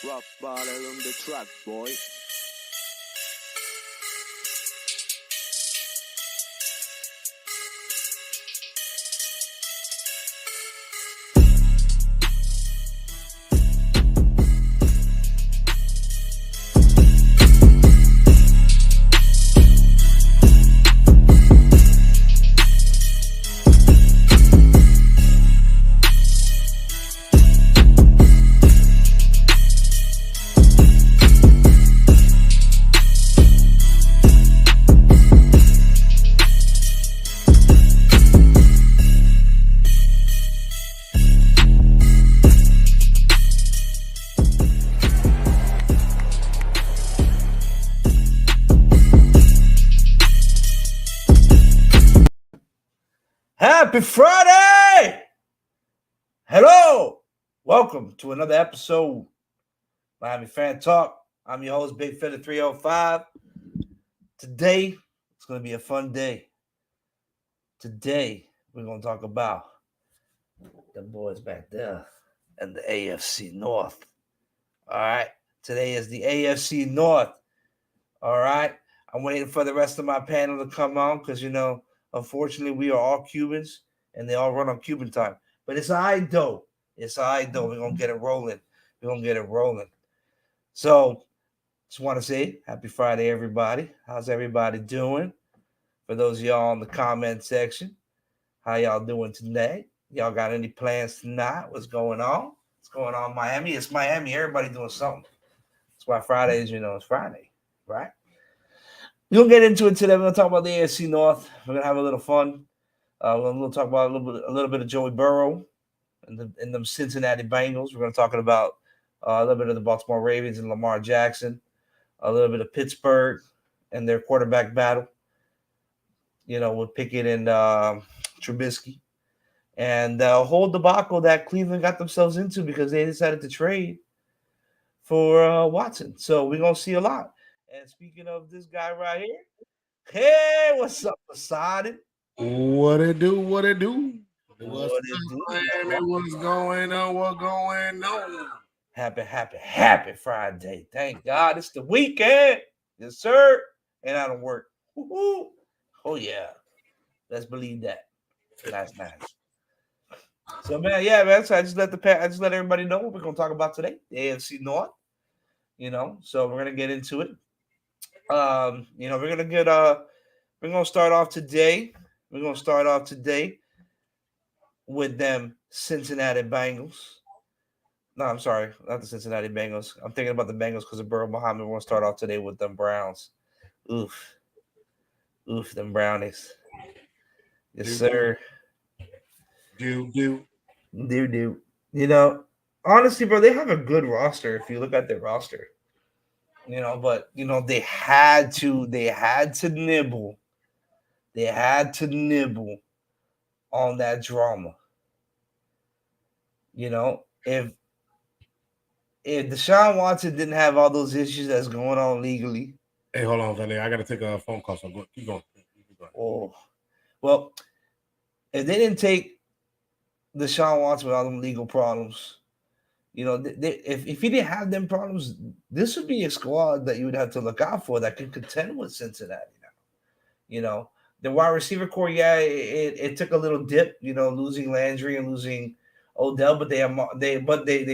Rock bottle on the track, boy. Happy Friday! Hello! Welcome to another episode Miami Fan Talk. I'm your host, Big Fella 305. Today, it's going to be a fun day. Today, we're going to talk about the boys back there and the AFC North. All right. Today is the AFC North. All right. I'm waiting for the rest of my panel to come on because, unfortunately, we are all Cubans and they all run on Cuban time. But it's all right, though. It's all right, though. We're going to get it rolling. So, just want to say happy Friday, everybody. How's everybody doing? For those of y'all in the comment section, how y'all doing today? Y'all got any plans tonight? What's going on? What's going on, Miami? It's Miami. Everybody doing something. That's why Fridays, it's Friday, right? We're going to get into it today. We're going to talk about the AFC North. We're going to have a little fun. We're going to talk about a little bit of Joey Burrow and the Cincinnati Bengals. We're going to talk about a little bit of the Baltimore Ravens and Lamar Jackson, a little bit of Pittsburgh and their quarterback battle, with Pickett and Trubisky, and the whole debacle that Cleveland got themselves into because they decided to trade for Watson. So we're going to see a lot. And speaking of this guy right here, hey, what's up, Poseidon? What it do? What it do? Miami? What's going on? What's going on? Happy Friday. Thank God it's the weekend. Yes, sir. And I don't work. Woo-hoo. Oh, yeah. Let's believe that. That's nice. So, man. So I just let everybody know what we're going to talk about today. The AFC North. So we're going to get into it. We're going to start off today. We're going to start off today with them Cincinnati Bengals. No, I'm sorry, not the Cincinnati Bengals. I'm thinking about the Bengals because of Burrow Muhammad. We're going to start off today with them Browns. Oof, them Brownies. Yes, sir. Do. Honestly, bro, they have a good roster if you look at their roster. But they had to nibble. They had to nibble on that drama. If Deshaun Watson didn't have all those issues that's going on legally. Hey, hold on, Vanny. I got to take a phone call, so keep going. Oh, well, if they didn't take Deshaun Watson with all them legal problems, if he didn't have them problems, this would be a squad that you would have to look out for that could contend with Cincinnati now. The wide receiver core, it took a little dip, losing Landry and losing Odell, but they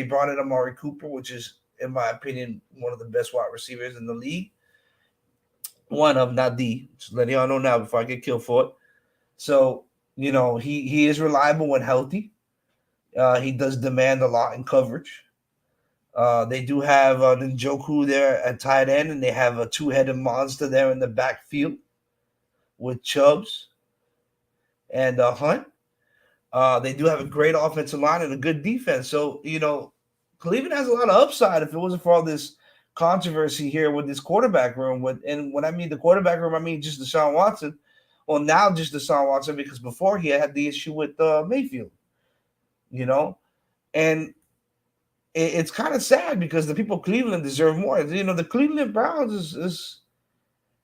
brought in Amari Cooper, which is, in my opinion, one of the best wide receivers in the league. One of, not the. Just letting y'all know now before I get killed for it. So, he is reliable when healthy. He does demand a lot in coverage. They do have Njoku there at tight end, and they have a two-headed monster there in the backfield with Chubbs and Hunt. They do have a great offensive line and a good defense. So, Cleveland has a lot of upside if it wasn't for all this controversy here with this quarterback room. And when I mean the quarterback room, I mean just Deshaun Watson. Well, now just Deshaun Watson because before he had the issue with Mayfield, And it's kind of sad because the people of Cleveland deserve more. The Cleveland Browns is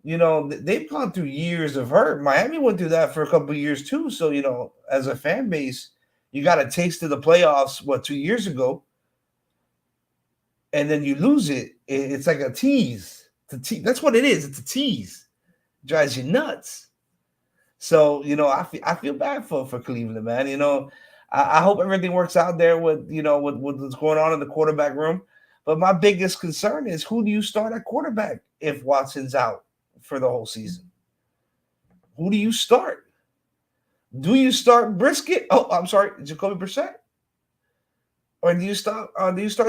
they've gone through years of hurt. Miami went through that for a couple of years too. So, as a fan base, you got a taste of the playoffs, 2 years ago? and then you lose it. It's like a tease. That's what it is. It's a tease. Drives you nuts. So I feel bad for Cleveland, man. I hope everything works out there with with what's going on in the quarterback room. But my biggest concern is, who do you start at quarterback if Watson's out for the whole season? Who do you start? Do you start Brisket? Oh, I'm sorry, Jacoby Brissett, or do you start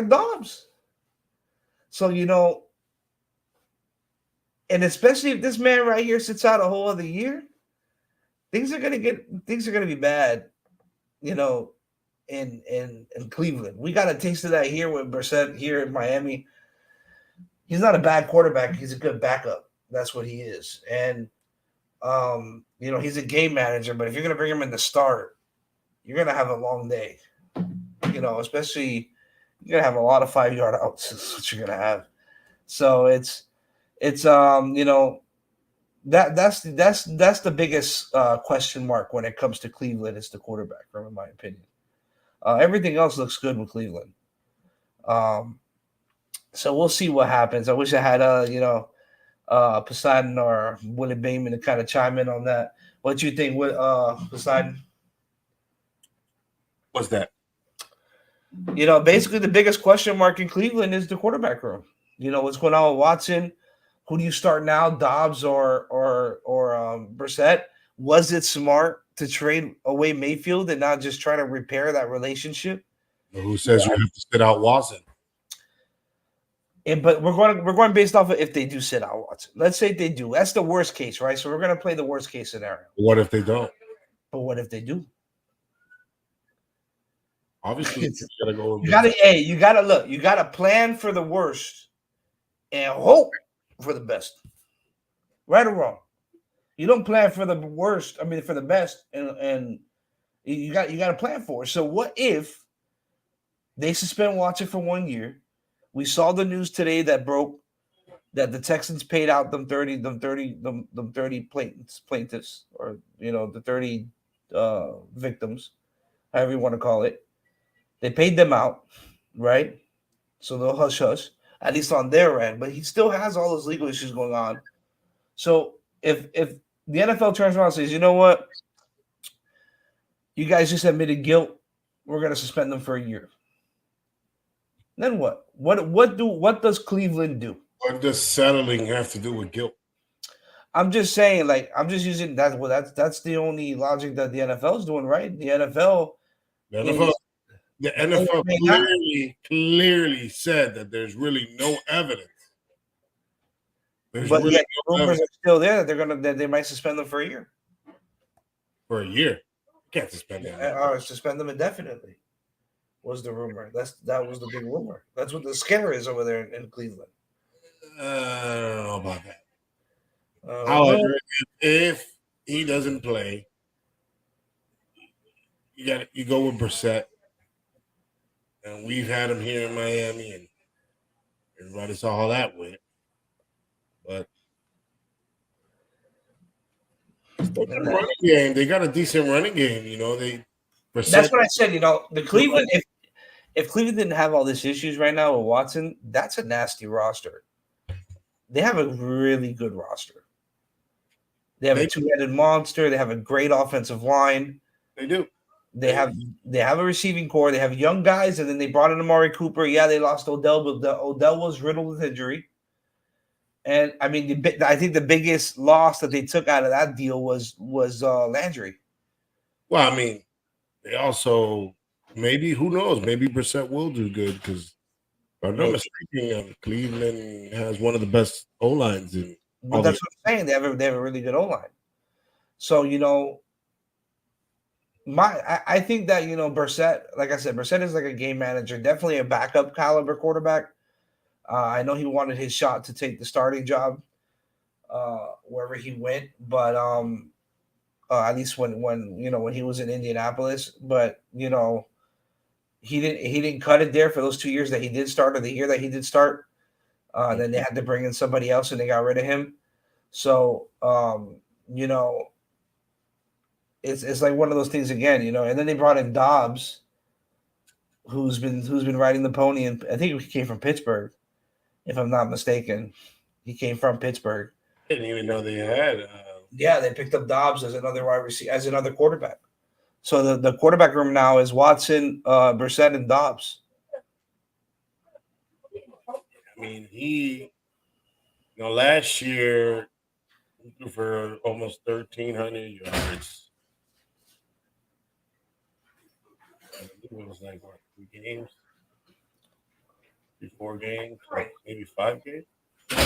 Dobbs? So and especially if this man right here sits out a whole other year, things are gonna be bad. In Cleveland, we got a taste of that here with Brissett here in Miami. He's not a bad quarterback. He's a good backup. That's what he is. And he's a game manager, but if you're going to bring him in the start, you're going to have a long day. Especially you're going to have a lot of 5-yard outs. That's what you're going to have. So that's the biggest question mark when it comes to Cleveland. Is the quarterback, in my opinion. Everything else looks good with Cleveland. So we'll see what happens. I wish I had Poseidon or Willie Bateman to kind of chime in on that. What do you think, Poseidon? What's that? Basically the biggest question mark in Cleveland is the quarterback room. What's going on with Watson? Who do you start now, Dobbs or Brissett? Was it smart to trade away Mayfield and not just try to repair that relationship? Who says you have to sit out Watson? But we're going based off of if they do sit out Watson. Let's say they do. That's the worst case, right? So we're going to play the worst case scenario. What if they don't? But what if they do? Obviously, you gotta go. You gotta plan for the worst and hope for the best. Right or wrong? You don't plan for the worst. I mean, for the best, and you got to plan for it. So what if they suspend Watson for 1 year? We saw the news today that broke that the Texans paid out them 30 plaintiffs, or the 30 victims, however you want to call it. They paid them out, right? So they'll hush hush, at least on their end. But he still has all those legal issues going on. So if the NFL turns around and says, you know what, you guys just admitted guilt, we're going to suspend them for a year. Then what? What does Cleveland do? What does settling have to do with guilt? I'm just saying, I'm just using that. Well, that's the only logic that the NFL is doing, right? The NFL clearly said that there's really no evidence. But really rumors are still there that they might suspend them for a year. For a year, you can't suspend them. Or suspend them indefinitely. Was the rumor? That was the big rumor. That's what the scare is over there in Cleveland. I don't know about that. However, if he doesn't play, you go with Brissett, and we've had him here in Miami, and everybody saw how that went. But running game, they got a decent running game. That's what I said. The Cleveland. If Cleveland didn't have all these issues right now with Watson, that's a nasty roster. They have a really good roster. They have a two-headed monster. They have a great offensive line. They do. They have a receiving core. They have young guys, and then they brought in Amari Cooper. Yeah, they lost Odell, but Odell was riddled with injury. And I mean, I think the biggest loss that they took out of that deal was Landry. Well, I mean, they also maybe, who knows? Maybe Brissett will do good because, if I'm not mistaken, Cleveland has one of the best O lines in. But that's what I'm saying. They have a really good O line. So I think that Brissett, like I said, Brissett is like a game manager, definitely a backup caliber quarterback. I know he wanted his shot to take the starting job wherever he went, but at least when he was in Indianapolis, but he didn't cut it there for those 2 years that he did start, or the year that he did start. Then they had to bring in somebody else, and they got rid of him. So it's like one of those things again, and then they brought in Dobbs, who's been riding the pony, and I think he came from Pittsburgh, if I'm not mistaken. He came from Pittsburgh. Didn't even know they had. Yeah, they picked up Dobbs as another wide receiver, as another quarterback. So the quarterback room now is Watson, Brissett, and Dobbs. I mean, last year he threw for almost 1,300 yards. It was like what, 3 games, 4 games, like maybe 5 games. There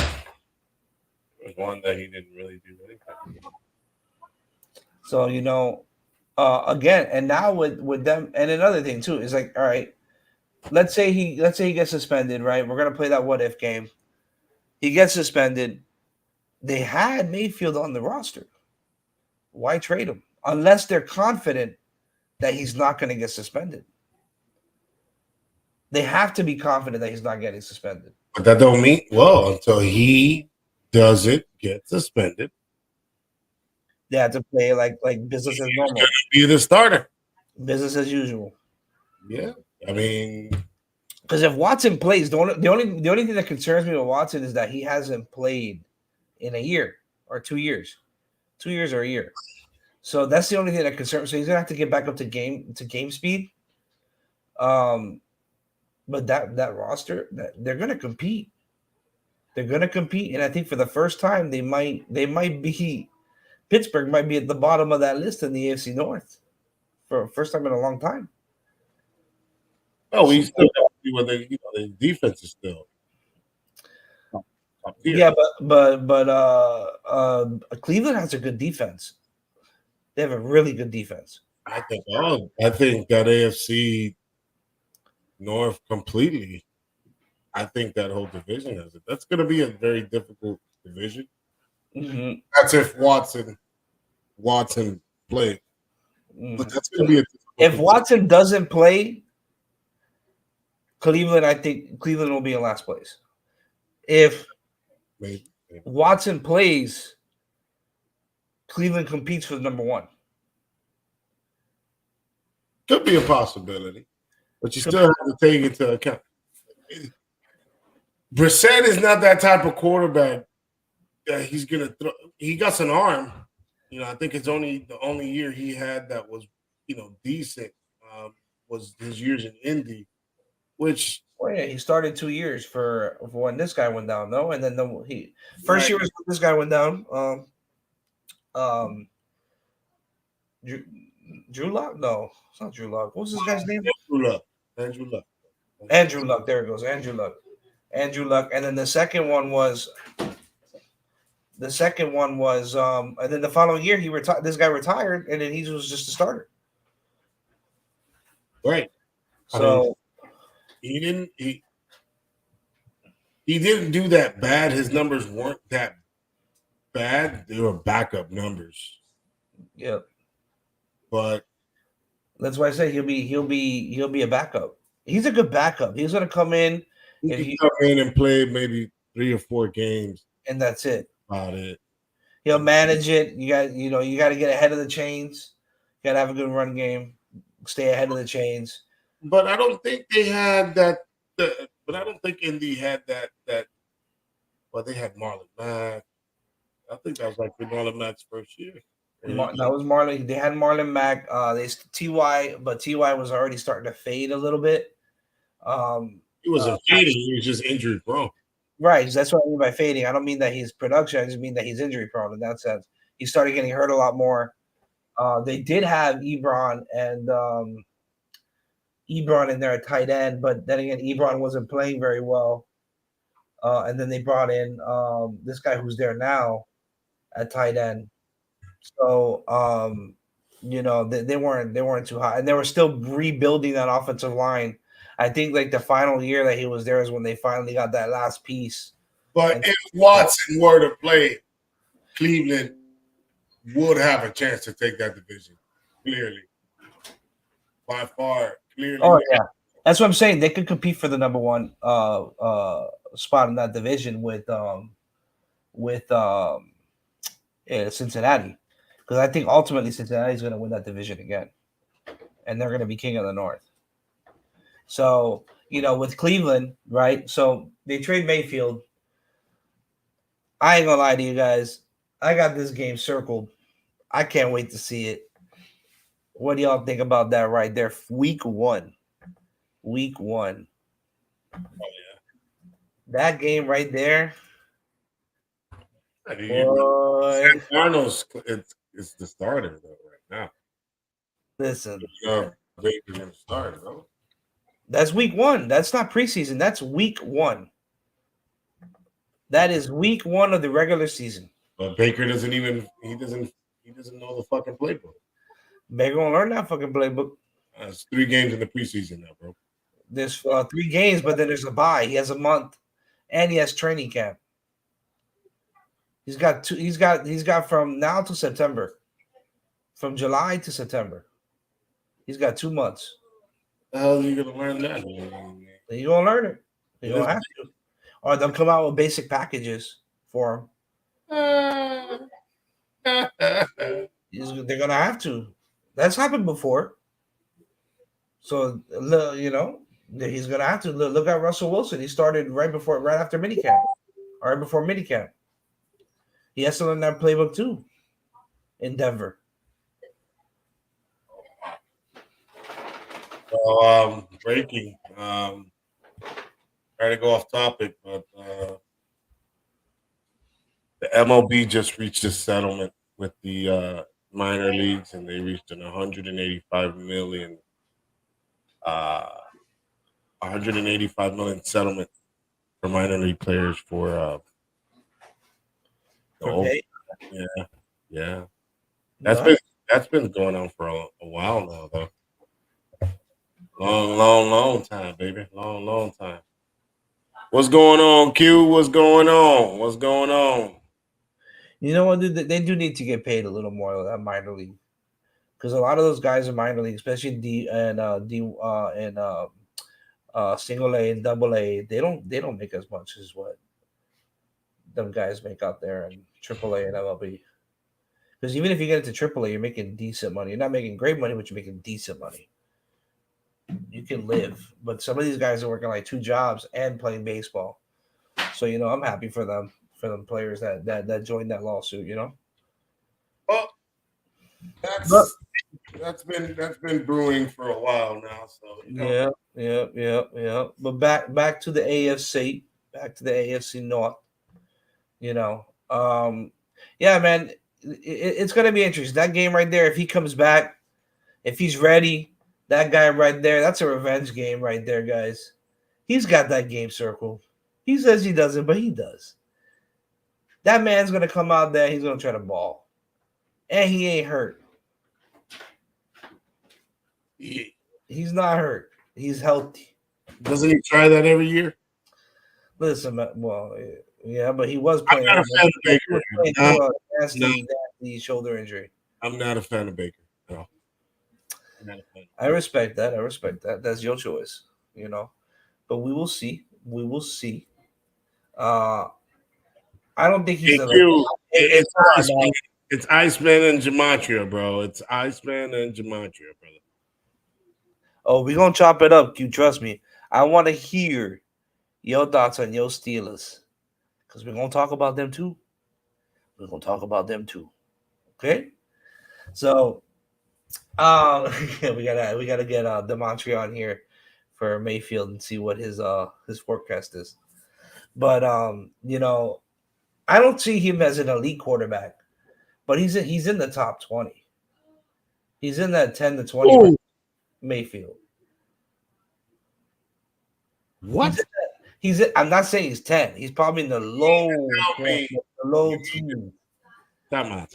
was one that he didn't really do anything. So again, and now with them, and another thing too is like, all right, let's say he gets suspended, right? We're gonna play that what if game. He gets suspended. They had Mayfield on the roster. Why trade him unless they're confident that he's not going to get suspended? They have to be confident that he's not getting suspended. But that don't mean until he doesn't get suspended. They have to play like business as normal. Be the starter. Business as usual. Yeah, I mean, because if Watson plays, the only thing that concerns me with Watson is that he hasn't played in a year or 2 years, 2 years or a year. So that's the only thing that concerns me. So he's gonna have to get back up to game speed. But that roster, they're gonna compete. They're gonna compete, and I think for the first time they might be Pittsburgh might be at the bottom of that list in the AFC North for first time in a long time. Oh, we still got to see what the defense is still. Yeah, but Cleveland has a good defense. They have a really good defense. I think that AFC North completely. I think that whole division has it. That's going to be a very difficult division. Mm-hmm. That's if Watson play. Mm-hmm. But that's going to be if Watson doesn't play, Cleveland, I think Cleveland will be in last place. If maybe. Watson plays, Cleveland competes for the number 1. Could be a possibility, but you still have to take into account. Brissett is not that type of quarterback that he's going to throw. He got an arm. I think it's the only year he had that was, decent was his years in Indy, which. Well, yeah, he started 2 years for when this guy went down, though, and then first year was when this guy went down. Drew Luck? No, it's not Drew Luck. What was this guy's name? Andrew Luck. There it goes. Andrew Luck. And then the second one was, and then the following year he retired. This guy retired, and then he was just a starter. Right. So he didn't do that bad. His numbers weren't that bad. They were backup numbers. Yep. But that's why I say he'll be a backup. He's a good backup. He's going to come in. He can come in and play maybe 3 or 4 games, and that's it. About it. He'll manage it. You got to get ahead of the chains. You got to have a good run game. Stay ahead of the chains. But I don't think they had that. But I don't think Indy had that. Well, they had Marlon Mack. I think that was like Marlon Mack's first year. That was Marlon. They had Marlon Mack. But Ty was already starting to fade a little bit. He wasn't fading. He was just injury prone. Right. That's what I mean by fading. I don't mean that he's production. I just mean that he's injury prone in that sense. He started getting hurt a lot more. They did have Ebron in there at tight end, but then again, Ebron wasn't playing very well. And then they brought in this guy who's there now at tight end. So they weren't too high, and they were still rebuilding that offensive line. I think like the final year that he was there is when they finally got that last piece. But if Watson were to play, Cleveland would have a chance to take that division. Clearly, by far, clearly. Oh yeah, that's what I'm saying. They could compete for the number 1 spot in that division with Cincinnati, because I think ultimately Cincinnati is going to win that division again, and they're going to be king of the North. So, with Cleveland, right? So they trade Mayfield. I ain't gonna lie to you guys. I got this game circled. I can't wait to see it. What do y'all think about that right there? Week 1. Week 1. Oh yeah. That game right there. Boy. Sam Darnold's it's the starter though right now. Listen. Baker's gonna start, though. That's week 1. That's not preseason. That's week 1. That is week 1 of the regular season. But Baker doesn't know the fucking playbook. Baker gonna learn that fucking playbook. It's 3 games in the preseason now, bro. There's 3 games, but then there's a bye. He has a month, and he has training camp. He's got two. He's got from now to September, from July to September. He's got 2 months. How are you gonna learn that? You're gonna learn it. You're gonna have to, or they'll come out with basic packages for him. They're gonna have to. That's happened before. So he's gonna have to look at Russell Wilson. He started right after minicamp, or right before minicamp. He has to learn that playbook too in Denver. So, breaking. Try to go off topic, but the MLB just reached a settlement with the minor leagues, and they reached an 185 million settlement for minor league players for Okay. Yeah. That's been going on for a while now, though. Long time, baby. Long time. What's going on, Q? What's going on? You know what? They do need to get paid a little more at minor league, because a lot of those guys in minor league, especially single A and double A, they don't make as much as what them guys make out there in triple A and MLB. Because even if you get into triple A, you're making decent money. You're not making great money, but you're making decent money. You can live. But some of these guys are working like 2 jobs and playing baseball. So I'm happy for them players that joined that lawsuit. Well, that's been brewing for a while now. So Yeah. But back to the AFC, North. Yeah, man, it's gonna be interesting. That game right there, if he comes back, if he's ready, that guy right there, that's a revenge game right there, guys. He's got that game circled. He says he doesn't, but he does. That man's gonna come out there. He's gonna try to ball, and he ain't hurt. He's not hurt. He's healthy. Doesn't he try that every year? Listen, well, yeah, but he was playing. I'm not a fan of Baker. Nasty shoulder injury. I'm not a fan of Baker. No. I respect that. That's your choice, But we will see. I don't think he's. It's Iceman and Gematria, bro. It's Iceman and Gematria, brother. Oh, we're gonna chop it up, Q. Trust me. I want to hear your thoughts on your Steelers, because we're gonna talk about them too. Okay. So, we gotta get Demontre on here for Mayfield and see what his forecast is. But I don't see him as an elite quarterback, but he's in the top 20. He's in that 10 to 20. Ooh. Mayfield. What? I'm not saying he's 10. He's probably in the low teens. Time out.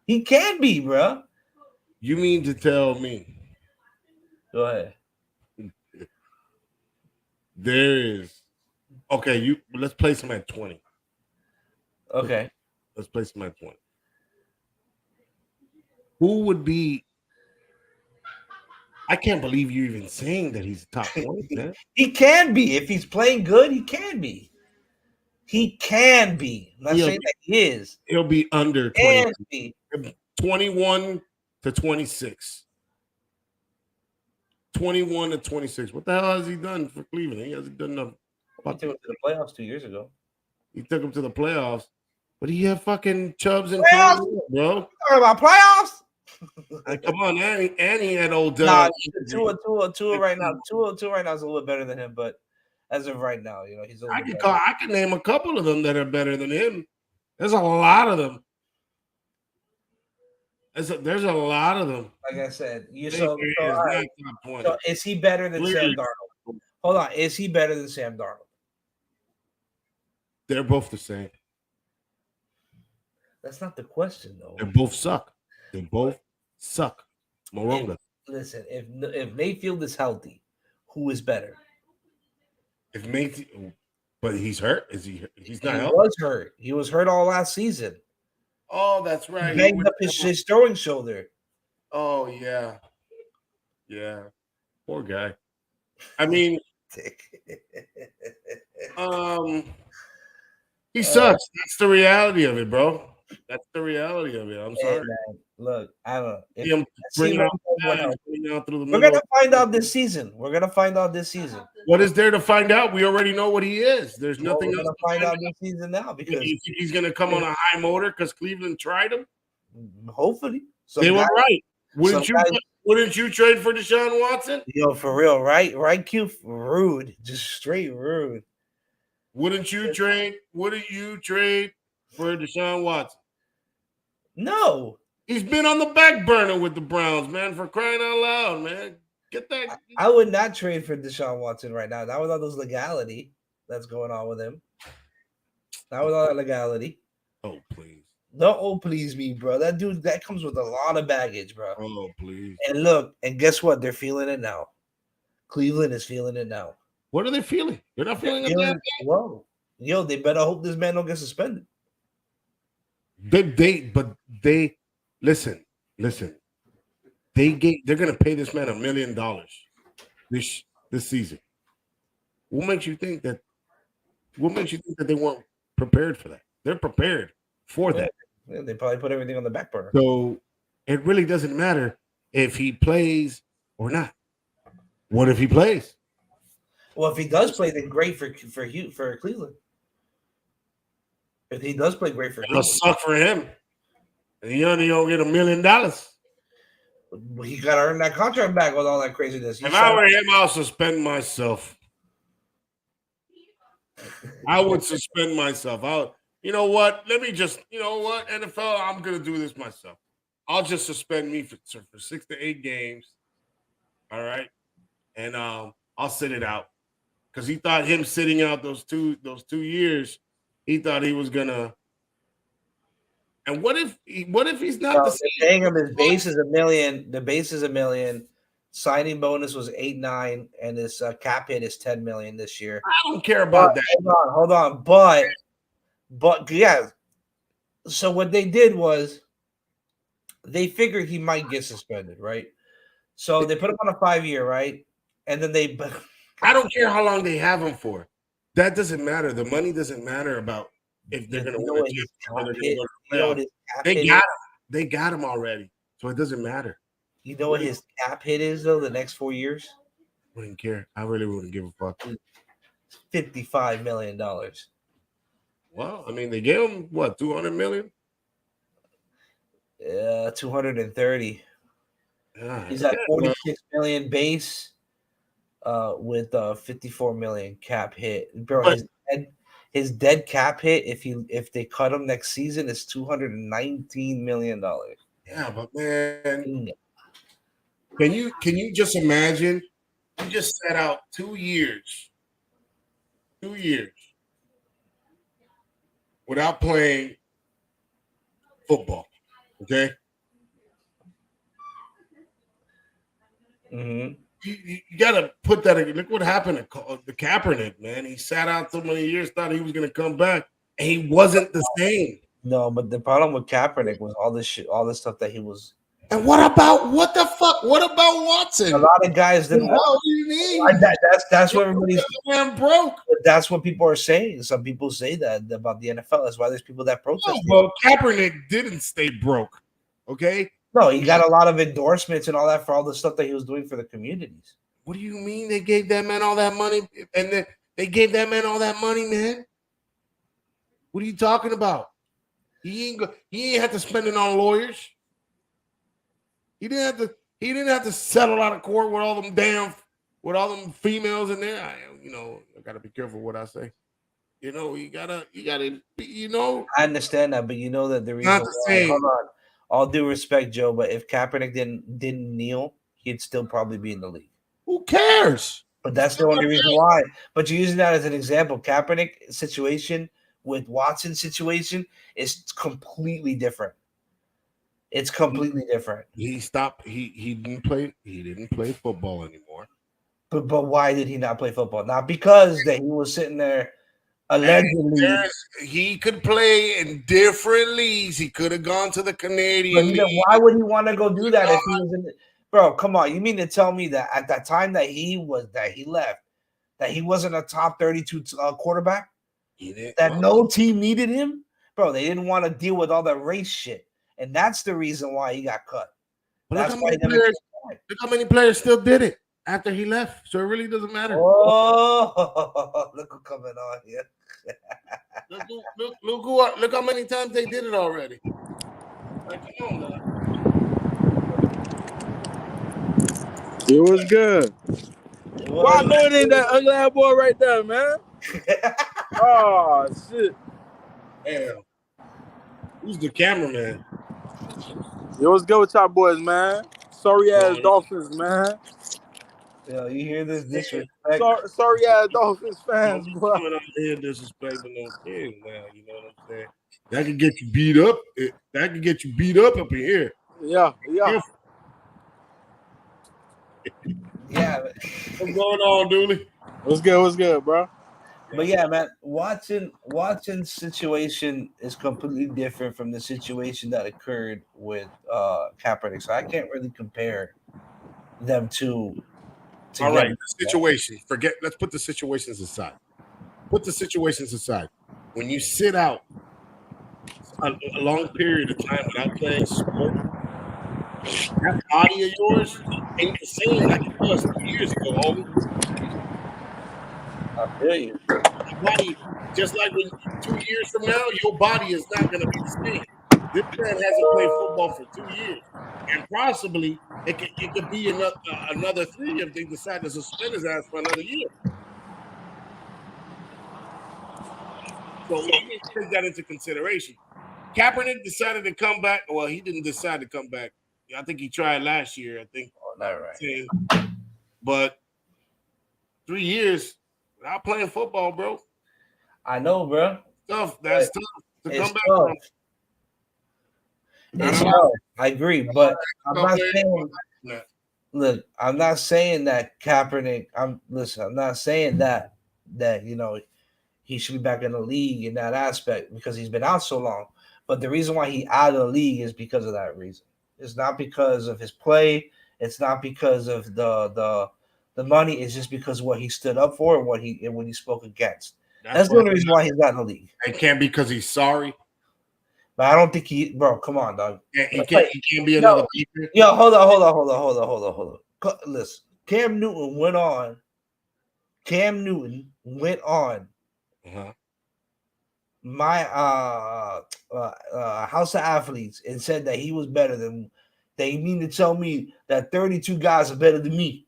He can be, bro. You mean to tell me? Go ahead. There is. Okay, let's place him at 20. Okay. Let's place him at 20. Who would be? I can't believe you're even saying that he's top 20, man. He can be. If he's playing good, he can be. I'm not saying that he is. He'll be under 20. 21 to 26. 21 to 26. What the hell has he done for Cleveland? He hasn't done nothing. He took him to the playoffs 2 years ago. He took him to the playoffs, but he had fucking Chubbs and Playoffs? Cam, bro. Talking about playoffs? Come on, and he had Odell. Nah, 2 right now. 2 right now is a little bit better than him, but as of right now, he's a little bit better. I can name a couple of them that are better than him. There's a lot of them. There's a lot of them. Like I said, All right. So is he better than Sam Darnold? Hold on, is he better than Sam Darnold? They're both the same. That's not the question, though. They both suck. They both suck. Moronga. Listen, if Mayfield is healthy, who is better? If Mayfield, but he's hurt. Is he? He's not He healthy. was hurt. He was hurt all last season. Oh, that's right. He banged up his throwing shoulder. Oh yeah, yeah. Poor guy. I mean, he sucks. That's the reality of it, bro. That's the reality of it. I'm sorry. Man, look, I don't know. We're gonna find out this season. What is there to find out? We already know what he is. There's nothing else to find out this season now because you think he's gonna come on a high motor because Cleveland tried him. Hopefully, they were right. Wouldn't you trade for Deshaun Watson? For real, right? Q, rude, just straight rude. Wouldn't you trade for Deshaun Watson? No. He's been on the back burner with the Browns, man, for crying out loud, man. Get that. I would not trade for Deshaun Watson right now. Not with all those legality that's going on with him. Not with all that legality. Oh, please. No, oh, please me, bro. That dude, that comes with a lot of baggage, bro. Oh, please. And look, and guess what? They're feeling it now. Cleveland is feeling it now. What are they feeling? They're not feeling it. Whoa. They better hope this man don't get suspended. They listen. They're gonna pay this man $1 million this season. What makes you think that they weren't prepared for that? They're prepared for that. Yeah, they probably put everything on the back burner. So it really doesn't matter if he plays or not. What if he plays? Well, if he does play, then great for Cleveland. If he does play great for It'll suck for him. And he only gonna get $1 million. He got to earn that contract back with all that craziness. If I were him, I'll suspend myself. I would suspend myself. You know what? NFL, I'm going to do this myself. I'll just suspend me for 6 to 8 games. All right. And I'll sit it out. Because he thought him sitting out those two years, he thought he was going to. And what if he's not the same? Paying him his base is $1 million. The base is $1 million. Signing bonus was 8-9, and his cap hit is $10 million this year. I don't care about that. Hold on. But yeah. So what they did was they figured he might get suspended, right? So they put him on a 5-year, right? And then I don't care how long they have him for. That doesn't matter. The money doesn't matter about if they're going to win a championship. They got him already, so it doesn't matter. You know what his cap hit is though? The next 4 years, wouldn't care. I really wouldn't give a fuck. $55 million. Well, I mean, they gave him what, $200 million? 230. He's at 46 million base, with 54 million cap hit. Bro, his dead cap hit, if they cut him next season, is $219 million. Yeah, but man, can you just imagine? You just set out 2 years without playing football. Okay. Mm-hmm. You got to put that in. Look what happened to the Kaepernick, man. He sat out so many years, thought he was going to come back, and he wasn't the same. No, but the problem with Kaepernick was all this stuff that he was. And what about Watson? A lot of guys didn't. What do you mean? That's what everybody's. Man broke. That's what people are saying. Some people say that about the NFL. That's why there's people that protest. Well, Kaepernick didn't stay broke. Okay. No, he got a lot of endorsements and all that for all the stuff that he was doing for the communities. What do you mean they gave that man all that money? And then they gave that man all that money, man. What are you talking about? He ain't have to spend it on lawyers. He didn't have to settle out of court with all them females in there. I gotta be careful what I say. You gotta be, I understand that, but you know that the reason not the why. same. Hold on, all due respect, Joe, but if Kaepernick didn't kneel, he'd still probably be in the league. Who cares? But that's the only reason why. But you're using that as an example. Kaepernick situation with Watson's situation is completely different. It's completely different. He stopped. He didn't play. He didn't play football anymore. But why did he not play football? Not because that he was sitting there allegedly. He could play in different leagues. He could have gone to the Canadian League. Why would he want to go do that if he was in? Bro, come on! You mean to tell me that at that time that he left, that he wasn't a top 32 quarterback? That no team needed him, bro. They didn't want to deal with all that race shit, and that's the reason why he got cut. Look how many players still did it after he left. So it really doesn't matter. Oh, look who's coming on here. Look how many times they did it already. Like, come on now. It was good. Well, I know it ain't that ugly ass boy right there, man. Oh shit. Damn. Who's the cameraman? Yo, what's good with y'all boys, man? Sorry ass Dolphins, man. Yo, you hear this disrespect? Sorry ass Dolphins fans, bro. Coming out here disrespecting those kids now, you know what I'm saying? That could get you beat up. That could get you beat up in here. Yeah. Yeah. What's going on, Dooley? What's good, bro? But yeah, man, Watson's situation is completely different from the situation that occurred with Kaepernick. So I can't really compare them two. All right, the situation. Let's put the situations aside. When you sit out a long period of time without playing sport, that body of yours ain't the same like it was 2 years ago, homie. I feel you. Your body, just like when 2 years from now, your body is not going to be the same. This man hasn't played football for 2 years, and possibly it could be another 3 if they decide to suspend his ass for another year. So we need to take that into consideration. Kaepernick decided to come back. Well, he didn't decide to come back. I think he tried last year. I think. Not right. But 3 years without playing football, bro. I know, bro. Tough. That's tough to come back tough. from. It's tough. I agree, but I'm not saying. Look, I'm not saying that Kaepernick. I'm not saying that he should be back in the league in that aspect because he's been out so long. But the reason why he out of the league is because of that reason. It's not because of his play. It's not because of the money. It's just because of what he stood up for and what he spoke against. That's the only reason why he's not in the league. It can't be because he's sorry. But I don't think bro, come on, dog. He can't be another defense. Yo, hold on. Listen, Cam Newton went on. Uh-huh. My House of Athletes and said that he was better than. They mean to tell me that 32 guys are better than me,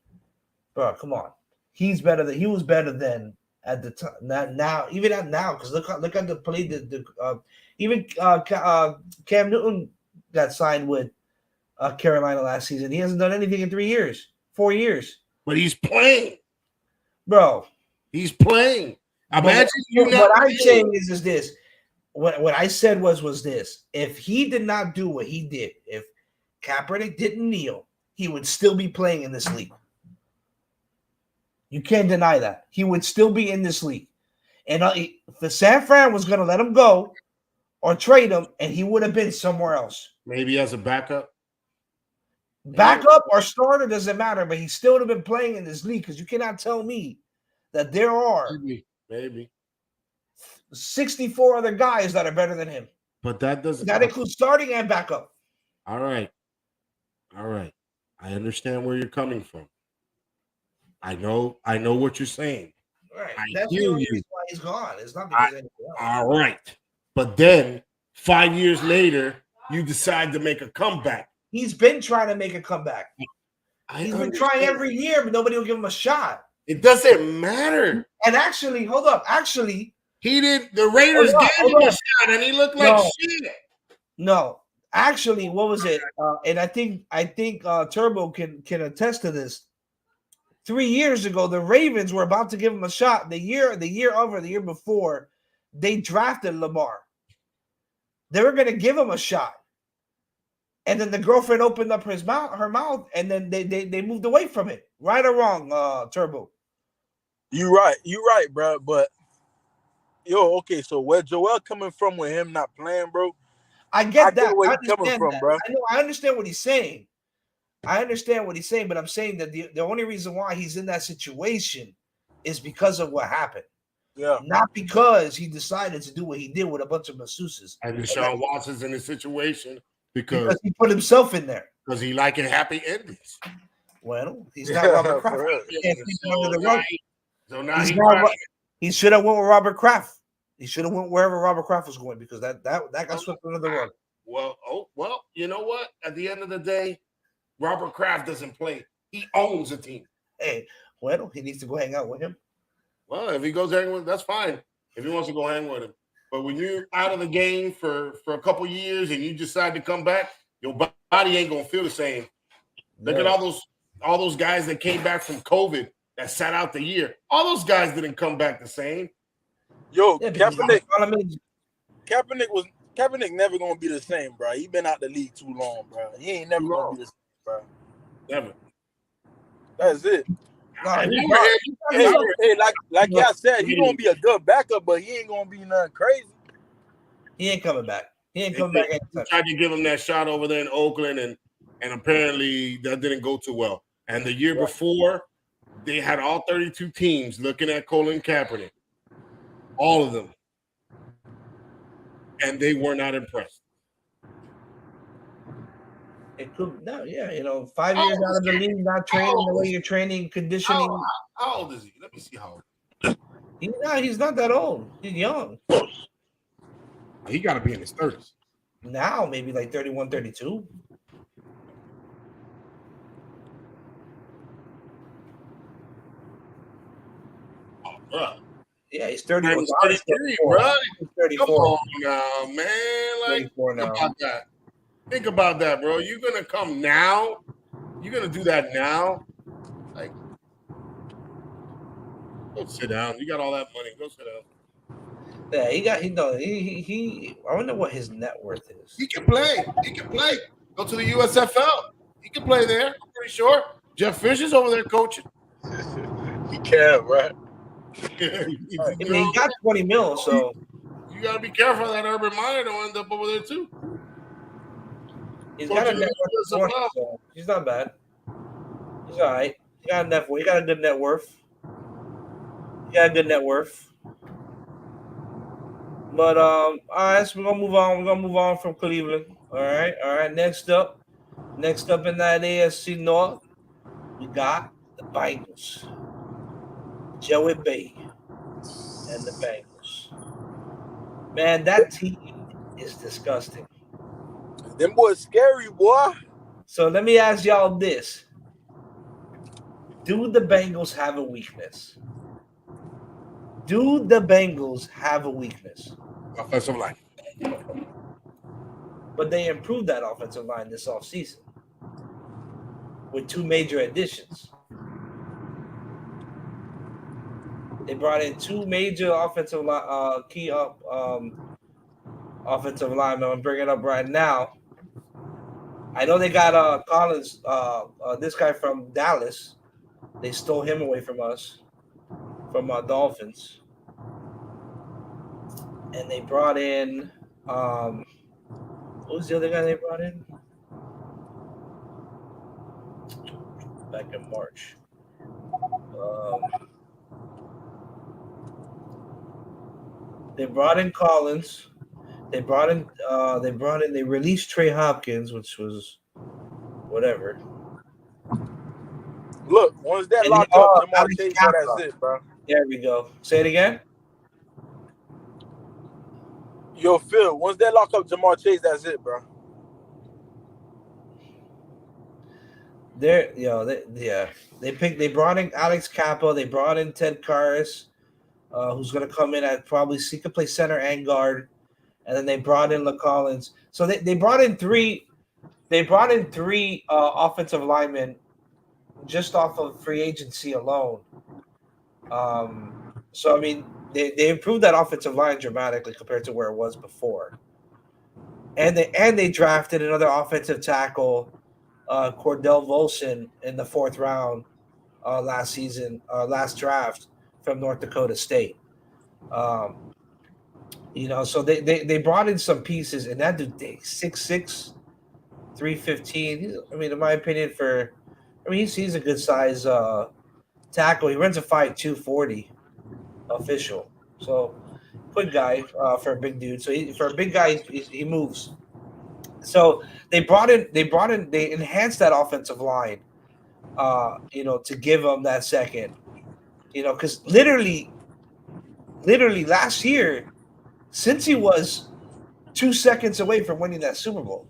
bro. Come on, he was better than at the time. Now, even at now, because look at the play. Even Cam Newton got signed with Carolina last season. He hasn't done anything in 4 years. But he's playing, bro. He's playing. Imagine what I'm saying is this. What I said was this. If he did not do what he did, if Kaepernick didn't kneel, he would still be playing in this league. You can't deny that. He would still be in this league. And if the San Fran was going to let him go or trade him, and he would have been somewhere else. Maybe as a backup. Backup or starter doesn't matter, but he still would have been playing in this league because you cannot tell me that there are maybe 64 other guys that are better than him. But that includes starting and backup. All right. I understand where you're coming from. I know what you're saying. Right. I That's hear the only you. reason why he's gone. It's not because of anything else. All right. But then 5 years later, you decide to make a comeback. He's been trying to make a comeback. He's been trying every year, but nobody will give him a shot. It doesn't matter. And actually, hold up. Actually, he did. The Raiders gave him a shot, and he looked like shit. No, actually, what was it? And I think Turbo can attest to this. 3 years ago, the Ravens were about to give him a shot. The year before, they drafted Lamar. They were going to give him a shot, and then the girlfriend opened up her mouth, and then they moved away from it. Right or wrong, Turbo? You right, bro. But okay. So where Joel coming from with him not playing, bro? I get that. Where he's coming from, bro. I understand what he's saying. But I'm saying that the only reason why he's in that situation is because of what happened. Yeah. Not because he decided to do what he did with a bunch of masseuses. And Deshaun Watson's in a situation because he put himself in there. Because he liking happy endings. Well, he's not Robert Kraft. He should have went with Robert Kraft. He should have went wherever Robert Kraft was going because that got swept under the rug. Well, you know what? At the end of the day, Robert Kraft doesn't play. He owns a team. Hey, well, he needs to go hang out with him. Well, if he goes hang with him, that's fine. If he wants to go hang with him. But when you're out of the game for a couple years and you decide to come back, your body ain't gonna feel the same. Look at all those guys that came back from COVID that sat out the year. All those guys didn't come back the same. Kaepernick never gonna be the same, bro. He been out the league too long, bro. He ain't never gonna be the same, bro. Never. That's it. Like y'all said, he gonna be a good backup, but he ain't gonna be nothing crazy. He ain't coming back. He tried to give him that shot over there in Oakland, and apparently that didn't go too well. And the year before, they had all 32 teams looking at Colin Kaepernick, all of them, and they were not impressed. It could 5 years out of the league, not training the way you're training, conditioning. How old is he? Let me see how old. He's not that old. He's young. He got to be in his 30s. Now, maybe like 31, 32. Oh, bro. Yeah, he's 31. He's 33, bro. He's 34. Come on now, man. Like, think about that, bro. You're going to come now? You're going to do that now? Like, go sit down. You got all that money. Go sit down. Yeah, I wonder what his net worth is. He can play. Go to the USFL. He can play there, I'm pretty sure. Jeff Fisher's over there coaching. He can, right? He got 20 mil, so you gotta be careful that Urban Meyer don't end up over there too. He's got a net worth, so he's not bad. He's all right. He got a good net worth. But all right, so we're gonna move on. We're gonna move on from Cleveland. All right. Next up in that AFC North, we got the Bengals. Joey B and the Bengals. Man, that team is disgusting. Them boys scary, boy. So let me ask y'all this: do the Bengals have a weakness? Offensive line. But they improved that offensive line this offseason with 2 major additions. They brought in 2 major offensive offensive linemen. I'm bringing it up right now. I know they got Collins, this guy from Dallas. They stole him away from us, from our Dolphins. And they brought in, what was the other guy they brought in? Back in March. They brought in Collins. They released Trey Hopkins, which was whatever. Look, once that And locked he- up, oh, Jamar Alex Chase, Kappa. that's it, bro. There we go. Say it again. Yo, Phil, once they lock up Jamar Chase, that's it, bro. They brought in Alex Kappa. They brought in Ted Karras, who's going to come in at probably he could play center and guard, and then they brought in LaCollins. So they brought in three. They brought in three offensive linemen just off of free agency alone. So I mean, they improved that offensive line dramatically compared to where it was before. And they drafted another offensive tackle, Cordell Volson, in the 4th round last draft from North Dakota State. So they brought in some pieces, and that dude 6'6", 315. I mean, in my opinion, he's a good size tackle. He runs a 5'2", 40 official. So quick guy for a big dude. So for a big guy, he moves. So they enhanced that offensive line, to give him that second, because literally last year, since he was 2 seconds away from winning that Super Bowl,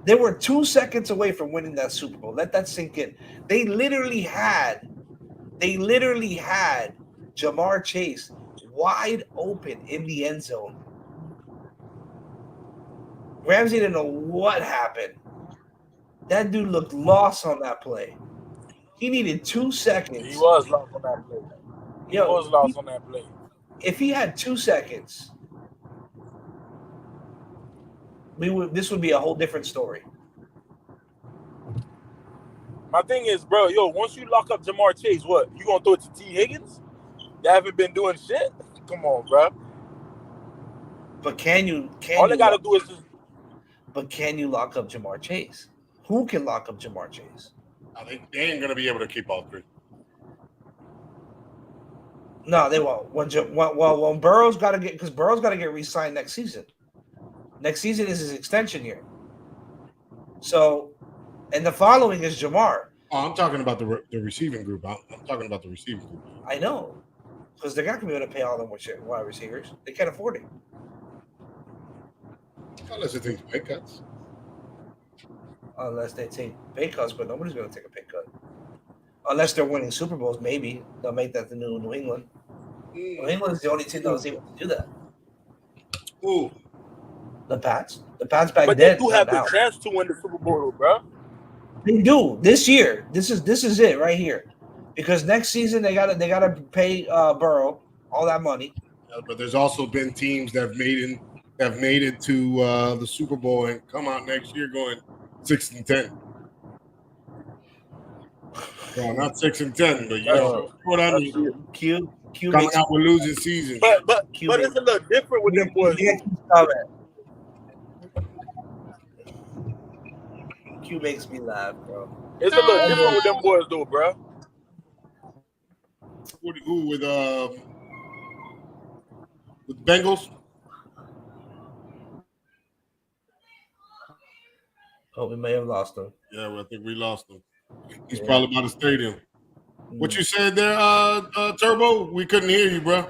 they were 2 seconds away from winning that Super Bowl. Let that sink in. They literally had Jamar Chase wide open in the end zone. Ramsey didn't know what happened. That dude looked lost on that play. He needed 2 seconds. He was lost on that play. If he had 2 seconds, this would be a whole different story. My thing is, bro, once you lock up Jamar Chase, what? You gonna throw it to T. Higgins? They haven't been doing shit? Come on, bro. But can you do is just... But can you lock up Jamar Chase? Who can lock up Jamar Chase? They ain't gonna be able to keep all three. No, they won't. When Burrow's got to get re-signed next season. Next season is his extension year. So, and the following is Jamar. Oh, I'm talking about the receiving group. I'm talking about the receiving group. I know, because they're not going to be able to pay all them wide receivers. They can't afford it. Unless they take pay cuts. Unless they take pay cuts, but nobody's going to take a pay cut. Unless they're winning Super Bowls, maybe they'll make that the new New England. New England is the only team that was able to do that. Ooh. The Pats. The Pats back but then. But they do have the chance to win the Super Bowl, bro. They do this year. This is it right here, because next season they gotta pay Burrow all that money. But there's also been teams that have made it to the Super Bowl and come out next year going 6-10. Well, not 6-10, but what I mean. Q coming out with losing seasons. But it's a little different with them boys. Q makes me laugh, bro. It's a little different with them boys, though, bro. Who with Bengals? Oh, we may have lost him. Yeah, well, I think we lost him. He's probably by the stadium. What you said there, Turbo? We couldn't hear you, bro.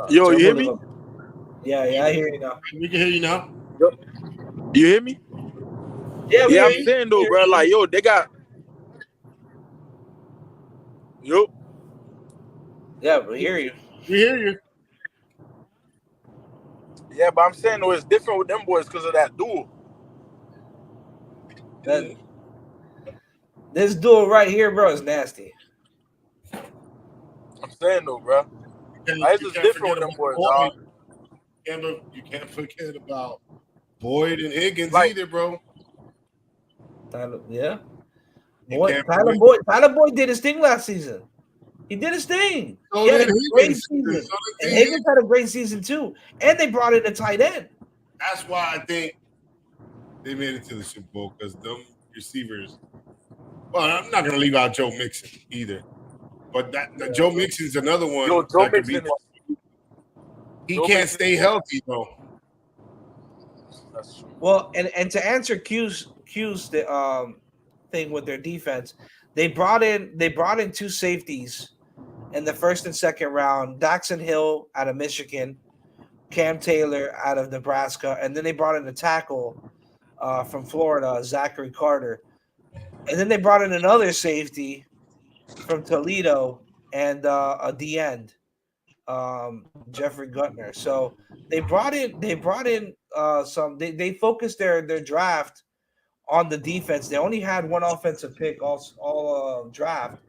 Yo, you hear me? Yeah, I hear you now. We can hear you now. You hear me? Yeah, I'm saying though, bro. Like, they got. Yeah, we hear you. We hear you. Yeah, but I'm saying though, it's different with them boys because of that duel. This duel right here, bro, is nasty. I'm saying though, bro. It's just different with them boys, dog. You can't forget about Boyd and Higgins either, bro. Tyler Boyd did his thing last season. He did his thing. So he had a great season. And Higgins had a great season too. And they brought in a tight end. That's why I think they made it to the Super Bowl, because them receivers. Well, I'm not going to leave out Joe Mixon either. But Joe Mixon's another one. Joe Mixon he can't stay healthy, though. That's true. Well, and to answer Q's Q's thing with their defense. They brought in two safeties in the first and second round, Daxon Hill out of Michigan, Cam Taylor out of Nebraska, and then they brought in a tackle from Florida, Zachary Carter. And then they brought in another safety from Toledo and a D end, Jeffrey Gutner. So they brought in some. They focused their draft on the defense. They only had one offensive pick all draft.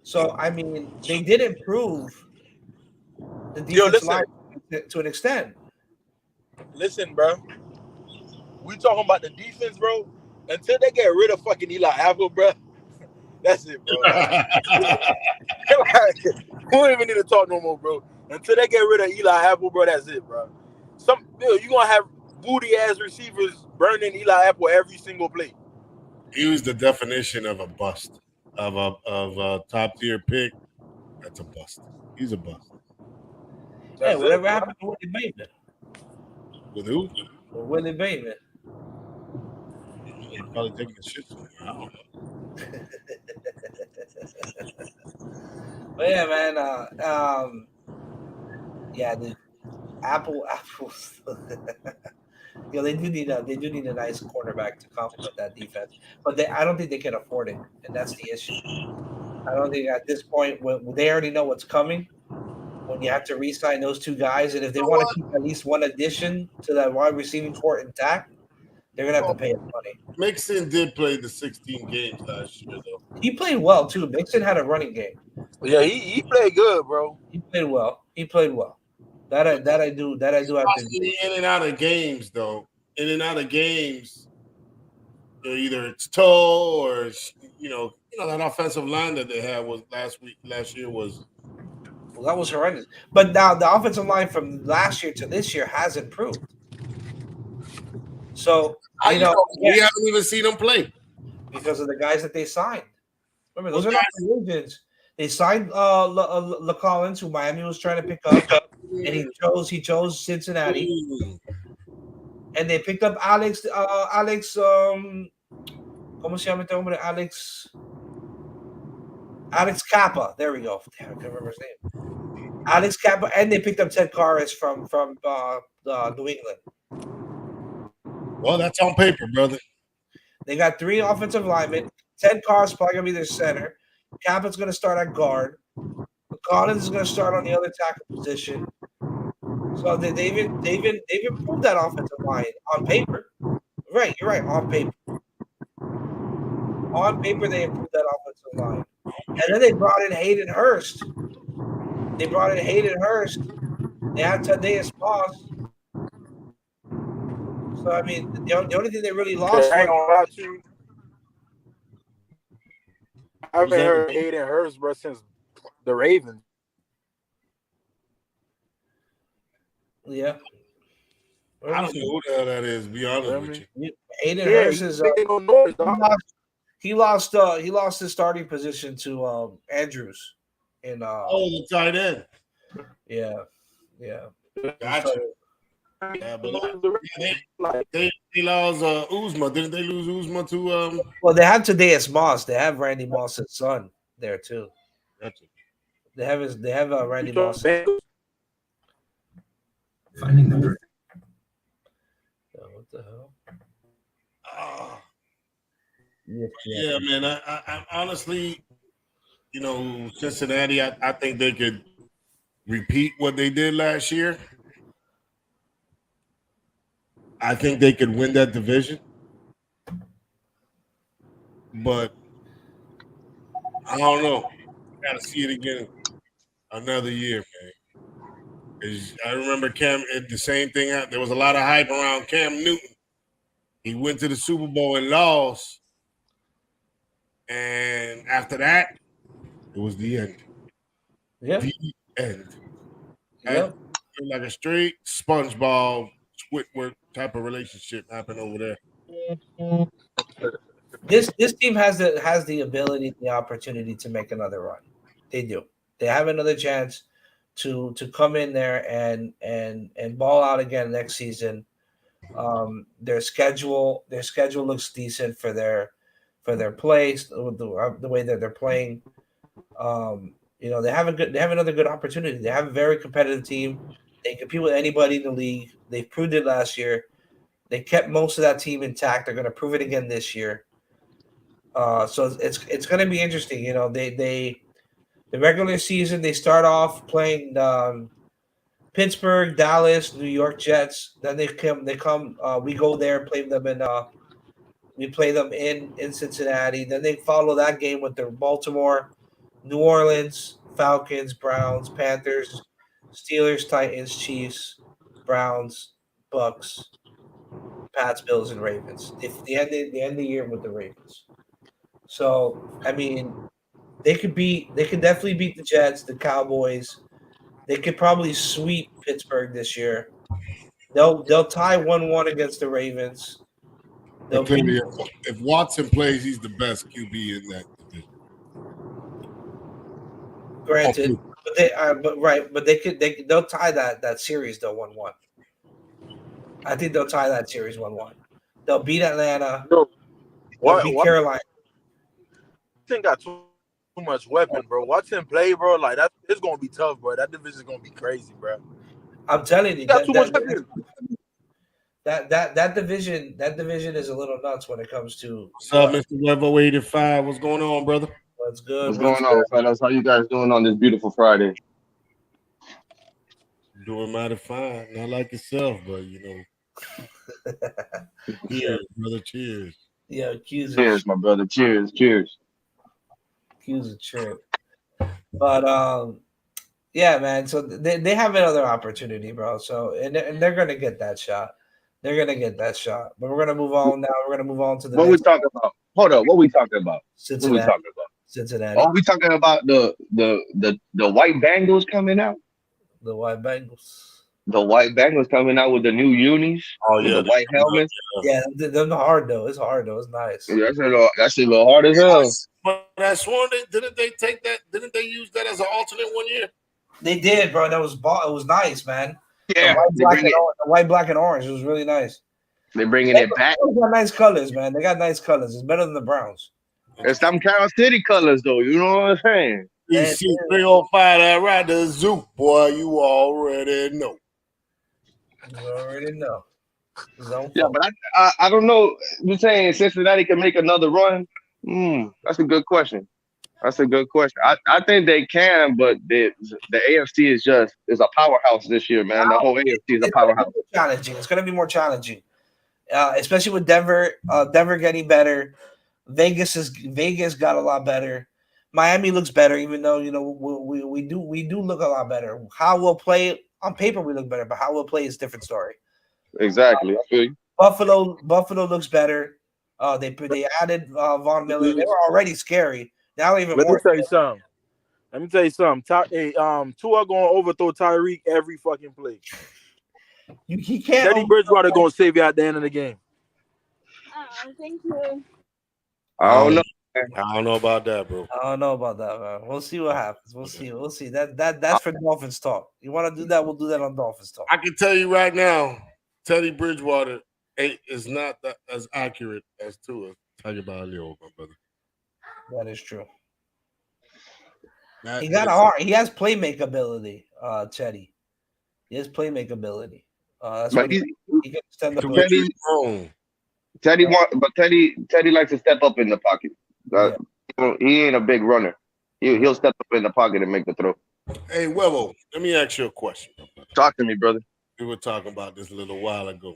So I mean, they did improve the defense line to an extent. Listen, bro. We talking about the defense, bro. Until they get rid of fucking Eli Apple, bro. That's it, bro. We don't even need to talk no more, bro. Until they get rid of Eli Apple, bro, that's it, bro. You're gonna have booty ass receivers burning Eli Apple every single play. He was the definition of a bust, of a top tier pick. That's a bust. He's a bust. Yeah, whatever happened to Willie Bateman? With who? Willie Bateman. He's probably taking the shit somewhere. I don't know. But yeah, man. Yeah, the Apple's. They do need a nice quarterback to complement that defense, but I don't think they can afford it, and that's the issue. I don't think at this point, when they already know what's coming, when you have to re-sign those two guys, and if they want to keep at least one addition to that wide receiving core intact, they're gonna have to pay him money. Mixon did play the 16 games last year, though. He played well too. Mixon had a running game. Yeah, he played good, bro. He played well. That I do have to. In and out of games, though. In and out of games, either it's toe or that offensive line that they had was last year was. Well, that was horrendous. But now the offensive line from last year to this year has improved. So we haven't even seen them play because of the guys that they signed. Remember, those are not free agents. They signed LaCollins, who Miami was trying to pick up, and he chose Cincinnati. And they picked up Alex. ¿Cómo se llama este hombre? Alex Kappa. There we go. Damn, I can't remember his name. Alex Kappa, and they picked up Ted Karras from New England. Well, that's on paper, brother. They got 3 offensive linemen. Ted Karras probably gonna be their center. Kappa's gonna start at guard. Collins is gonna start on the other tackle position. So they've improved that offensive line on paper. Right, you're right. On paper, they improved that offensive line. And then they brought in Hayden Hurst. They had Thaddeus Moss. So I mean, the only thing they really lost. I ain't gonna lie to you. I haven't heard Hayden Hurst, bro, since the Ravens. Yeah. I don't know who the hell that is, to be honest with you. Hayden Hurst is he lost his starting position to Andrews in the tight end. Yeah. Gotcha. Yeah, but they lost Uzma. Didn't they lose Uzma to Well, they have Thaddeus Moss. They have Randy Moss's son there too. Gotcha. They have Randy Moss. Finding the group. What the hell? Yeah, man. I honestly, Cincinnati. I think they could repeat what they did last year. I think they could win that division, but I don't know. Got to see it again another year, man. I remember Cam. The same thing. There was a lot of hype around Cam Newton. He went to the Super Bowl and lost, and after that, it was the end. Yeah, the end. Yeah, like a straight SpongeBob Squidward type of relationship happened over there. This team has the ability, the opportunity to make another run. They do. They have another chance to come in there and ball out again next season. Their schedule looks decent for their place with the way that they're playing. They have another good opportunity. They have a very competitive team. They compete with anybody in the league. They proved it last year. They kept most of that team intact. They're going to prove it again this year. So it's going to be interesting. The regular season they start off playing Pittsburgh, Dallas, New York Jets. Then we go there, play them in Cincinnati. Then they follow that game with the Baltimore, New Orleans, Falcons, Browns, Panthers, Steelers, Titans, Chiefs, Browns, Bucks, Pats, Bills, and Ravens. If they end the year with the Ravens. So I mean, they could definitely beat the Jets, the Cowboys. They could probably sweep Pittsburgh this year. They'll tie 1-1 against the Ravens. If Watson plays, he's the best QB in that division. Granted, but they'll tie that series though 1-1. I think they'll tie that series 1-1. They'll beat Atlanta. They'll beat Carolina. I think got too much weapon, bro. Watch him play, bro. Like it's gonna be tough, bro. That division's gonna be crazy, bro. I'm telling you, got too much weapon. That division is a little nuts when it comes to. What's up, Mr. Level 85? What's going on, brother? What's good? What's going on, fellas? How you guys doing on this beautiful Friday? Doing mighty fine. Not like yourself, but Cheers, brother. Cheers. Yeah, cheers, my brother. Cheers. Accuse a trip. But yeah, man. So they have another opportunity, bro. So and they're gonna get that shot. They're gonna get that shot. But we're gonna move on now. We're gonna move on to the. What we talking about? Hold up. What we talking about? Cincinnati. What we talking about? Cincinnati. Oh, we talking about the white Bengals coming out. The white Bengals. The white Bengals coming out with the new unis. Oh yeah, the white helmets. Yeah, they're hard though. It's hard though. It's nice. Yeah, that's a little hard as hell. But I sworn didn't they take that? Didn't they use that as an alternate one year? They did, bro. It was nice, man. Yeah, the white, black, and orange. It was really nice. They're bringing it back. They got nice colors, man. They got nice colors. It's better than the Browns. It's some Carol City colors, though. You know what I'm saying? EC 305 that right the zoo, boy. You already know. You already know. Yeah, but I don't know. You're saying Cincinnati can make another run? That's a good question. I think they can, but the AFC is a powerhouse this year, man. The whole AFC is a powerhouse. It's going to be more challenging, especially with Denver. Denver getting better. Vegas got a lot better. Miami looks better, even though we do look a lot better. How we'll play on paper, we look better, but how we'll play is a different story. Exactly. I feel you. Buffalo looks better. They added Von Miller. They were already scary. Now even Let more. me tell you something. Tua gonna overthrow Tyreek every fucking play. He can't. Teddy Bridgewater gonna save you at the end of the game. Thank you. I don't know. I don't know about that, bro. I don't know about that, man. We'll see what happens. We'll see. That's for Dolphins talk. You want to do that? We'll do that on Dolphins talk. I can tell you right now, Teddy Bridgewater is not as accurate as Tua Tagovailoa, my brother. That is true. He got a heart. He has playmaker ability, Teddy. He has playmaker ability. That's what he can extend the play. Teddy likes to step up in the pocket. He ain't a big runner. He'll step up in the pocket and make the throw. Hey, Webbo, let me ask you a question. Talk to me, brother. We were talking about this a little while ago.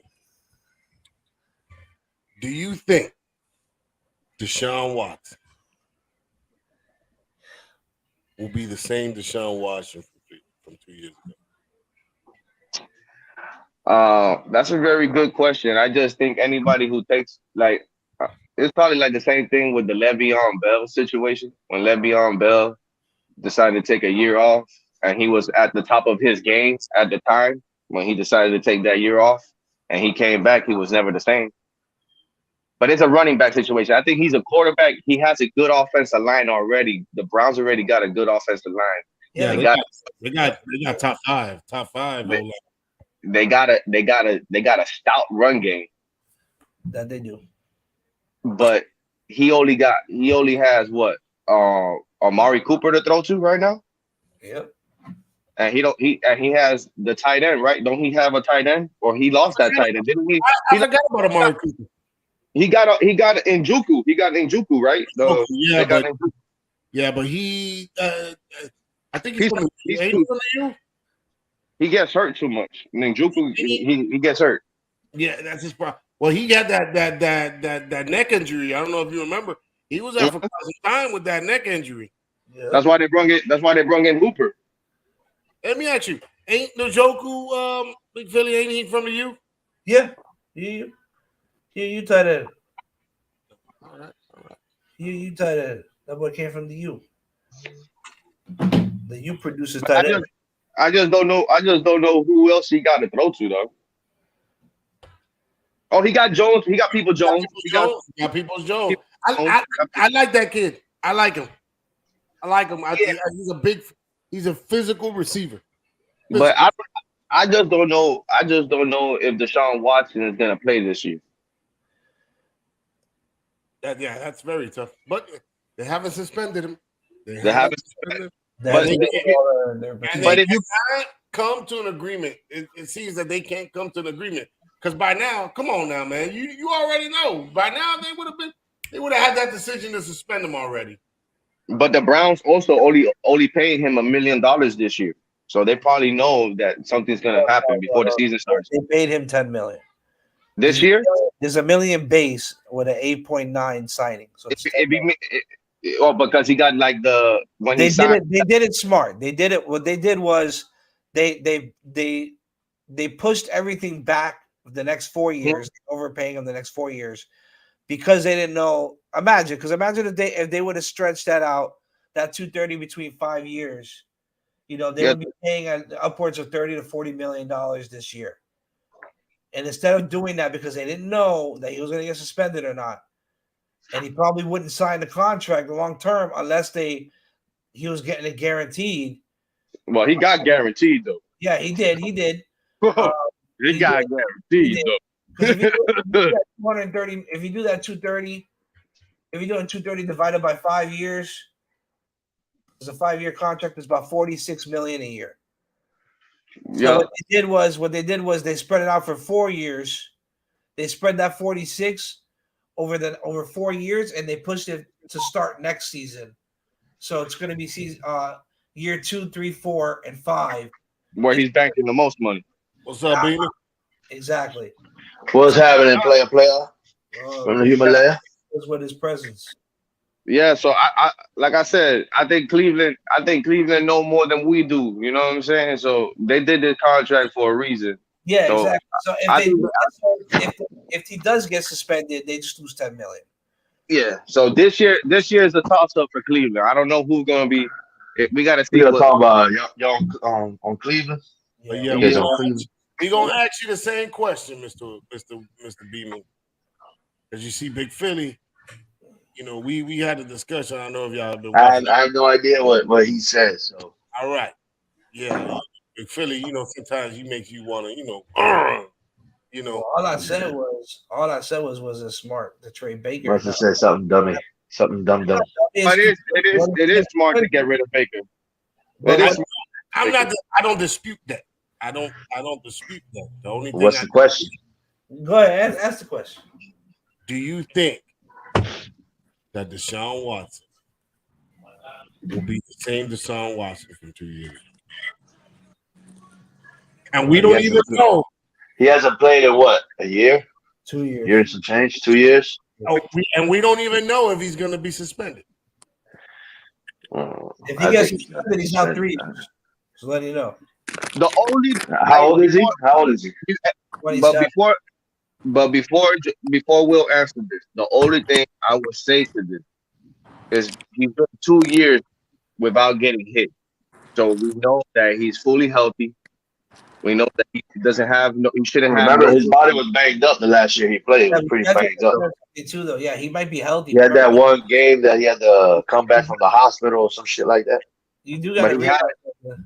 Do you think Deshaun Watson will be the same Deshaun Watson from 2 years ago? That's a very good question. I just think anybody who takes it's probably like the same thing with the Le'Veon Bell situation. When Le'Veon Bell decided to take a year off, and he was at the top of his game at the time when he decided to take that year off, and he came back, he was never the same. But it's a running back situation. I think he's a quarterback. He has a good offensive line already. The Browns already got a good offensive line. Yeah, they got top five. they got a stout run game, That they do. but he only has what Amari Cooper to throw to right now, Yep. and he has the tight end, right? Don't he have a tight end, or he lost that tight end? Didn't he? I forgot about Amari Cooper. He got Njoku. He got Njoku, right? But he, I think He's from the he gets hurt too much. Njoku, he gets hurt. Yeah, that's his problem. Well, he got that neck injury. I don't know if you remember. He was out for quite some time with that neck injury. Yeah. That's why they brought in Hooper. Let me ask you: ain't Njoku Big Philly? Ain't he from the U? Yeah. You tight end. All right. You tight end. That boy came from the U. The U produces tight end. I just don't know who else he got to throw to though. Oh, he got Jones. He got People Jones. He got Peoples Jones. I like that kid. I like him. He's a physical receiver. But I just don't know. I just don't know if Deshaun Watson is going to play this year. That's very tough. But they haven't suspended him. They haven't suspended him. But if you can't come to an agreement, it seems that they can't come to an agreement. Because by now, come on now, man. You already know. By now they would have had that decision to suspend him already. But the Browns also only paid him $1 million this year. So they probably know that something's gonna happen before the season starts. They paid him $10 million. This year? There's $1 million base with an 8.9 signing. So because he got like they did it smart. They did it. What they did was they pushed everything back the next 4 years, overpaying him the next 4 years because they didn't know. Imagine if they would have stretched that out, that 230 between 5 years, they would be paying upwards of $30 to $40 million this year. And instead of doing that because they didn't know that he was going to get suspended or not, and he probably wouldn't sign the contract long term unless he was getting it guaranteed. Well, he got guaranteed though. Yeah, he did. He got guaranteed though. If you do that 230, if you do that 230, if you're doing 230 divided by 5 years, it's a 5-year contract. It's about $46 million a year. Yeah. So what they did was they spread it out for 4 years. They spread that 46 over 4 years, and they pushed it to start next season. So it's going to be year 2, 3, 4, and 5, where he's banking the most money. What's up, baby? Exactly. What's happening, player? From the Himalaya? That's what his presence. Yeah, so I like I said, I think Cleveland know more than we do. You know what I'm saying? So they did this contract for a reason. Yeah, so exactly. So if he does get suspended, they just lose $10 million. Yeah. So this year is a toss up for Cleveland. I don't know who's gonna be. We got to see. You gonna talk about y'all on Cleveland? Yeah, we're gonna ask you the same question, Mr. Beeman, because you see, Big Philly. We had a discussion. I don't know if y'all have been watching. I have no idea what he says. So all right, yeah, Big Philly. Sometimes he makes you want to, Well, all I said was it smart to trade Baker. Must have said something dummy, something dumb. But it is smart to get rid of Baker. I don't dispute that. I don't dispute that. The only thing. What's the question? Go ahead, ask the question. Do you think that Deshaun Watson will be the same Deshaun Watson from 2 years? And we don't even know. He hasn't played in what, a year? 2 years. Year and some change, 2 years. And we don't even know if he's going to be suspended. If he gets suspended, he's out 3 years. Just letting you know. How old is he? But before Will answer this, the only thing I would say to this is he's been 2 years without getting hit. So we know that he's fully healthy. We know that he doesn't have he shouldn't have. Remember, his body was banged up the last year he played. It was pretty banged up. Too, though. Yeah, he might be healthy. He had that one game that he had to come back from the hospital or some shit like that. You do got to realize that.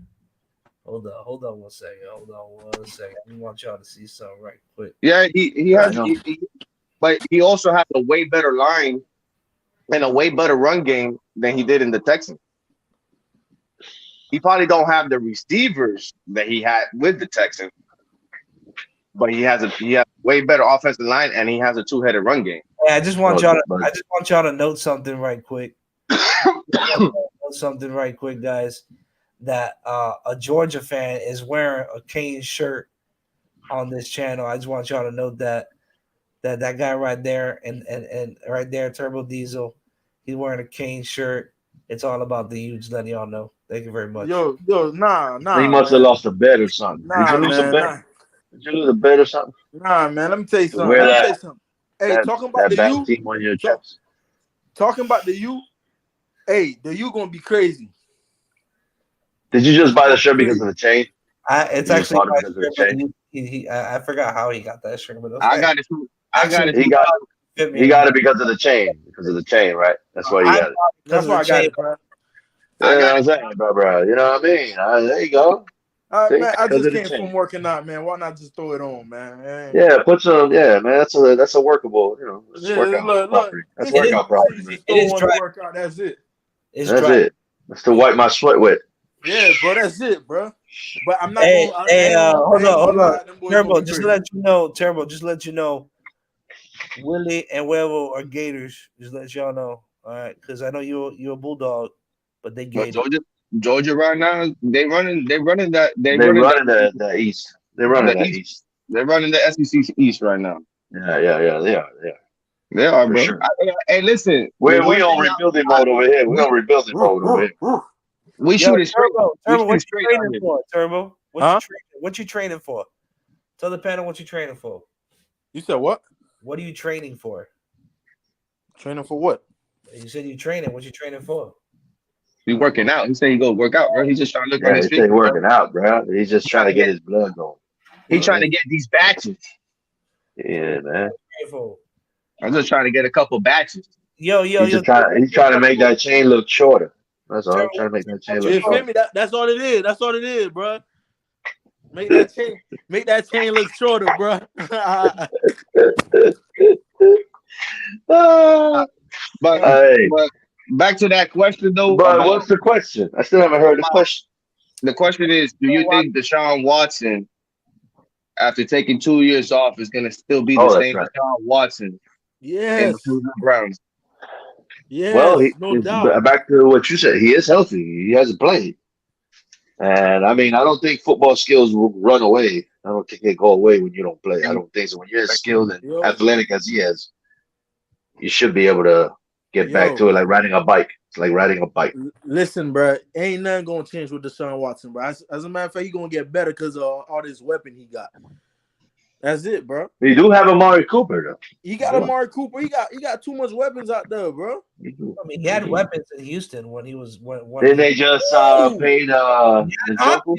Hold on 1 second. Hold on 1 second. I want y'all to see something right quick. Yeah, he has, but he also has a way better line and a way better run game than he did in the Texans. He probably don't have the receivers that he had with the Texans, but he has way better offensive line and he has a two-headed run game. Yeah, I just want y'all to note something right quick. Guys. That a Georgia fan is wearing a Kane shirt on this channel. I just want y'all to note that guy right there and right there, Turbo Diesel, he's wearing a Kane shirt. It's all about the Utes, letting y'all know. Thank you very much. Yo, nah. He must have lost a bet or something. Nah, Did you lose a bet? nah. Did you lose a bet or something? Nah, man. Let me tell you something. Wear Hey, talking about the U. team on your chest. Talking about the U. Hey, the U gonna be crazy. Did you just buy the shirt because of the chain? It's actually my shirt, I forgot how he got that shirt, but I got it. He got it because of the chain. Because of the chain, right? That's why he got it. That's why I got it, bro. You know what I'm saying, bro? You know what I mean? There you go. Man, I just came from working out, man. Why not just throw it on, man? Yeah, put some. Yeah, man. That's a workable. You know, workout property. That's workout property. It is dry. Workout. That's it. That's it. That's to wipe my sweat with. Yeah, bro. That's it, bro. But I'm not. Hold on. Turbo, just let you know. Willie and Huevo are Gators. Just let y'all know. All right, because I know you're a Bulldog, but they Gators. Georgia right now, they're running the East. They're running the East. They're running the SEC East right now. Yeah. They are. They are, bro. Sure. Hey, listen. We on rebuilding mode over here. We on rebuilding mode over here. We shoot it straight. Turbo, what you training for? Turbo, what you training for? Tell the panel what you training for. You said what? What are you training for? Training for what? You said you training. What you training for? He's working out. He said he go work out, bro. He's just trying to look at his feet. He's working out, bro. He's just trying to get his blood going. He's trying to get these batches. Yeah, man. I'm just trying to get a couple batches. He's trying to make that chain look shorter. That's all. I'm trying to make that chain look shorter. That's all it is. That's all it is, bro. Make that chain look shorter, bro. But back to that question, though. But what's the question? I still haven't heard the question. The question is, do you think Deshaun Watson, after taking 2 years off, is going to still be the same Deshaun Watson? Yes. In the Cleveland Browns? Yes, well, no doubt. Back to what you said, he is healthy. He hasn't played. And, I mean, I don't think football skills will run away. I don't think they go away when you don't play. I don't think so. When you're as skilled and athletic as he is, you should be able to get back to it like riding a bike. It's like riding a bike. Listen, bro, ain't nothing going to change with Deshaun Watson, bro. As a matter of fact, he's going to get better because of all this weapon he got. That's it, bro. You do have Amari Cooper, though. He got Amari Cooper. He got too much weapons out there, bro. I mean, he had weapons in Houston when he was Then they just paid Njoku?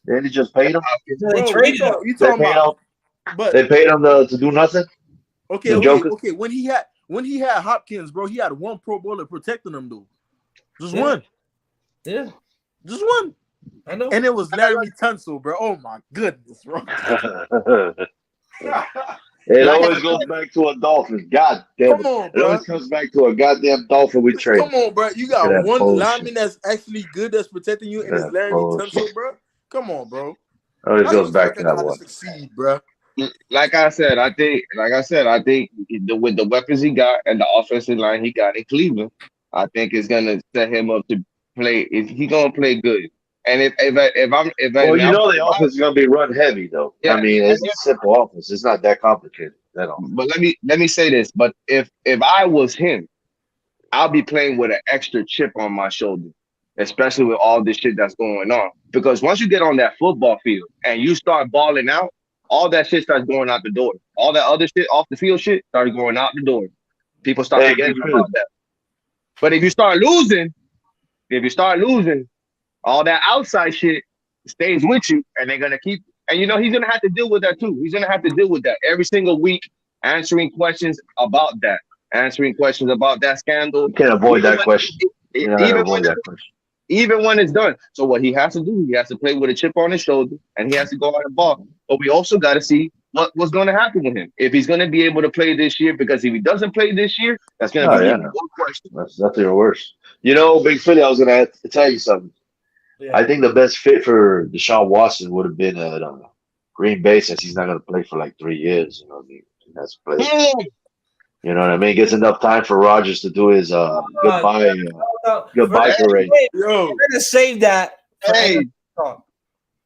Then they just paid him? They traded him. You talking about? But they paid him to do nothing? Okay. When he had Hopkins, bro, he had one Pro Bowler protecting him, dude. Just one. Yeah. Just one. I know. And it was Larry Tunsil, bro. Oh my goodness, bro. It always goes back to a Dolphin. God damn it. It always comes back to a goddamn Dolphin we trade. Come on, bro. You got one lineman that's actually good that's protecting you, and it's Larry Tunsil, bro. Come on, bro. It always goes back to that one. Succeed, bro. Like I said, I think with the weapons he got and the offensive line he got in Cleveland, I think it's gonna set him up to play. He's gonna play good. And if the offense is gonna be run heavy though. Yeah, I mean, it's a simple offense. It's not that complicated at all. But let me say this. But if I was him, I'll be playing with an extra chip on my shoulder, especially with all this shit that's going on. Because once you get on that football field and you start balling out, all that shit starts going out the door. All that other shit, off the field shit, starts going out the door. People start forgetting about that. But if you start losing, all that outside shit stays with you, and they're gonna keep. And he's gonna have to deal with that too. He's gonna have to deal with that every single week, answering questions about that scandal. You can't avoid that question. even when it's done. So what he has to do, he has to play with a chip on his shoulder, and he has to go out and ball. But we also got to see what's going to happen with him. If he's going to be able to play this year, because if he doesn't play this year, that's going to be even more question. That's even worse. You know, Big Philly, I was going to tell you something. Yeah. I think the best fit for Deshaun Watson would have been at Green Bay, since he's not going to play for like 3 years. You know what I mean? He has to play. You know what I mean? Gets enough time for Rodgers to do his goodbye parade. Yo, we're gonna save that. Hey,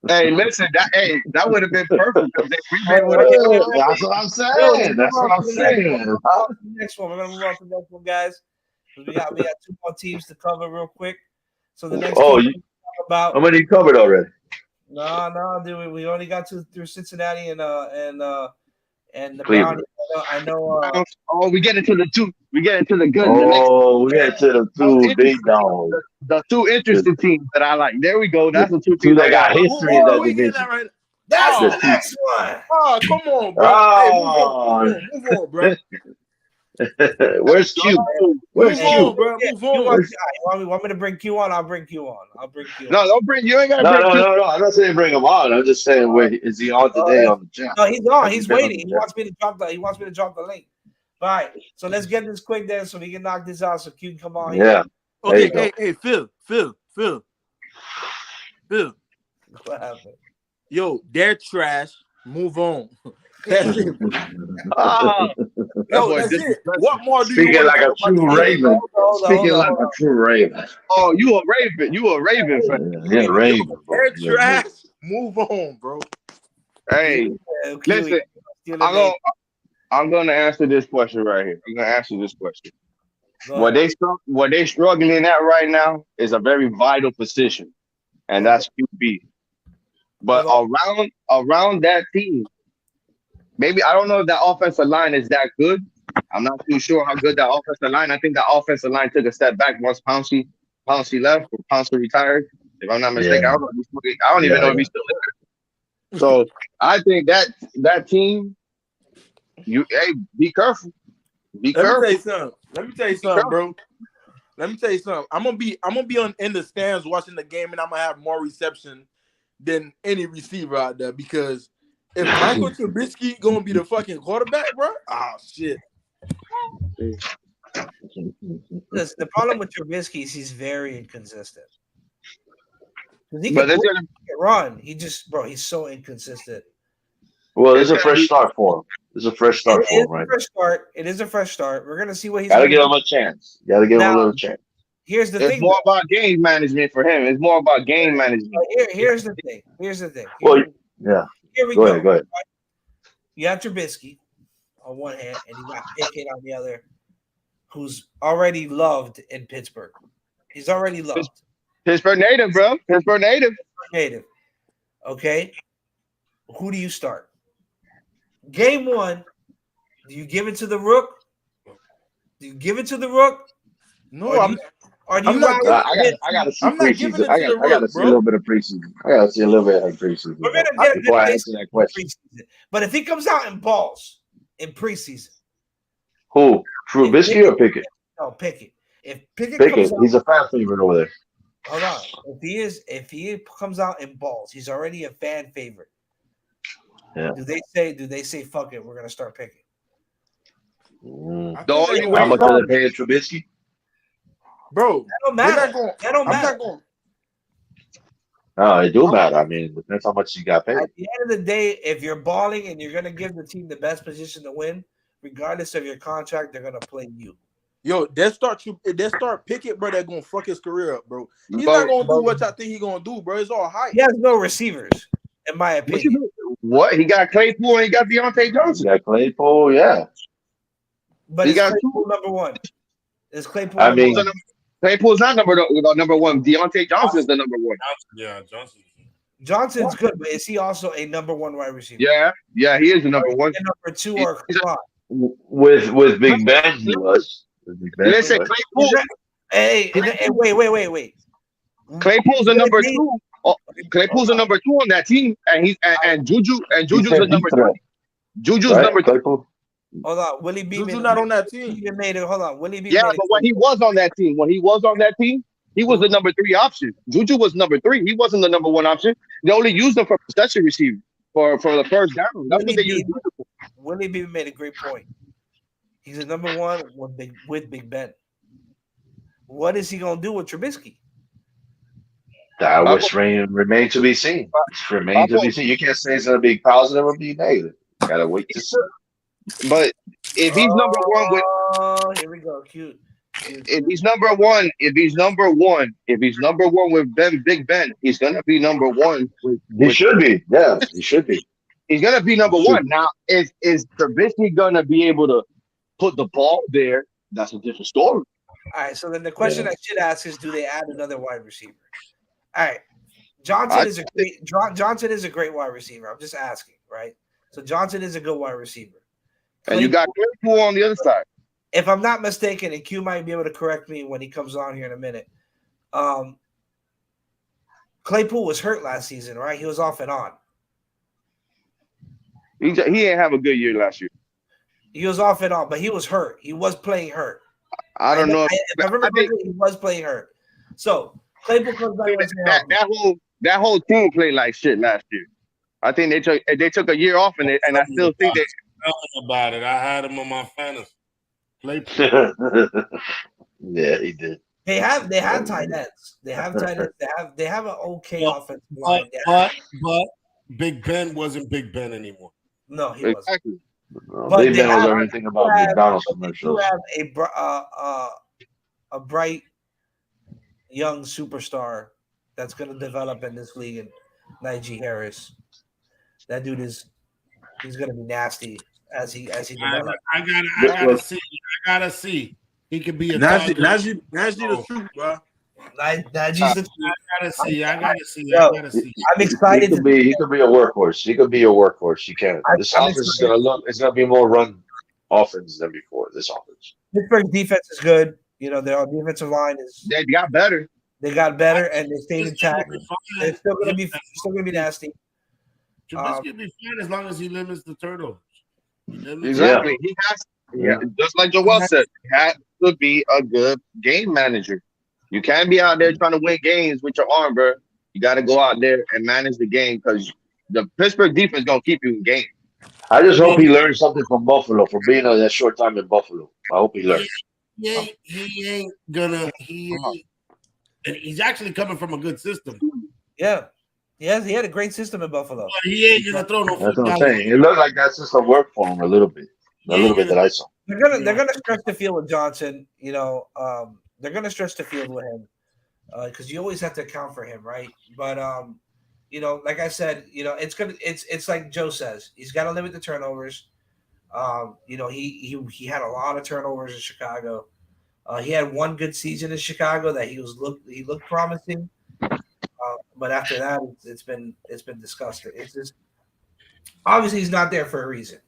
listen, that would have been perfect. That's what I'm saying. That's what I'm saying. Next one, we're gonna move on to the next one, guys. We got 2 more teams to cover real quick. So the next team you talk about. How many you covered already? No, dude. We only got through Cincinnati and the Cleveland. Brownies. I know. We get into the two. We get into the good. We get to the 2 big dogs. The 2 interesting teams that I like. There we go. That's the 2 teams that got history in that division. Right? That's the next one. Oh, come on, bro. Hey, move on, bro. Where's Q? Where's Q? Bro? Move on. You want me to bring Q on? I'll bring Q on. No, don't bring. You ain't gotta bring Q. No. I'm not saying bring him on. I'm just saying, is he on today on the chat? No, he's on. He's waiting. He wants me to drop the link. All right. So let's get this quick then, so we can knock this out. So Q can come on. Yeah. Okay. Hey, Phil. What happened? Yo, they're trash. Move on. That's it. What more do Speaking you like a true Raven. Speaking like a true Raven. Oh, you a Raven. You a Raven fan. Yeah, Raven. They're trash. Move on, bro. Hey, listen. I'm gonna answer this question right here. I'm gonna answer this question. What they struggling at right now is a very vital position, and that's QB. But around that team, maybe I don't know if that offensive line is that good. I'm not too sure how good that offensive line. I think that offensive line took a step back once Pouncey left or Pouncey retired. If I'm not mistaken, I don't even know if he's still there. So I think that team, be careful. Be careful. Let me tell you something, bro. Let me tell you something. I'm gonna be in the stands watching the game, and I'm gonna have more reception than any receiver out there, because if Michael Trubisky gonna be the fucking quarterback, bro, shit. Listen, the problem with Trubisky is he's very inconsistent. He But can run. He's so inconsistent. Well, it's a fresh start for him. It's a fresh start for him, right? It is a fresh start. We're gonna see what he's. Gotta give him a chance. Gotta give him a little chance. Here's the thing. It's more about game management for him. It's more about game management. Here's the thing. Well, yeah. Here we go. Go ahead. You have Trubisky on one hand, and you got Pickett on the other, who's already loved in Pittsburgh. He's already loved. Pittsburgh native, bro. Pittsburgh native. Okay. Who do you start? Game 1, do you give it to the Rook? I No, gotta see preseason. I gotta see a little bit of preseason. We're gonna get before I answer that question. But if he comes out in balls in preseason, who? Trubisky or Pickett? No, Pickett. If Pickett comes out, he's a fan favorite over there. Hold on. If he comes out in balls, he's already a fan favorite. Yeah. Do they say fuck it, we're gonna start Pickett? How much are they paying Trubisky? Bro, that don't matter. No, it do matter. I mean, it depends how much you got paid. At the end of the day, if you're balling and you're gonna give the team the best position to win, regardless of your contract, they're gonna play you. Yo, they start Pickett, bro. They're gonna fuck his career up, bro. He's not gonna do what I think he's gonna do, bro. It's all hype. He has no receivers, in my opinion. What? He got Claypool and he got Deontay Johnson. He got Claypool, yeah. But he got Claypool number one. Is Claypool? I mean, Claypool's not number one. Deontay Johnson's the number one. Yeah, Johnson's good, but is he also a number one wide receiver? Yeah, he is the number one. And number two or with Big Ben, he was. Listen, Claypool. Hey, wait. Claypool's a number two. Claypool's a number two on that team, and Juju's a number three. Juju's number two. Hold on, Willie Beeman. Juju not on that team. Hold on, Willie Beeman. Yeah, but when he was on that team, He was the number 3 option. Juju was number 3. He wasn't the number 1 option. They only used him for possession receiver for the first down. That's what they used. Willie B made a great point. He's a number 1 with Big Ben. What is he gonna do with Trubisky? That was remain to be seen. Remain to be seen. You can't say it's gonna be positive or be negative. Gotta wait to see. But if he's number 1 with, here we go, cute. If he's number one with Big Ben, he's gonna be number 1. He should be. Yeah, he should be. He's gonna be number 1. Now, is Trubisky gonna be able to put the ball there? That's a different story. All right. So then the question I should ask is, do they add another wide receiver? All right. Johnson is a great wide receiver. I'm just asking, right? So Johnson is a good wide receiver. And you got Claypool on the other side. If I'm not mistaken, and Q might be able to correct me when he comes on here in a minute. Claypool was hurt last season, right? He was off and on. He didn't have a good year last year. He was off and on, but he was hurt. He was playing hurt. I don't know. If I remember correctly, he was playing hurt. So Claypool comes back. That whole team played like shit last year. I think they took a year off, and I still think they about it. I had him on my fantasy. Yeah, he did. They have tight ends. They have tight ends. They have an okay offensive line. But Big Ben wasn't Big Ben anymore. No, he wasn't. exactly. But Big Ben was everything about McDonald's commercials. You have a bright young superstar that's going to develop in this league, and Najee Harris. That dude he's going to be nasty as he develops. I gotta see. He could be a Najee the truth, bro. Najee's the I gotta see. I'm excited. He could be a workhorse. He could be a workhorse. He can. This offense is gonna be more run offense than before. This offense. Pittsburgh's defense is good. You know, their defensive line is. They got better. They got better, and they stayed intact. They're still gonna be nasty. Trubisky will be fine as long as he limits the turnovers. Exactly. He has, just like Joel said, he has to be a good game manager. You can't be out there trying to win games with your arm, bro. You got to go out there and manage the game because the Pittsburgh defense gonna keep you in game. I just hope he learned something from Buffalo for being that short time in Buffalo. I hope he learned. He ain't gonna. And he's actually coming from a good system. Yeah. He had a great system in Buffalo. But he ain't gonna throw no. That's what I'm saying. It looked like that system worked for him a little bit. A little bit that I saw. They're gonna stretch the field with Johnson. You know, they're gonna stretch the field with him because you always have to account for him, right? But you know, like I said, you know, it's like Joe says, he's got to limit the turnovers. You know, he had a lot of turnovers in Chicago. He had one good season in Chicago that he looked promising. But after that, it's been disgusting. It's just obviously he's not there for a reason.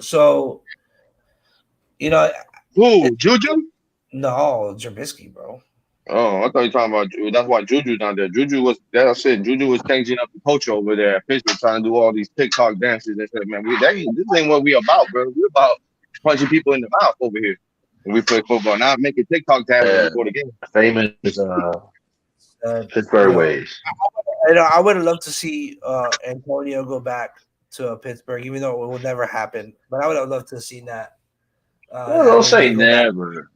So you know, who Juju? No, Trubisky, bro. Oh, I thought you were talking about. That's why Juju's not there. Juju was changing up the culture over there at Pittsburgh, trying to do all these TikTok dances. They said, "Man, this ain't what we about, bro. We're about punching people in the mouth over here when we play football. Not making TikTok tabs before the game." Famous Pittsburgh ways. I would have loved to see Antonio go back to Pittsburgh, even though it will never happen. But I would have loved to have seen that. Don't say never.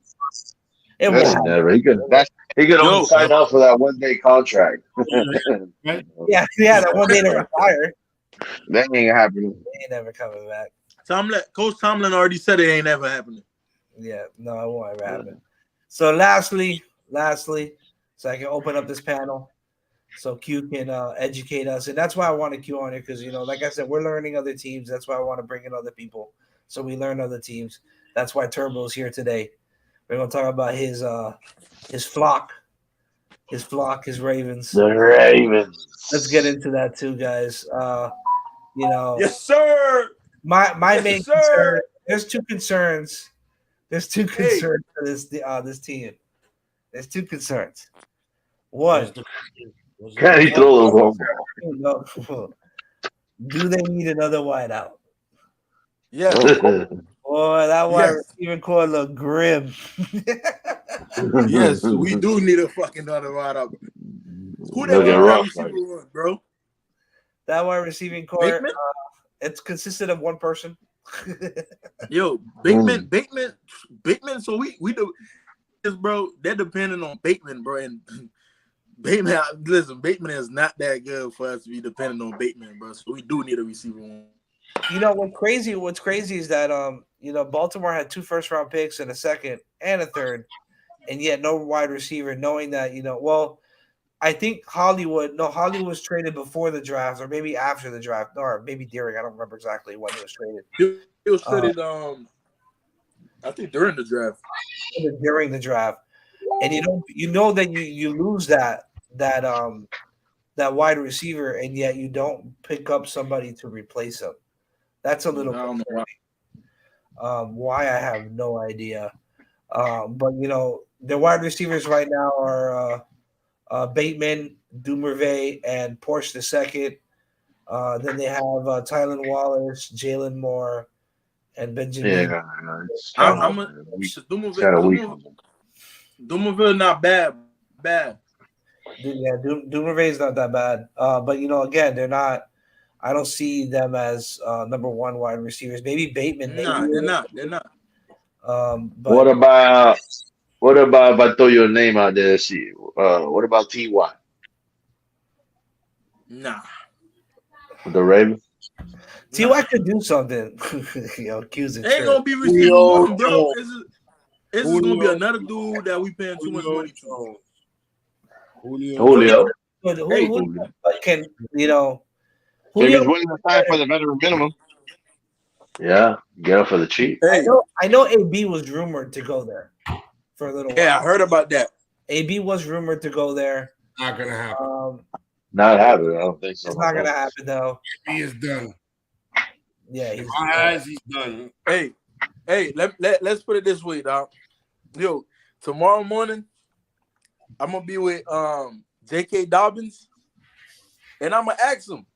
It was never. He could only sign up for that 1-day contract. yeah, that 1 day to retire. That ain't happening. He ain't never coming back. Coach Tomlin already said it ain't ever happening. Yeah, no, it won't ever happen. So lastly, so I can open up this panel so Q can educate us. And that's why I want to Q on here because, you know, like I said, we're learning other teams. That's why I want to bring in other people so we learn other teams. That's why Turbo's here today. We're going to talk about his flock, his Ravens. The Ravens. Let's get into that too, guys. You know. Yes, sir. My main concern. There's two concerns. There's two concerns for this team. There's two concerns. One, can he throw the ball? Do they need another wideout? Yeah. Boy, that wide Yes. receiving core look grim. Yes, we do need a fucking another wide up. Who they Looking run that rough, receiver like. run, bro? That wide receiving core, Bateman? it's consisted of one person. Yo, Bateman. So we do this, bro. They're depending on Bateman, bro. And Bateman, listen, Bateman is not that good for us to be dependent on Bateman, bro. So we do need a receiver one. You know what's crazy? What's crazy is that Baltimore had 2 first-round picks and a second and a third, and yet no wide receiver. Knowing that, I think Hollywood was traded before the draft, or maybe after the draft, or maybe during. I don't remember exactly when he was traded. He was traded, I think during the draft. During the draft, and you know that you lose that wide receiver, and yet you don't pick up somebody to replace him. That's a little concerning. Why, I have no idea. But the wide receivers right now are Bateman, Dumervay, and Porsche II. Then they have Tylan Wallace, Jalen Moore, and Benjamin. Yeah, it's kind of weak. Dumerville not bad. Yeah, Dumervay is not that bad. But again, they're not. I don't see them as number one wide receivers. Maybe Bateman. No, they're not. But What about if I throw your name out there? See, what about T.Y. Nah. with the Ravens? T.Y. could do something. Q's it. Ain't gonna be receiving one, bro. This is gonna be another dude that we paying too much money to. Julio. Can Because willing to sign for the veteran minimum. Yeah, get him for the cheap. Hey, I know AB was rumored to go there for a little while. yeah, I heard about that. AB was rumored to go there. Not gonna happen. Not happening. I don't think so. It's not gonna happen though. He is done. Yeah, In my eyes, he's done. Hey, let's put it this way, dog. Yo, tomorrow morning, I'm gonna be with J.K. Dobbins, and I'm gonna ask him.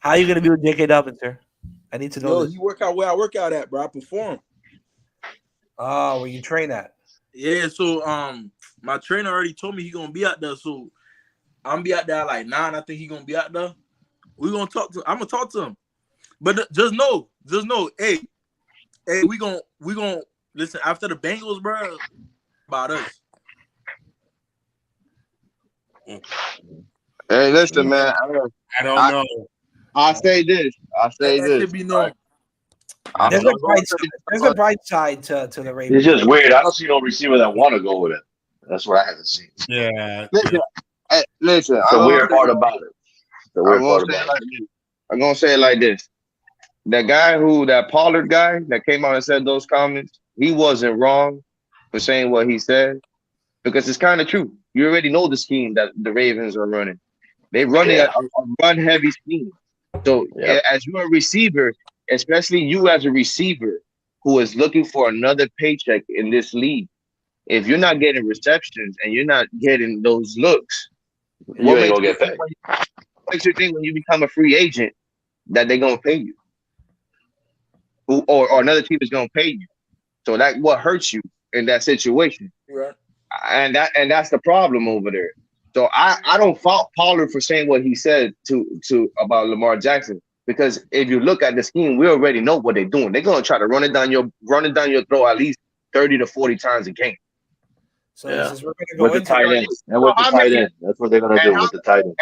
How you gonna be with J.K. Dobbins, sir? I need to know. Yo, this. he work out where I work out at, bro. I perform. Oh, where you train at? Yeah, so my trainer already told me he gonna be out there, so I'm gonna be out there at like 9. I think he gonna be out there. I'm gonna talk to him. But just know, hey, we gonna listen after the Bengals, bro. About us. Hey, listen, man. I don't know. I say this. That should be known. There's a bright side to the Ravens. It's just weird. I don't see no receiver that want to go with it. That's what I haven't seen. Yeah. Listen. It's the weird part about it. I'm gonna say it like this. That Pollard guy that came out and said those comments, he wasn't wrong for saying what he said, because it's kind of true. You already know the scheme that the Ravens are running. They're running a run-heavy scheme. So as you're a receiver, especially you as a receiver who is looking for another paycheck in this league, if you're not getting receptions and you're not getting those looks, You ain't gonna get paid. what makes you think when you become a free agent that they're gonna pay you? Or another team is gonna pay you. So that what hurts you in that situation. Right. And that's the problem over there. So I don't fault Pollard for saying what he said to about Lamar Jackson, because if you look at the scheme, we already know what they're doing. They're gonna try to run it down your throat at least 30 to 40 times a game. So since we're gonna go With the into tight end. And with the tight end. That's what they're gonna do with the tight end.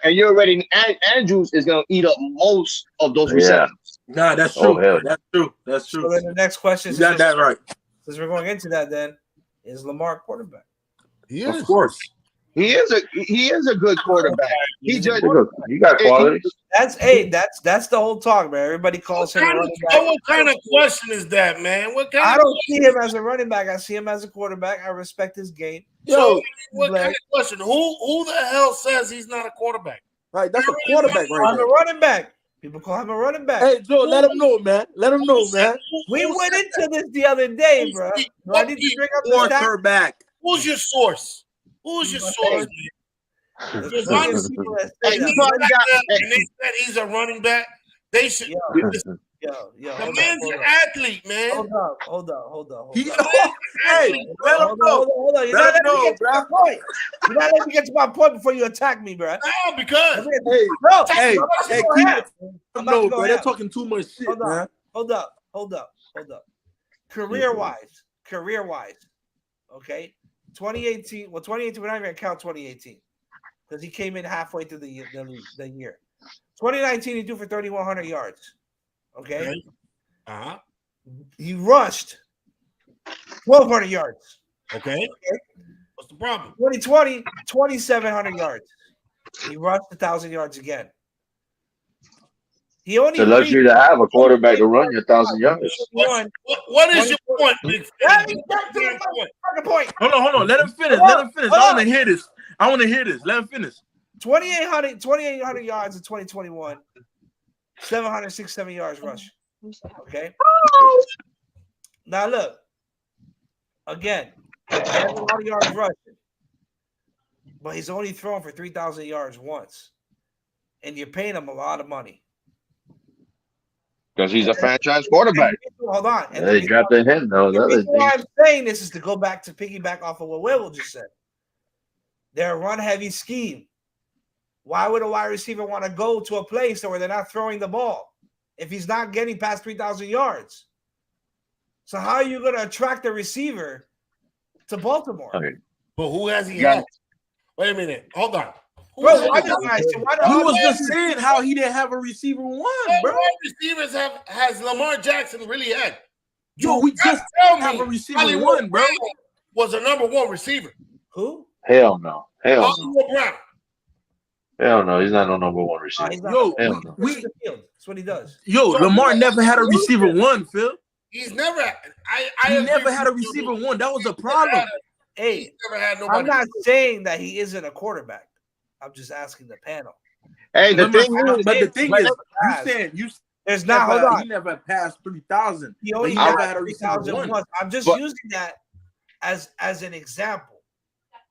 And you already Andrews is gonna eat up most of those receptions. Nah, that's true. hell yeah. That's true. So then the next question, You got that right. since we're going into that, then is Lamar quarterback? He Of is. course. He is a good quarterback. He just You got quality. That's the whole talk, man. Everybody calls him a running back. What kind of question is that, man? What kind I of don't see him as a running back. I see him as a quarterback. I respect his game. So, what kind of question? Who the hell says he's not a quarterback? Right, that's a quarterback right I'm a there. running back. People call him a running back. Hey, Joe, let him know, man. We went into this the other day, bro. Do I need to bring up the stats? Quarterback. Who's your source? Who's your source? There's plenty of people that say And that. they said he's a running back. They should. Yo, The man's an athlete, man. Hold up. Hey, let him know. Hold on. You're Let not him letting me know, get to my point. You're not letting me get to my point before you attack me, bro. No, because No, Hey, keep it. I'm No, about to bro, go they're half. talking too much shit, Hold man. up. Hold up. Career wise, okay. 2018. Well, 2018. We're not even gonna count 2018 because he came in halfway through the year. 2019, he threw for 3,100 yards. Okay. He rushed 1,200 yards. Okay. What's the problem? 2020, 2,700 yards. He rushed 1,000 yards again. He only It's a luxury to have a quarterback to run your 1,000 yards. What is your point? Let me get to the fucking point. Hold on. Let him finish. I want to hear this. Let him finish. 2,800 yards in 2021. 767 yards rush. Okay. Now look. Again, he has a lot of yards rushing, but he's only thrown for 3,000 yards once, and you're paying him a lot of money. Because he's a franchise quarterback. Hold on. Yeah, they drafted him, though. The reason why I'm saying this is to go back to piggyback off of what Will just said. They're a run-heavy scheme. Why would a wide receiver want to go to a place where they're not throwing the ball if he's not getting past 3,000 yards? So how are you going to attract a receiver to Baltimore? Okay. But who has he had? Wait a minute. Hold on. Bro, why He was just saying how he didn't have a receiver one, bro. What receivers has Lamar Jackson really had? Yo, we just have a receiver one, bro. Was a number one receiver. Who? Hell no. Hollywood Brown. Hell no. He's not no number one receiver. Yo, Hell no. that's what he does. Yo, Lamar never had a receiver one, Phil. He's never. He never had a receiver one. That was a problem. Hey, never had nobody. I'm not saying that he isn't a quarterback. I'm just asking the panel. Hey, the thing is, you saying there's not. Hold on. He never passed 3,000. He only never had had a receiver one. I'm just using that as an example.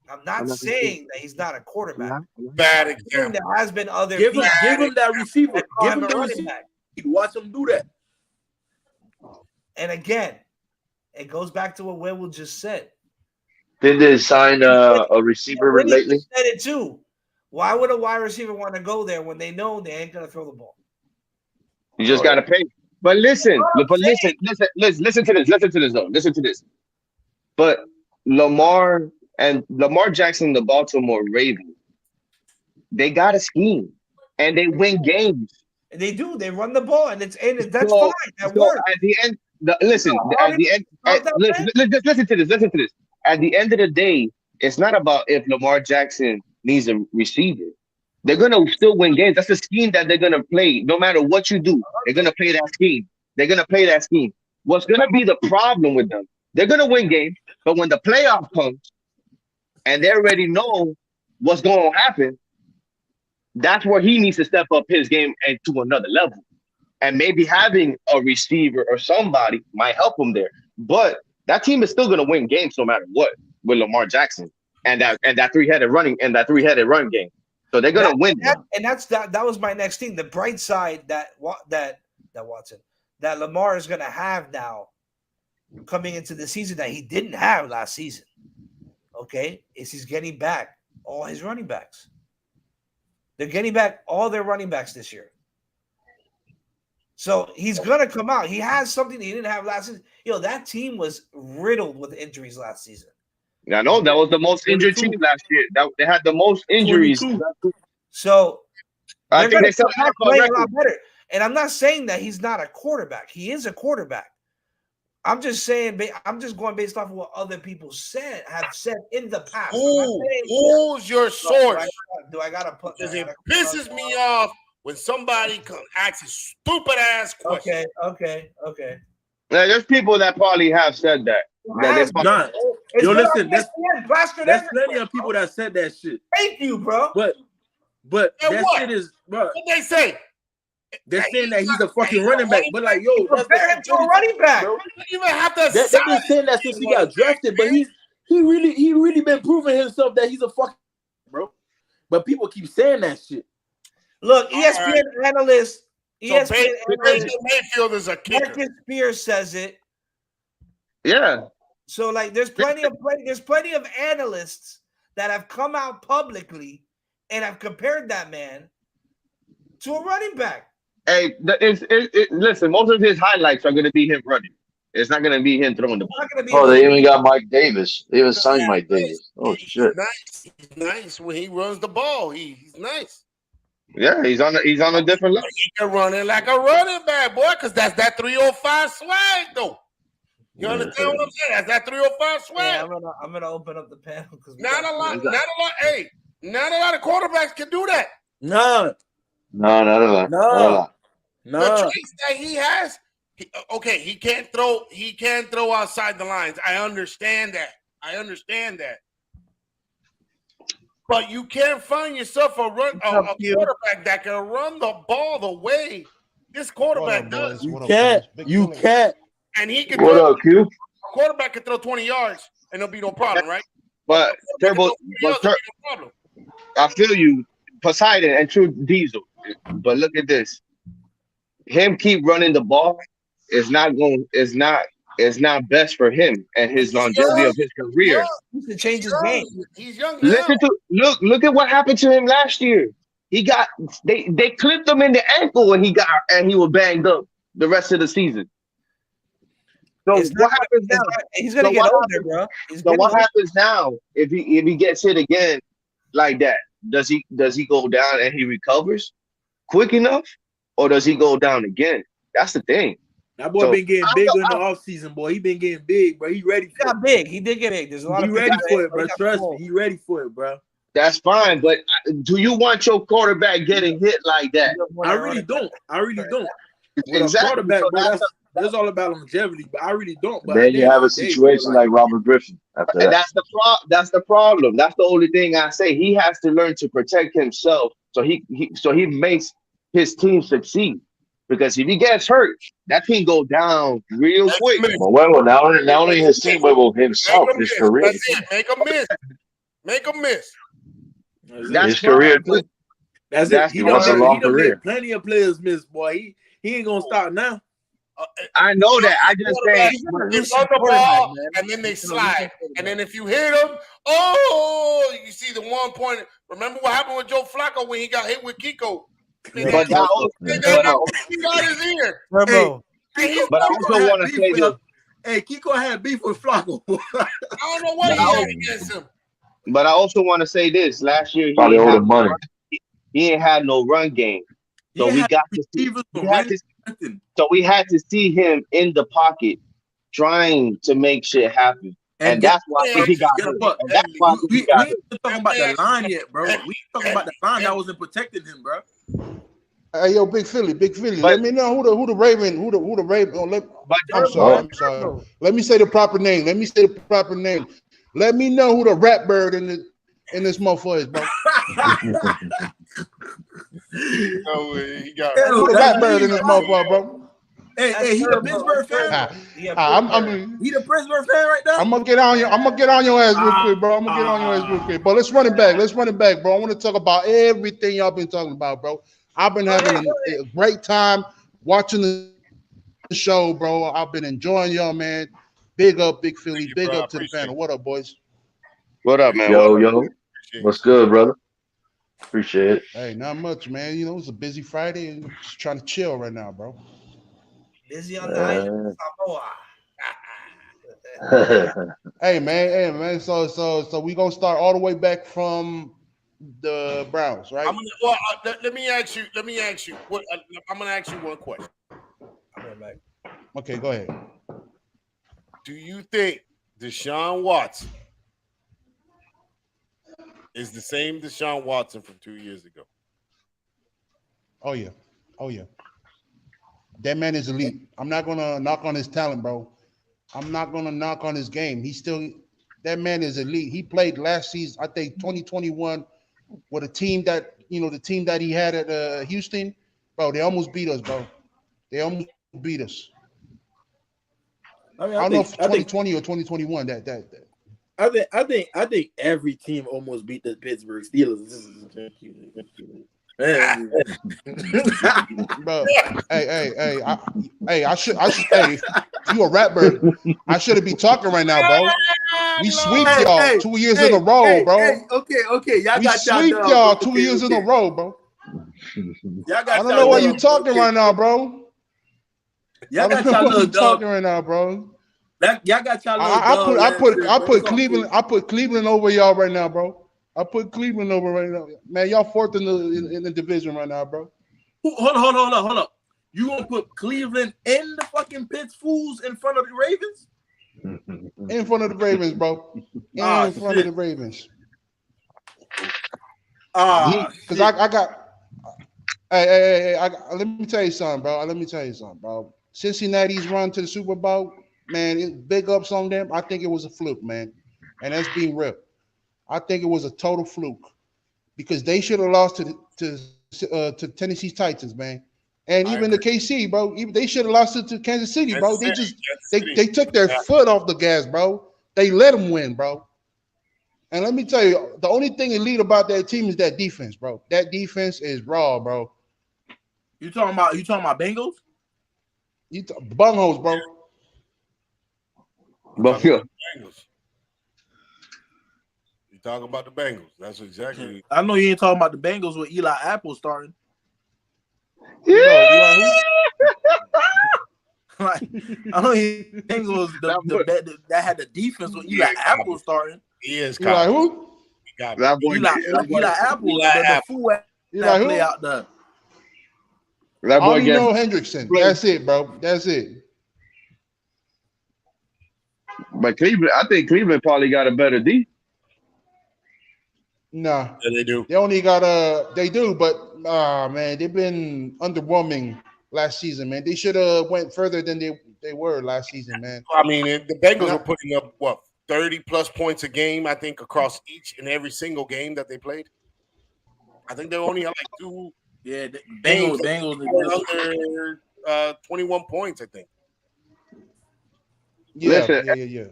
I'm not saying that he's not a quarterback. Bad example. There has been other give people him that receiver. that call Give him a the running receiver. back. Watch him do that. And again, it goes back to what Will just said. Did they sign a receiver Willie lately? said it too. Why would a wide receiver want to go there when they know they ain't gonna throw the ball? you just got to pay. But listen to this. But Lamar Jackson, the Baltimore Ravens, they got a scheme and they win games. And they do. They run the ball, and that's fine. That so works. at the end, listen to this. At the end of the day, it's not about if Lamar Jackson needs a receiver. They're gonna still win games. That's the scheme that they're gonna play. No matter what you do, they're gonna play that scheme. What's gonna be the problem with them? They're gonna win games, but when the playoff comes and they already know what's gonna happen, that's where he needs to step up his game and to another level. And maybe having a receiver or somebody might help him there. But that team is still gonna win games no matter what with Lamar Jackson and that three-headed run game. So they're gonna win. That was my next thing. The bright side that Lamar is gonna have now coming into the season that he didn't have last season. Okay, is he's getting back all his running backs. They're getting back all their running backs this year. So he's gonna come out. He has something he didn't have last season. That team was riddled with injuries last season. I know that was the most injured team last year. They had the most injuries. 22. So I think they still have a lot better. And I'm not saying that he's not a quarterback. He is a quarterback. I'm just saying. I'm just going based off of what other people have said in the past. Who's your source? Do I gotta put? Because it pisses me off when somebody asks a stupid ass question. Okay. Now, there's people that probably have said that. Yo, listen, there's plenty of people that said that shit. Thank you, bro. But that shit is, bro. What they say? They're saying that he's a fucking running back, but like, yo, compare him to a running back. You don't even have to. They've been saying that since he got drafted, but he really been proving himself that he's a fucking bro. But people keep saying that shit. Look, ESPN analyst ESPN Baker Mayfield is a kicker. Marcus Spears says it. Yeah. So like, there's plenty of analysts that have come out publicly and have compared that man to a running back. Hey, listen, most of his highlights are going to be him running. It's not going to be him throwing the ball. Oh, they even got Mike Davis. They even signed Mike Davis. Oh, shit. He's nice when he runs the ball. He's nice. Yeah, he's on a different level. He can run it like a running back, boy, because that's that 305 swag, though. You understand what I'm saying? That's that 305 swag. Yeah, I'm gonna open up the panel because Not a lot of quarterbacks can do that. No. No, not a lot. Not a lot. The traits that he has, he can't throw outside the lines. I understand that. But you can't find yourself a quarterback that can run the ball the way this quarterback does. You can't. And he can What up, Q? A quarterback can throw 20 yards and there'll be no problem, right? But Turbo, I feel you, Poseidon and True Diesel. But look at this. Him keep running the ball is not best for him and his longevity of his career. He needs to change his game. He's young. Look at what happened to him last year. He got they clipped him in the ankle and he was banged up the rest of the season. So what happens now? He's gonna get older, bro. So what happens now if he gets hit again like that? Does he go down and he recovers quick enough, or does he go down again? That's the thing. That boy been getting big in the offseason, boy. He been getting big, bro. He ready for it. Got big. He did get big. There's a lot of ready for it, bro. Trust me. He ready for it, bro. That's fine, but do you want your quarterback getting hit like that? I really don't. Exactly. Quarterback, bro, that's all about longevity, but I really don't. But then you have a situation like Robert Griffin. After that. That's the problem. That's the only thing I say. He has to learn to protect himself so he makes his team succeed. Because if he gets hurt, that team go down real quick. Well, not only his team, but himself, his career. That's it. Make him miss. That's his career too. That's it. He wants a long career. Plenty of players miss, boy. He ain't gonna stop now. I know that. I just say they run the ball and then they slide, and then if you hit them, you see the 1 point. Remember what happened with Joe Flacco when he got hit with Kiko? He got his ear. But I also want to say this. Hey, Kiko had beef with Flacco. I don't know what he had against him. But I also want to say this. Last year, he ain't had no run game. So we had to see him in the pocket trying to make shit happen. And that's why he got hurt. We ain't talking about the line yet, bro. We ain't talking about the line that wasn't protecting him, bro. Hey, yo, Big Philly. Let me know who the Raven. I'm sorry. Let me say the proper name. Let me know who the rap bird in this motherfucker is, bro. He got who the rap bird in this motherfucker, bro. Hey, he the Pittsburgh fan. He the Pittsburgh fan right now. I'm gonna get on your ass real quick, bro. But let's run it back, bro. I want to talk about everything y'all been talking about, bro. I've been having a great time watching the show, bro. I've been enjoying y'all, man. Big up, Big Philly. Big up to the panel. What up, boys? What up, man? Yo. What's good, brother? Appreciate it. Hey, not much, man. You know, it's a busy Friday and I'm just trying to chill right now, bro. Busy on the island. Hey, man. So we gonna start all the way back from the Browns, right? Let me ask you. What I'm gonna ask you one question. Okay, go ahead. Do you think Deshaun Watson is the same Deshaun Watson from 2 years ago? Oh yeah. That man is elite. I'm not gonna knock on his talent, bro. I'm not gonna knock on his game. That man is elite. He played last season, I think 2021, with a team that the team that he had at Houston, bro. They almost beat us, bro. I don't know if 2020 or 2021. I think every team almost beat the Pittsburgh Steelers. Bro, hey, hey, you a rap bird. I shouldn't be talking right now, bro. We sweeped y'all 2 years in a row, bro. Okay. Y'all We got y'all sweeped done, y'all bro. 2 years in a row, bro. Y'all got I don't y'all know why done, you talking right now, bro. Y'all I got don't know y'all why you little dub. talking right now, bro. Y'all got y'all little I dub last year, bro. put It's all Cleveland. good. I put Cleveland over y'all right now, bro. I put Cleveland over right now, man. Y'all fourth in the division right now, bro. Hold up. You gonna put Cleveland in the fucking Pitts fools in front of the Ravens? In front of the Ravens, bro. In front of the Ravens. Because I got. Hey, let me tell you something, bro. Cincinnati's run to the Super Bowl, man, big ups on them. I think it was a fluke, man. And that's being real. I think it was a total fluke because they should have lost to Tennessee Titans, man. And even the KC, bro, they should have lost it to Kansas City, bro. They took their foot off the gas, bro. They let them win, bro. And let me tell you, the only thing elite about that team is that defense, bro. That defense is raw, bro. You talking about Bengals? Bungholes, bro. But yeah. You talking about the Bengals? That's exactly. I know you ain't talking about the Bengals with Eli Apple starting. Eli who? Like, I know he Bengals that had the defense with Eli Apple starting. He is Eli who? Eli Apple, the fool Eli who? play out there. That boy Only know Hendrickson. That's it, bro. That's it. But Cleveland, I think Cleveland probably got a better D. Nah. Yeah, they do. They only got they do, but man, they've been underwhelming last season, man. They should have went further than they were last season, man. I mean, the Bengals were putting up what 30+ points a game, I think, across each and every single game that they played. I think they only had like 2 Bengals under 21 points, I think. Yeah.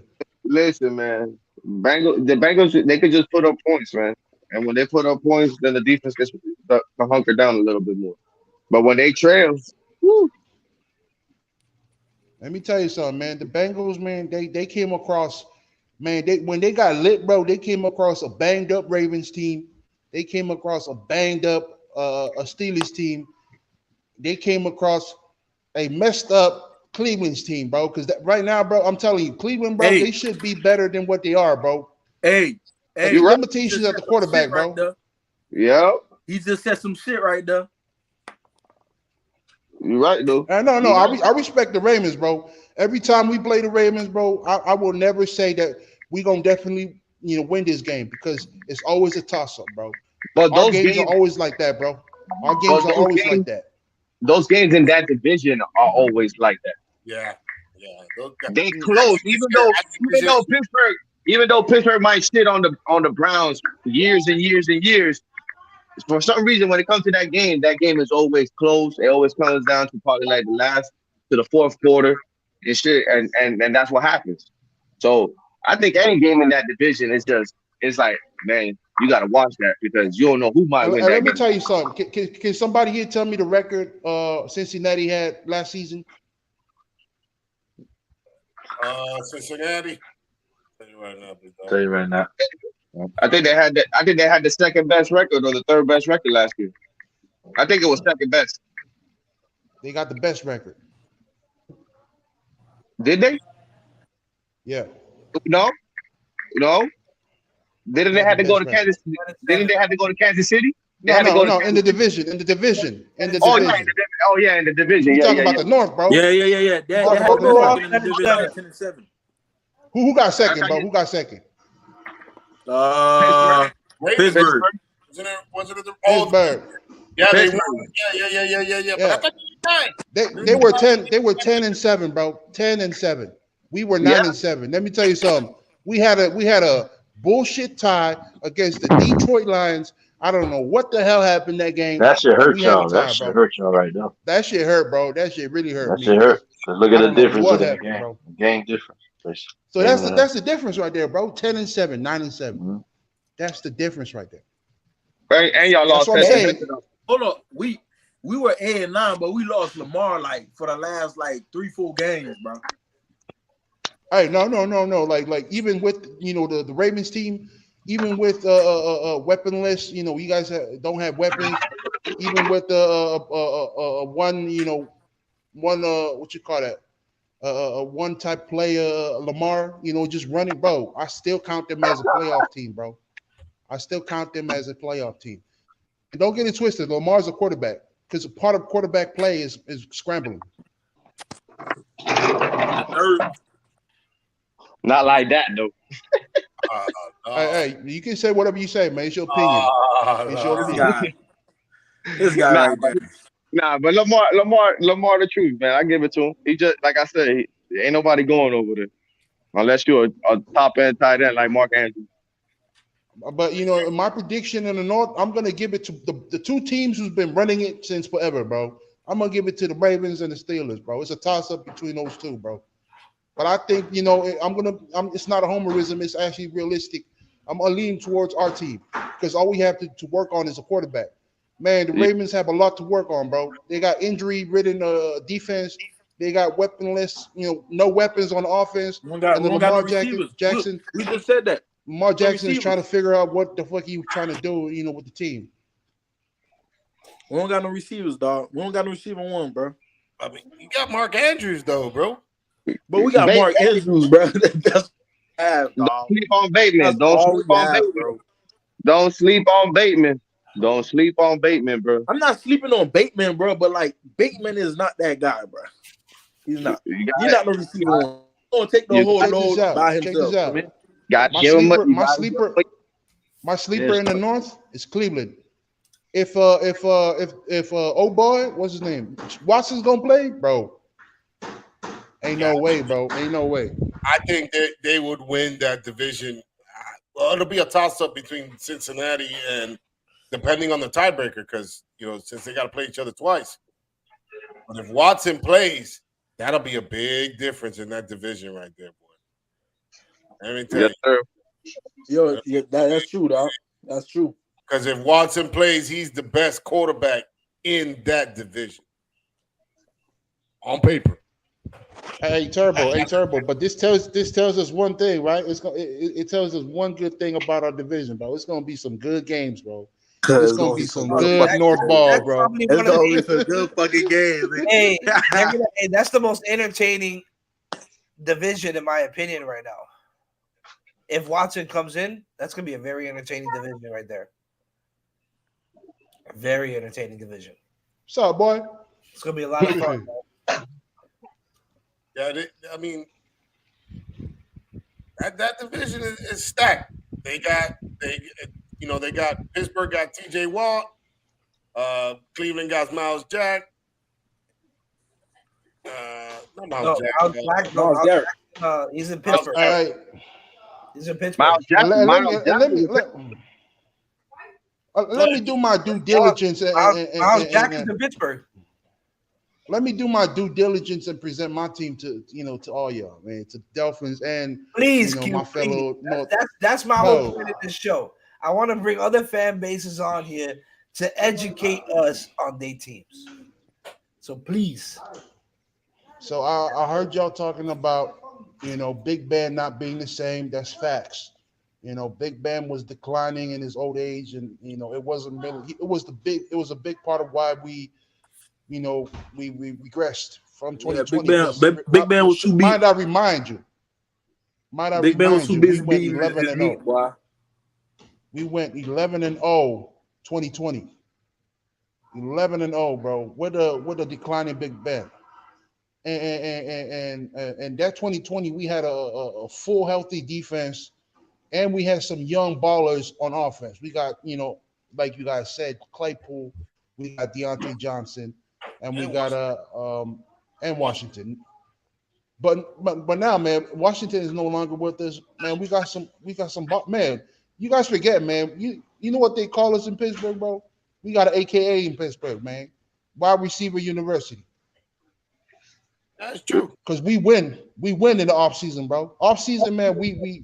Listen, man. The Bengals, they could just put up points, man. And when they put up points, then the defense gets to hunker down a little bit more. But when they trail, whoo. Let me tell you something, man. The Bengals, man, they came across, man, when they got lit, bro, they came across a banged up Ravens team. They came across a banged up a Steelers team. They came across a messed up Cleveland's team, bro. Because right now, bro, I'm telling you, Cleveland, bro, they should be better than what they are, bro. Hey, the limitations at the quarterback, bro. Right, yeah. He just said some shit right there. You're right, though. No. I respect the Ravens, bro. Every time we play the Ravens, bro, I will never say that we're gonna definitely win this game because it's always a toss-up, bro. But our games are always like that, bro. Our games are always like that. Those games in that division are always like that. Yeah. They close, even though Pittsburgh might shit on the Browns years and years and years. For some reason, when it comes to that game is always close. It always comes down to probably like the last to the fourth quarter and shit, and that's what happens. So I think any game in that division it's like, man, you got to watch that because you don't know who might win that Let me game. tell you something. Can somebody here tell me the record Cincinnati had last season? Cincinnati. Tell you right now. I think they had the second best record or the third best record last year. I think it was second best. They got the best record. Did they? Yeah. No. Didn't they have to go to Kansas? Didn't they have to go to Kansas City? No, in the division. In the division. Yeah, in the division. You're talking about the North, bro. Yeah. They had the in the division 10-7. Who got second, bro? Who got second? Pittsburgh. Was it Pittsburgh. Yeah, they won. Yeah. But I thought they were 10-7, bro. 10-7. We were 9-7. Let me tell you something. We had a bullshit tie against the Detroit Lions. I don't know what the hell happened that game. That shit hurt y'all. That shit hurt y'all right now. That shit hurt, bro. That shit really hurt. That shit hurt. Look at the difference in the game. Bro. Game difference. So that's the difference right there, bro. 10-7, 9-7. Mm-hmm. That's the difference right there. And y'all lost. hold up. We were 8-9, but we lost Lamar like for the last like 3-4 games, bro. Hey, no. Like even with the Ravens team, even with weaponless, you guys don't have weapons. Even with one what you call that? One type player, Lamar, just running, bro. I still count them as a playoff team, bro. I still count them as a playoff team. And don't get it twisted. Lamar's a quarterback because part of quarterback play is scrambling. Not like that though. Hey, you can say whatever you say, man. It's your opinion. It's your opinion. This guy right there. Nah, but Lamar, the truth, man. I give it to him. He just, like I said, ain't nobody going over there unless you're a top end tight end like Mark Andrews. But my prediction in the North, I'm gonna give it to the two teams who's been running it since forever, bro. I'm gonna give it to the Ravens and the Steelers, bro. It's a toss up between those two, bro. But I think it's not a homerism. It's actually realistic. I'm gonna lean towards our team because all we have to work on is a quarterback. Man, the Ravens have a lot to work on, bro. They got injury-ridden defense. They got weaponless, no weapons on offense. And then Lamar Jackson. We just said that. Lamar Jackson is trying to figure out what the fuck he trying to do, with the team. We don't got no receivers, dog. We don't got no receiver one, bro. I mean, you got Mark Andrews though, bro. But we got Mark Andrews, bro. That's bad, dog. Don't sleep on Bateman. Don't sleep on Bateman. Don't sleep on Bateman, bro. I'm not sleeping on Bateman, bro, but like Bateman is not that guy, bro. He's not. He's not no receiver one. He's gonna take the whole load by himself. My sleeper in the North is Cleveland. If oh boy, what's his name? Watson's gonna play, bro. Ain't no way, bro. Ain't no way. I think that they would win that division. Well, it'll be a toss-up between Cincinnati and depending on the tiebreaker, because since they got to play each other twice. But if Watson plays, that'll be a big difference in that division right there, boy. Let me tell you. Yo, that's true, dog. That's true. Because if Watson plays, he's the best quarterback in that division. On paper. Hey, Turbo. But this tells us one thing, right? It tells us one good thing about our division, bro. It's gonna be some good games, bro. It's gonna be some good North ball, bro. It's gonna be some good fucking games. Hey, that's the most entertaining division in my opinion right now. If Watson comes in, that's gonna be a very entertaining division right there. A very entertaining division. What's up, boy? It's gonna be a lot of fun. Yeah, I mean, that division is stacked. They got Pittsburgh got T.J. Watt, Cleveland got Miles Jack. Miles Jack. He's in Pittsburgh. All right. He's in Pittsburgh. Miles Jack. Let me do my due diligence. Miles Jack is in Pittsburgh. Let me do my due diligence and present my team to all y'all, man, to Dolphins and please, my fellow. That's my whole point of this show. I want to bring other fan bases on here to educate us on their teams. So please. So I heard y'all talking about Big Ben not being the same. That's facts. Big Ben was declining in his old age, and it wasn't really. It was a big part of why we regressed from 2020. Big Ben was too big. Might I remind you? Big Ben was too busy being 11-0. We went 11-0 2020. 11-0, bro. With a declining Big Ben. And that 2020, we had a full healthy defense, and we had some young ballers on offense. We got, like you guys said, Claypool, we got Deontay Johnson, and we got and Washington. But now, man, Washington is no longer with us. Man, we got some man. You guys forget, man. You know what they call us in Pittsburgh, bro? We got an AKA in Pittsburgh, man. Wide receiver university. That's true. Because we win in the offseason, bro. Offseason, man, we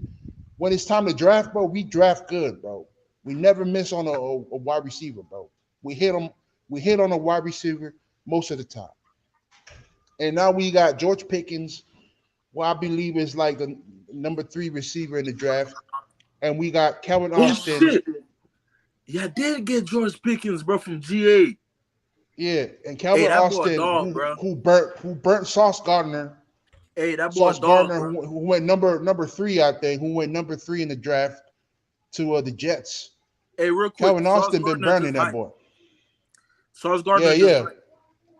when it's time to draft, bro, we draft good, bro. We never miss on a wide receiver, bro. We hit them We hit on a wide receiver most of the time. And now we got George Pickens, who I believe is like the number 3 receiver in the draft. And we got Calvin Austin. Shit. Yeah, I did get George Pickens, bro, from GA. Yeah, and Calvin Austin, who burnt Sauce Gardner. Hey, that boy Sauce Gardner, who went number 3, I think, who went number 3 in the draft to the Jets. Hey, real quick, Calvin Austin been burning that boy. Sauce Gardner. Yeah.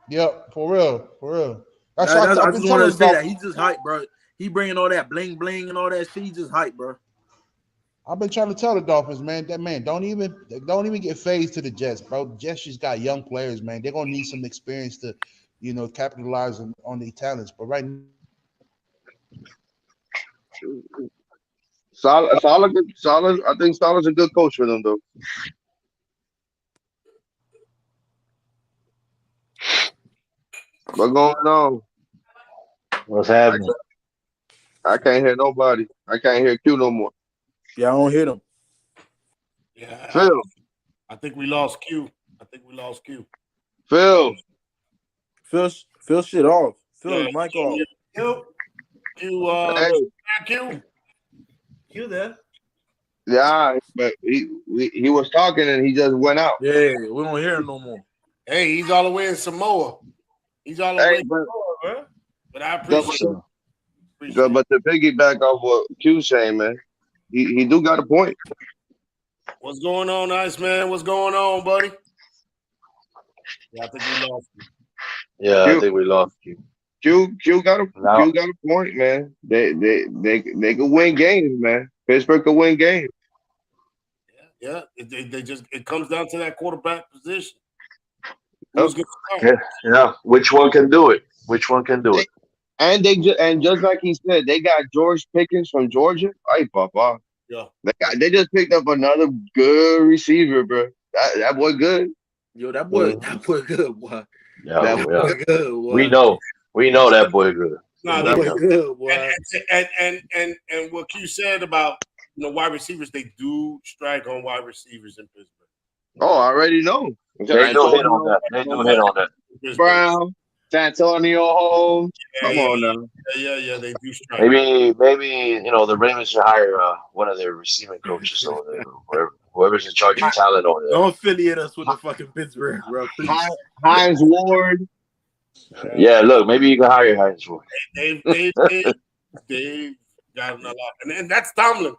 Yep, for real. I just want to say that he's just hype, bro. He bringing all that bling bling and all that shit. He just hype, bro. I've been trying to tell the Dolphins, man, don't even get phased to the Jets, bro. The Jets just got young players, man. They're gonna need some experience to, capitalize on their talents. But right now, Solid. I think Saleh's a good coach for them, though. What's going on? What's happening? I can't hear nobody. I can't hear Q no more. Yeah, I don't hear them. Yeah, Phil. I think we lost Q. Phil shit off. Phil, Yeah. mic off. You there? Yeah, but he was talking and he just went out. Yeah, we don't hear him no more. Hey, he's all the way in Samoa. He's all the way in Samoa, bro. But I appreciate it. But to piggyback off what Q's saying, man, he do got a point. What's going on, Iceman? What's going on, buddy? Yeah, I think we lost you. Yeah, I think we lost you. Q got a point, man. They could win games, man. Pittsburgh could win games. Yeah. It comes down to that quarterback position. Which one can do it? And just like he said, they got George Pickens from Georgia. Hey, Papa. Yeah. They just picked up another good receiver, bro. That boy good. Yo, that boy good, boy. Yeah, that boy good, boy. We know that boy good. No, that boy good, boy. And what Q said about wide receivers, they do strike on wide receivers in Pittsburgh. Oh, I already know. They do hit on that. Brown, Santonio Holmes. Come on now. Yeah, they do strike. Maybe the Ravens should hire one of their receiving coaches over there, whoever's in charge of talent over there. Don't affiliate us with the fucking Pittsburgh, bro. Please. Hines Ward. Yeah, look, maybe you can hire Hines Ward. They've gotten a lot, and that's Tomlin.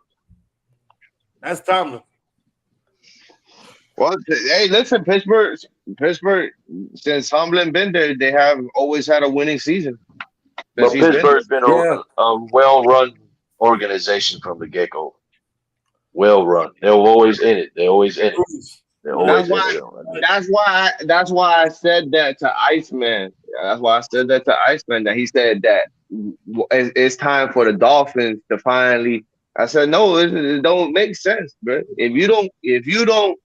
Well, hey, listen, Pittsburgh. Since Tomlin been there, they have always had a winning season. But Pittsburgh's been a well-run organization from the get-go. Well run. They're always in it. That's why I said that to Iceman. That he said that it's time for the Dolphins to finally. I said no, it don't make sense, bro. If you don't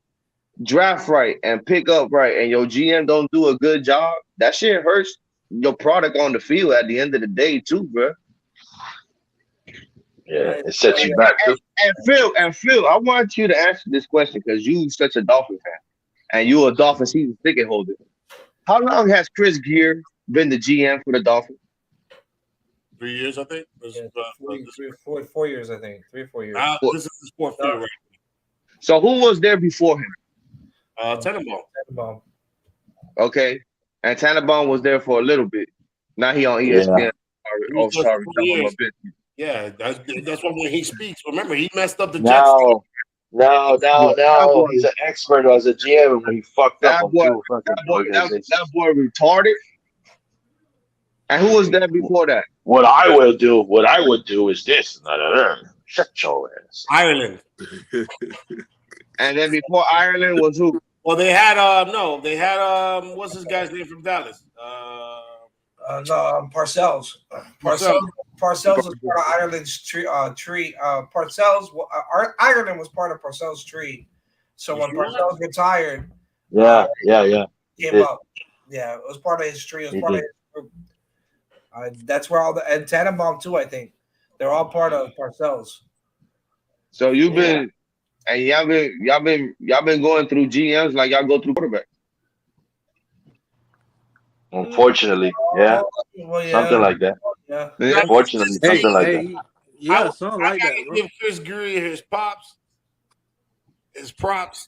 draft right and pick up right, and your GM don't do a good job, that shit hurts your product on the field at the end of the day too, bro. Yeah, it sets you back too. And Phil, I want you to answer this question because you such a Dolphin fan and you a Dolphin season ticket holder. How long has Chris Gear been the GM for the Dolphins? 3 years, I think. 4 years, I think. 3 or 4 years. This is his 4th year, right? So who was there before him? Tannenbaum. Okay, and Tannenbaum was there for a little bit. Now he on ESPN. Yeah. Sorry. Yeah, that's why when he speaks, remember he messed up the Jets. No. He's an expert as a GM when he fucked up. That boy retarded. And who was there before that? What I would do is this. Shut your ass. Ireland. And then before Ireland was who? Well, they had what's this guy's name from Dallas? Parcells. Parcells was part of Ireland's tree. Ireland was part of Parcells' tree. So when Parcells retired, came up. Yeah, it was part of his tree. It was part of his group. That's where and Tannenbaum too. I think they're all part of Parcells. So you've been, and y'all been going through GMs like y'all go through quarterback. Unfortunately, yeah, Well, yeah. something like that. Yeah. Unfortunately, Hey, something like hey, that. yeah, something I like gotta that, bro. give Chris Greer his props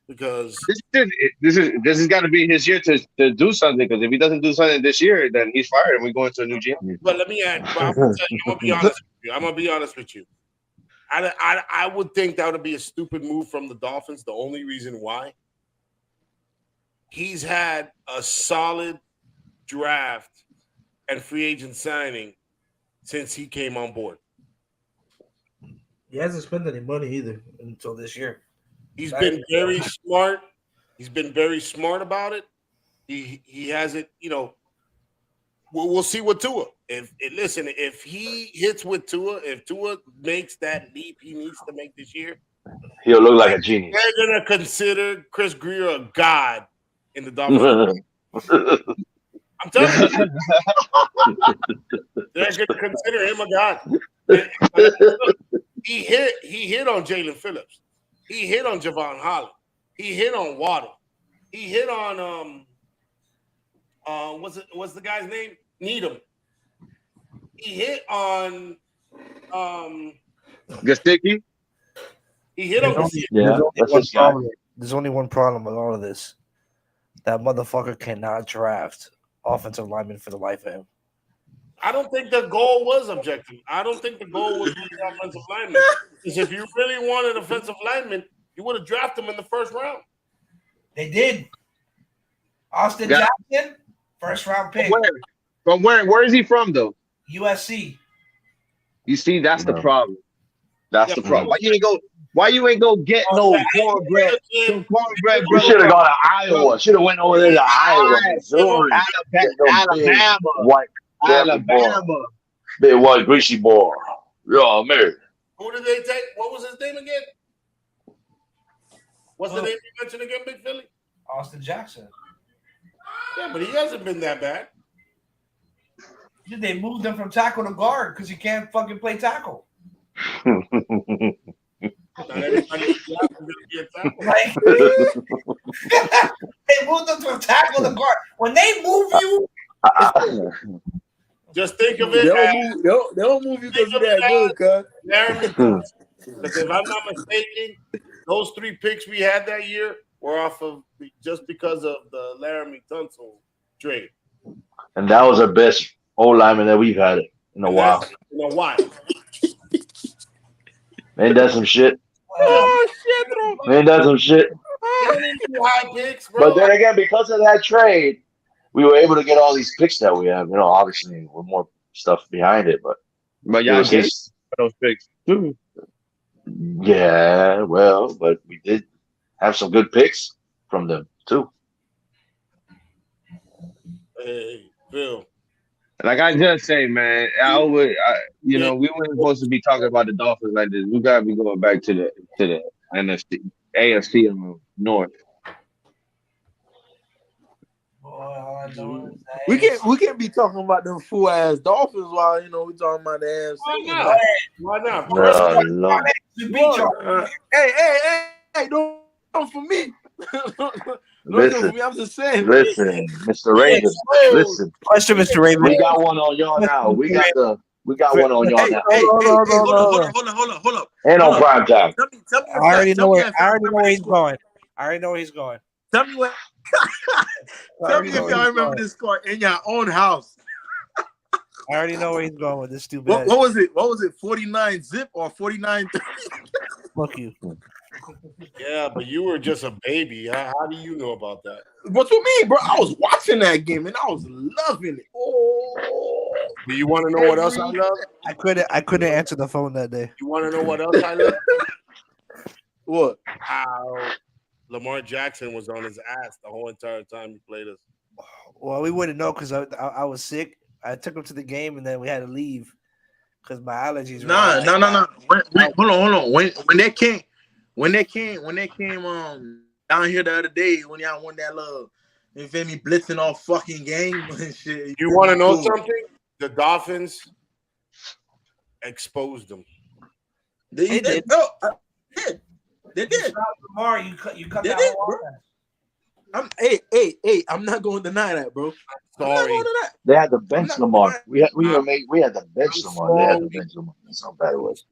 because This has got to be his year to do something. Because if he doesn't do something this year, then he's fired, and we go into a new GM. But let me add. But I'm gonna be honest with you. I'm gonna be honest with you. I would think that would be a stupid move from the Dolphins. The only reason why he's had a solid draft and free agent signing since he came on board. He hasn't spent any money either until this year. He's been very smart. He's been very smart about it. He has it. You know, we'll see with Tua. If he hits with Tua, if Tua makes that leap he needs to make this year, He'll look like a genius. they're gonna consider Chris Greer a god in the Dolphins. I'm telling you, they're gonna consider him a god. He hit on Jalen Phillips. He hit on Javon Holland. He hit on Waddle. He hit on what's the guy's name? Needham. He hit on Gesicki? He hit on There's only one problem with all of this. That motherfucker cannot draft offensive linemen for the life of him. I don't think the goal was objective. I don't think the goal was to be the offensive lineman. Because if you really wanted offensive lineman, you would have drafted him in the first round. They did. Austin Jackson, first round pick. From where is he from though? USC. You see, that's the problem. That's the problem. Why you ain't go get no cornbread? You should have gone to Iowa. Should have went over there to Iowa, Missouri, Alabama. Big white greasy boy. Yeah, man. Who did they take? What was his name again? What's the name you mentioned again, Big Philly? Austin Jackson. Yeah, but he hasn't been that bad. They moved him from tackle to guard because he can't fucking play tackle. Like, they moved him from tackle to guard. When they move you, just think of it. They don't move you because you're that good, cuz. Because if I'm not mistaken, those 3 picks we had that year were off of just because of the Laramie Tunsil trade. And that was our best old lineman that we've had in a while. Ain't that some shit? Oh shit, Ain't that some shit? High picks, bro. But then again, because of that trade, we were able to get all these picks that we have. You know, obviously with more stuff behind it, but y'all get those picks too. Yeah, well, but we did have some good picks from them too. Hey, Phil. Like I just say, man, we weren't supposed to be talking about the Dolphins like this. We gotta be going back to the NFC, AFC North. We can't be talking about them fool ass Dolphins while we talking about the AFC. Why not? Hey, don't for me. Listen, I'm just saying. Listen, Mr. Raven. Listen. Question, Mr. Raven. We got one on y'all now. We got one on y'all now. Hold up. Ain't no prime time. Tell me I already know where he's going. I already know where he's going. Tell me what. Tell me if y'all remember this score in your own house. I already know where he's going with this stupid. What was it? 49 zip or 49? Fuck you. Yeah, but you were just a baby. How do you know about that? What you mean, bro? I was watching that game and I was loving it. Oh, do you want to know what else I love? I couldn't answer the phone that day. You want to know what else I love? What? How Lamar Jackson was on his ass the whole entire time he played us. Well, we wouldn't know because I was sick. I took him to the game and then we had to leave because my allergies. No. Hold on. When they came down here the other day when y'all won that little, you feel me, blitzing off fucking game and shit. You want to know something? The Dolphins exposed them. They did. They did. Lamar, you cut they that did, whole bro. I'm not going to deny that, bro. I'm not Sorry. going to that. They had to I'm bench not Lamar. going We had to bench I'm Lamar. They had to sorry. bench Lamar. That's how bad it was.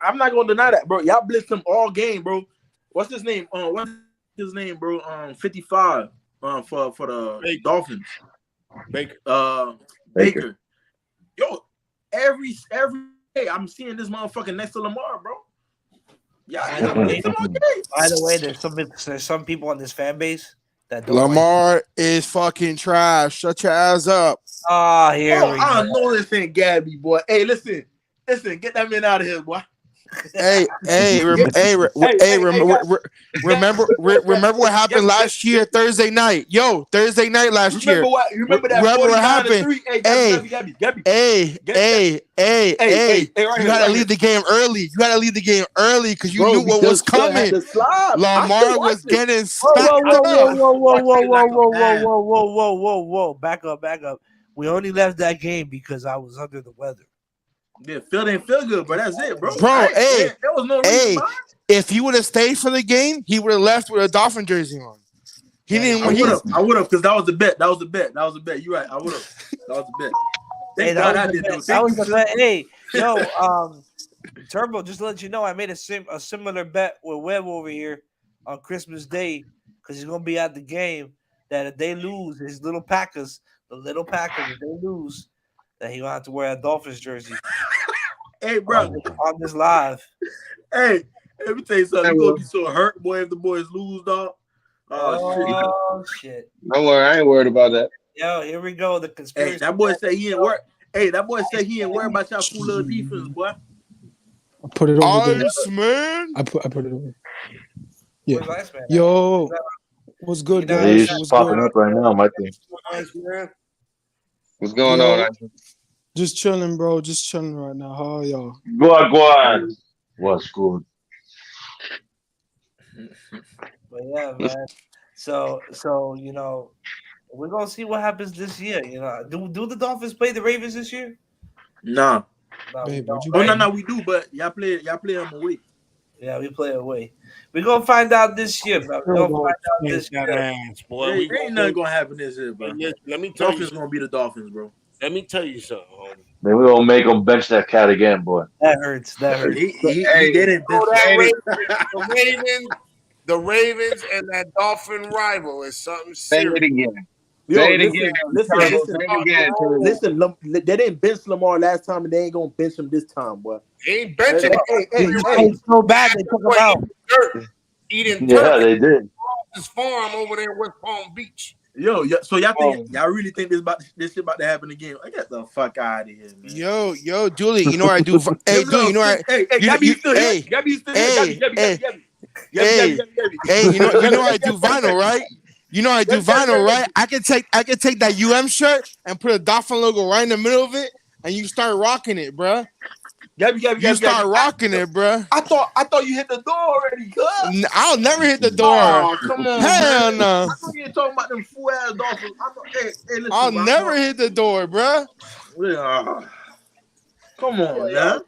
I'm not going to deny that, bro. Y'all blitzed him all game, bro. What's his name? What's his name, bro? 55. For the Baker. Dolphins. Baker. Baker. Yo, every day I'm seeing this motherfucker next to Lamar, bro. By the way, there's some people on this fan base that don't Lamar is fucking trash. Shut your ass up. Here we I go. know this ain't Gabby, boy. Hey, listen, get that man out of here, boy. Remember what happened last year, Thursday night. Yo, Thursday night last year. Remember that Remember what 49-3? happened? Gabby. You had to leave the game early. You had to leave the game early because you knew what was coming. Lamar was getting smacked Whoa. Back up. We only left that game because I was under the weather. Yeah, Phil didn't feel good, but that's it, bro. Bro, there was no reason behind it. if he would have stayed for the game, he would have left with a Dolphin jersey on. He didn't. I would have, because that was the bet. You're right. I would have. That was the bet. Thank God I did those. That was the bet. Hey, yo, Turbo, just to let you know, I made a similar bet with Webb over here on Christmas Day because he's gonna be at the game. That if they lose, the little Packers, if they lose, that he gonna have to wear a Dolphins jersey. Hey, bro, on this live. Hey, let me tell you something. You're gonna be so hurt, boy, if the boys lose, dog. Oh shit! Don't worry, I ain't worried about that. Yo, here we go. The conspiracy. Hey, that boy said he ain't work. Hey, that boy said he ain't worried about y'all cool little defense, boy. I put it over there. Man. I put it over. Yeah. Ice Man? Yo, what's good, Yeah, guys? he's just popping up right now, my thing. What's going Yo. on? Just chilling, bro. Just chilling right now. How are y'all? Go on. What's good? But yeah, man. So you know, we're gonna see what happens this year. You know, do the Dolphins play the Ravens this year? Nah. Babe, No, we do, but y'all play them away. Yeah, we play away. We're gonna find out this year, bro. We're gonna find out this year. Boy, Ain't nothing gonna happen this year, bro. Let me tell Dolphins you, gonna be the Dolphins, bro. let me tell you something, homie. Then we're gonna make him bench that cat again, boy. That hurts. He didn't. The Ravens and that Dolphin rival is something Say serious. it again. Yo, Say it listen, again. listen, Say listen, it again. listen. They didn't bench Lamar last time, and they ain't gonna bench him this time, boy. They ain't benching Hey, It's so bad they took him out. eating Yeah, turkey they did. his farm over there in West Palm Beach. Yo, so y'all really think this shit about to happen again? I get the fuck out of here, man. Yo, Dooley, you know what I do? Hey, Dooley, you know what? Gabby still here. Gabby still here. Gabby. Hey, you know what I do vinyl, right? You know I do vinyl, right? I can take that UM shirt and put a Dolphin logo right in the middle of it, and you start rocking it, bruh. You start rocking it, bruh. I thought you hit the door already, cuz. I'll never hit the door. Oh, come on, hell man. no. I thought you ain't talking about them fool ass Dolphins. Listen, I'll never hit the door, bruh. Come on, man.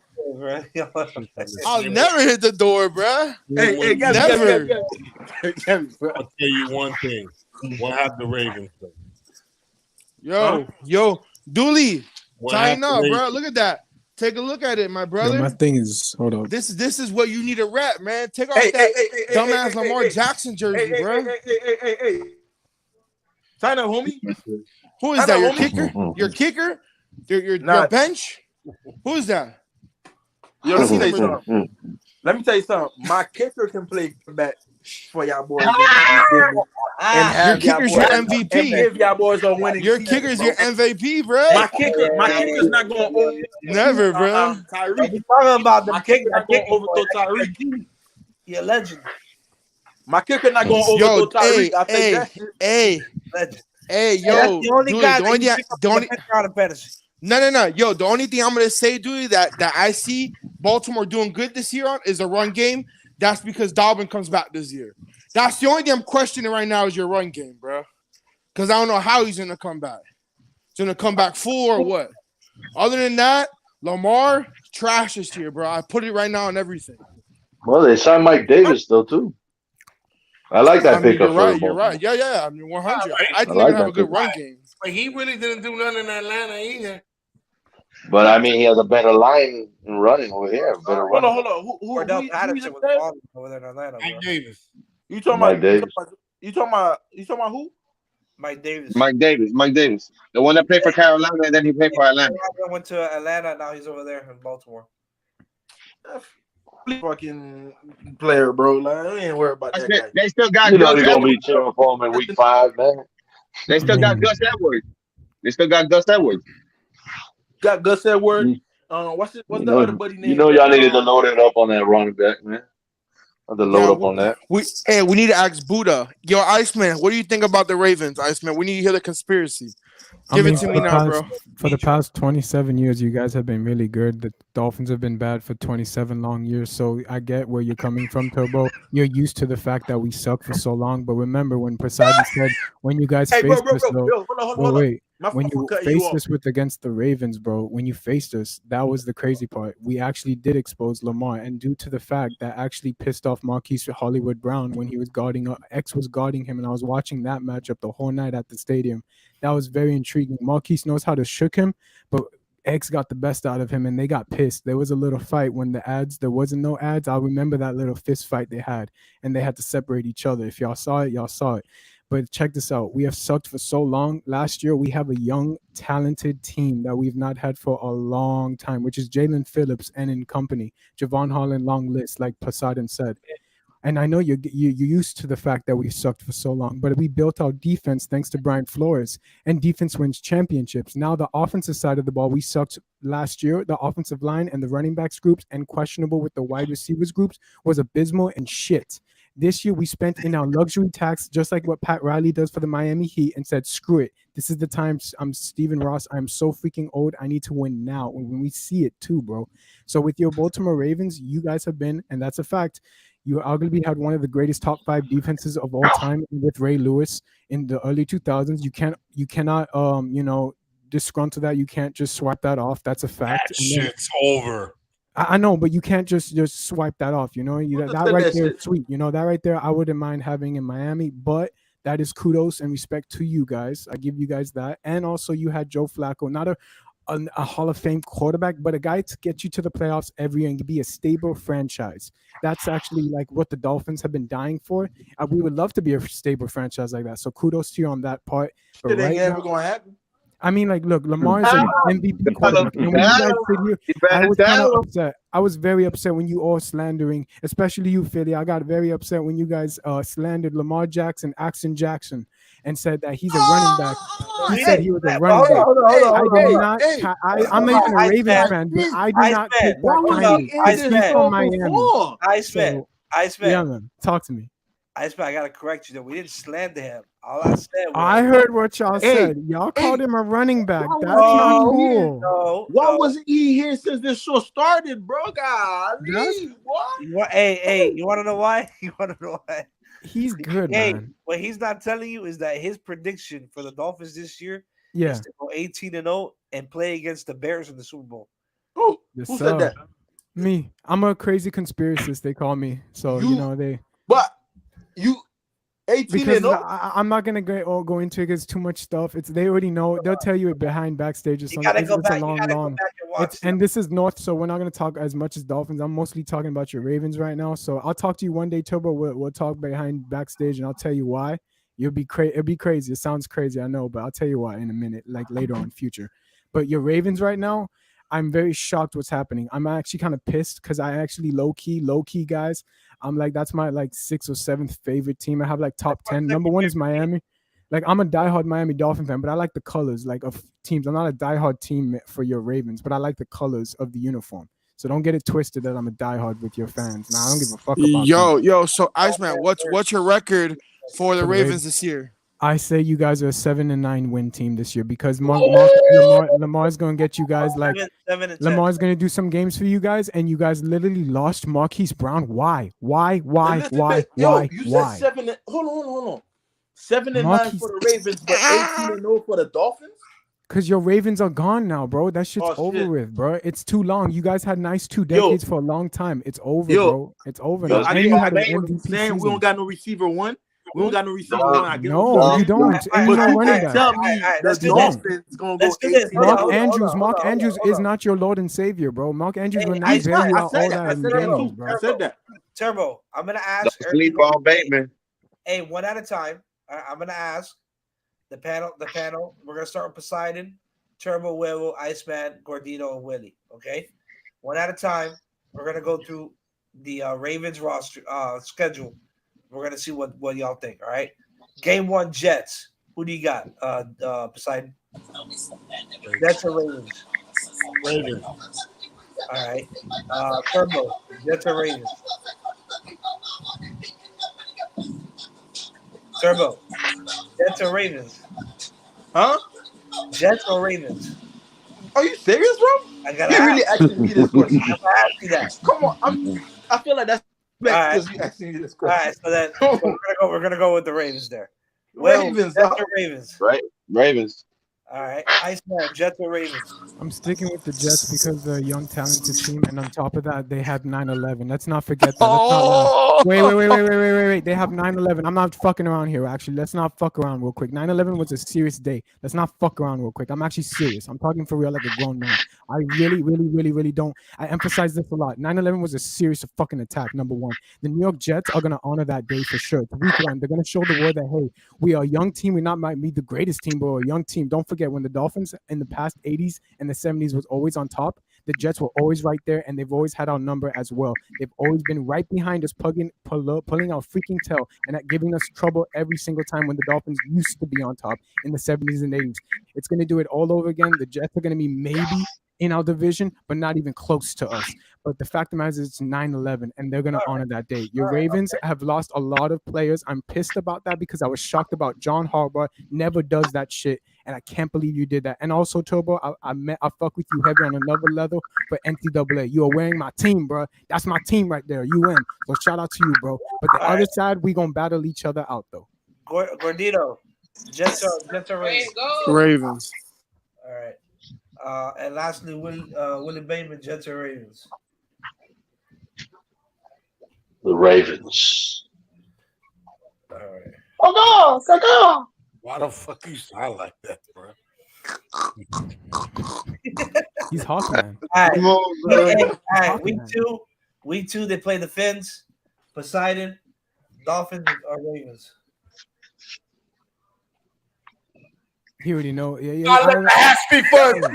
I'll never hit the door, bruh. Hey, never. I'll tell you one thing. What have the Ravens done? Yo, Dooley, What tighten up, happened? bro. Look at that. Take a look at it, my brother. Yo, my thing is, hold on. This is what you need to rap, man. Take off that dumbass Lamar Jackson jersey, bro. Hey. Sign up, homie. Who is that? Your kicker? Your kicker? Your bench? Who is that? Yo, let me tell you something. My kicker can play back for y'all boys. Your kicker's your MVP. And if y'all boys are winning, your kicker's your MVP, bro. My kicker's not going over. Never, bro. Tyreek. You talking about the kicker not going over to Tyreek. You're a legend. My kicker not going over to Tyreek. I think that shit. Hey, yo, that's the only dude, guy out of fantasy. No. Yo, the only thing I'm gonna say, dude, that I see Baltimore doing good this year on is the run game. That's because Dalvin comes back this year. That's the only thing I'm questioning right now is your run game, bro. Because I don't know how he's gonna come back. He's gonna come back full or what? Other than that, Lamar trash this year, bro. I put it right now on everything. Well, they signed Mike Davis though too. I like that pickup. You're right. Yeah. I mean, 100. I think they're like gonna have a that good run game. But he really didn't do nothing in Atlanta either. But I mean, he has a better line running over here. Better Hold running. on. Who Cordell you Patterson just was said? balling over there in Atlanta, bro. Mike Davis. You talking Mike about? Davis. You talking about who? Mike Davis. Mike Davis, the one that played for Carolina and then he played for Atlanta. Went to Atlanta. Now he's over there in Baltimore. Fucking player, bro. Like, I ain't worried about that guy. They still got You know Gus they're gonna be Edwards. cheering for him in week 5, man. They still got Gus Edwards. Got Gus Edwards. What's the other buddy name? You know y'all needed to load it up on that running back, man. Have to load up on that. We need to ask Buddha. Yo, Iceman, what do you think about the Ravens, Iceman? We need to hear the conspiracy. Give it to me now, bro. For the past 27 years, you guys have been really good. The Dolphins have been bad for 27 long years. So I get where you're coming from, Turbo. You're used to the fact that we suck for so long. But remember when Poseidon said, when you guys faced us, when you faced us against the Ravens, bro, when you faced us, that was the crazy part. We actually did expose Lamar. And due to the fact that actually pissed off Marquise Hollywood Brown when he was guarding, X was guarding him. And I was watching that matchup the whole night at the stadium. That was very intriguing. Marquise knows how to shook him, but X got the best out of him, and they got pissed. There was a little fight when there wasn't no ads. I remember that little fist fight they had, and they had to separate each other. If y'all saw it, y'all saw it. But check this out. We have sucked for so long. Last year, we have a young, talented team that we've not had for a long time, which is Jalen Phillips and in company. Javon Holland, long list, like Poseidon said. And I know you're used to the fact that we sucked for so long, but we built our defense thanks to Brian Flores, and defense wins championships. Now the offensive side of the ball, we sucked last year. The offensive line and the running backs groups and questionable with the wide receivers groups was abysmal and shit. This year we spent in our luxury tax, just like what Pat Riley does for the Miami Heat, and said, screw it. This is the time. I'm Stephen Ross. I'm so freaking old. I need to win now. When we see it too, bro. So with your Baltimore Ravens, you guys have been, and that's a fact, you arguably had one of the greatest top 5 defenses of all time with Ray Lewis in the early 2000s. You cannot, disgruntle that. You can't just swipe that off. That's a fact. That shit's over. I know, but you can't just swipe that off. That right there is sweet. That right there, I wouldn't mind having in Miami, but that is kudos and respect to you guys. I give you guys that. And also you had Joe Flacco, not a Hall of Fame quarterback, but a guy to get you to the playoffs every year and be a stable franchise. That's actually like what the Dolphins have been dying for. We would love to be a stable franchise like that. So kudos to you on that part. But It ain't ever gonna happen. I mean, like, look, Lamar is an MVP quarterback. And when you guys sit here, I was kind of upset. I was very upset when you all slandering, especially you, Philly. I got very upset when you guys slandered Lamar Jackson, Axon Jackson, and said that he's a running back. He said he was a running back. I'm not even a Ravens fan, but I do not take that kindly. He's from Miami. Iceman, talk to me. Iceman, I gotta correct you though. We didn't slander him. All I said was, I heard what y'all said. Y'all called him a running back. That's not cool. Why wasn't he here since this show started, bro? Golly, what? Hey, you want to know why? He's good, man. What he's not telling you is that his prediction for the Dolphins this year is to go 18-0 and play against the Bears in the Super Bowl. Who said that? Me. I'm a crazy conspiracist, they call me. So, But you 18-0? I'm not gonna go into it because too much stuff. They already know. They'll tell you it behind backstage or something. You gotta go back. A long, long. And this is North, so we're not gonna talk as much as Dolphins. I'm mostly talking about your Ravens right now. So I'll talk to you one day, Turbo. We'll talk behind backstage, and I'll tell you why. It'll be crazy. It sounds crazy, I know, but I'll tell you why in a minute, like later on, future. But your Ravens right now, I'm very shocked what's happening. I'm actually kind of pissed because I actually low key guys. I'm like, that's my like 6th or 7th favorite team. I have like top 10. Number 1 is Miami. Like, I'm a diehard Miami Dolphin fan, but I like the colors like of teams. I'm not a diehard team for your Ravens, but I like the colors of the uniform. So don't get it twisted that I'm a diehard with your fans. Nah, I don't give a fuck about Yo, so Iceman, what's your record for the Ravens this year? I say you guys are a 7-9 win team this year because Lamar's going to get you guys like 7 Lamar's going to do some games for you guys, and you guys literally lost Marquise Brown. Why? Yo, you said 7. Hold on. 7-9 for the Ravens, but 18-0 for the Dolphins. Because your Ravens are gone now, bro. That shit's over with, bro. It's too long. You guys had nice 2 decades for a long time. It's over, bro. It's over. Yo, I you had an MVP season. We don't got no receiver 1. We don't got no receiver one. I guess No, you don't. And you But know you running can't back. tell me let's the do this. Dolphins gonna go Let's do this. 18. Hold on, Mark hold on, Andrews, hold on, Mark hold on, Andrews hold is on. not your Lord and Savior, bro. Mark Andrews Hey, will not I bail you I out said all that. I that in said that games, too. bro. I said that. Turbo, I'm gonna Don't ask. sleep on Bateman. Hey, one at a time. I'm gonna ask the panel. We're gonna start with Poseidon, Turbo, Huevo, Iceman, Gordito, and Willie. Okay, one at a time. We're gonna go through the Ravens roster schedule. We're gonna see what y'all think. All right. Game 1, Jets. Who do you got? Poseidon. Jets or Ravens? Ravens. All right. Turbo. Jets or Ravens? Turbo. Jets or Ravens? Huh? Jets or Ravens? Are you serious, bro? I gotta You're really ask. asking me this question. I'm gonna ask you that. Come on. I feel like that's All right. because you asking me this All right. question. So then we're gonna go with the Ravens there. Ravens. Jets or Ravens? Right? Ravens. All right. Iceman. Jets or Ravens? I'm sticking with the Jets because they're a young, talented team, and on top of that, they had 9/11. Let's not forget that. Let's not lie. Wait. They have 9/11. I'm not fucking around here. Actually, let's not fuck around real quick. 9/11 was a serious day. Let's not fuck around real quick. I'm actually serious. I'm talking for real, like a grown man. I really don't. I emphasize this a lot. 9/11 was a serious fucking attack. Number one, the New York Jets are gonna honor that day for sure. It's week 1. They're gonna show the world that hey, we are a young team. We might be the greatest team, but we're a young team. Don't forget when the Dolphins in the past 80s and the 70s was always on top. The Jets were always right there, and they've always had our number as well. They've always been right behind us, pulling our freaking tail and giving us trouble every single time when the Dolphins used to be on top in the 70s and 80s. It's going to do it all over again. The Jets are going to be maybe in our division, but not even close to us. But the fact of the matter is it's 9/11, and they're going to honor that day. Your Ravens have lost a lot of players. I'm pissed about that because I was shocked about John Harbaugh never does that shit, and I can't believe you did that. And also, Turbo, I fuck with you heavy on another level for NCAA. You are wearing my team, bro. That's my team right there. UM. So shout out to you, bro. But the other side, we gonna battle each other out though. Gordito. Jets or Ravens? Ravens. All right. And lastly, Willie Bateman, Jets or Ravens? The Ravens. All right. Oh, why the fuck you sound like that, bro? He's hot, man. All right. Hawk, Week man. 2. Week 2, they play the Fins, Poseidon, Dolphins, or Ravens. He already know. Yeah. Ask me first.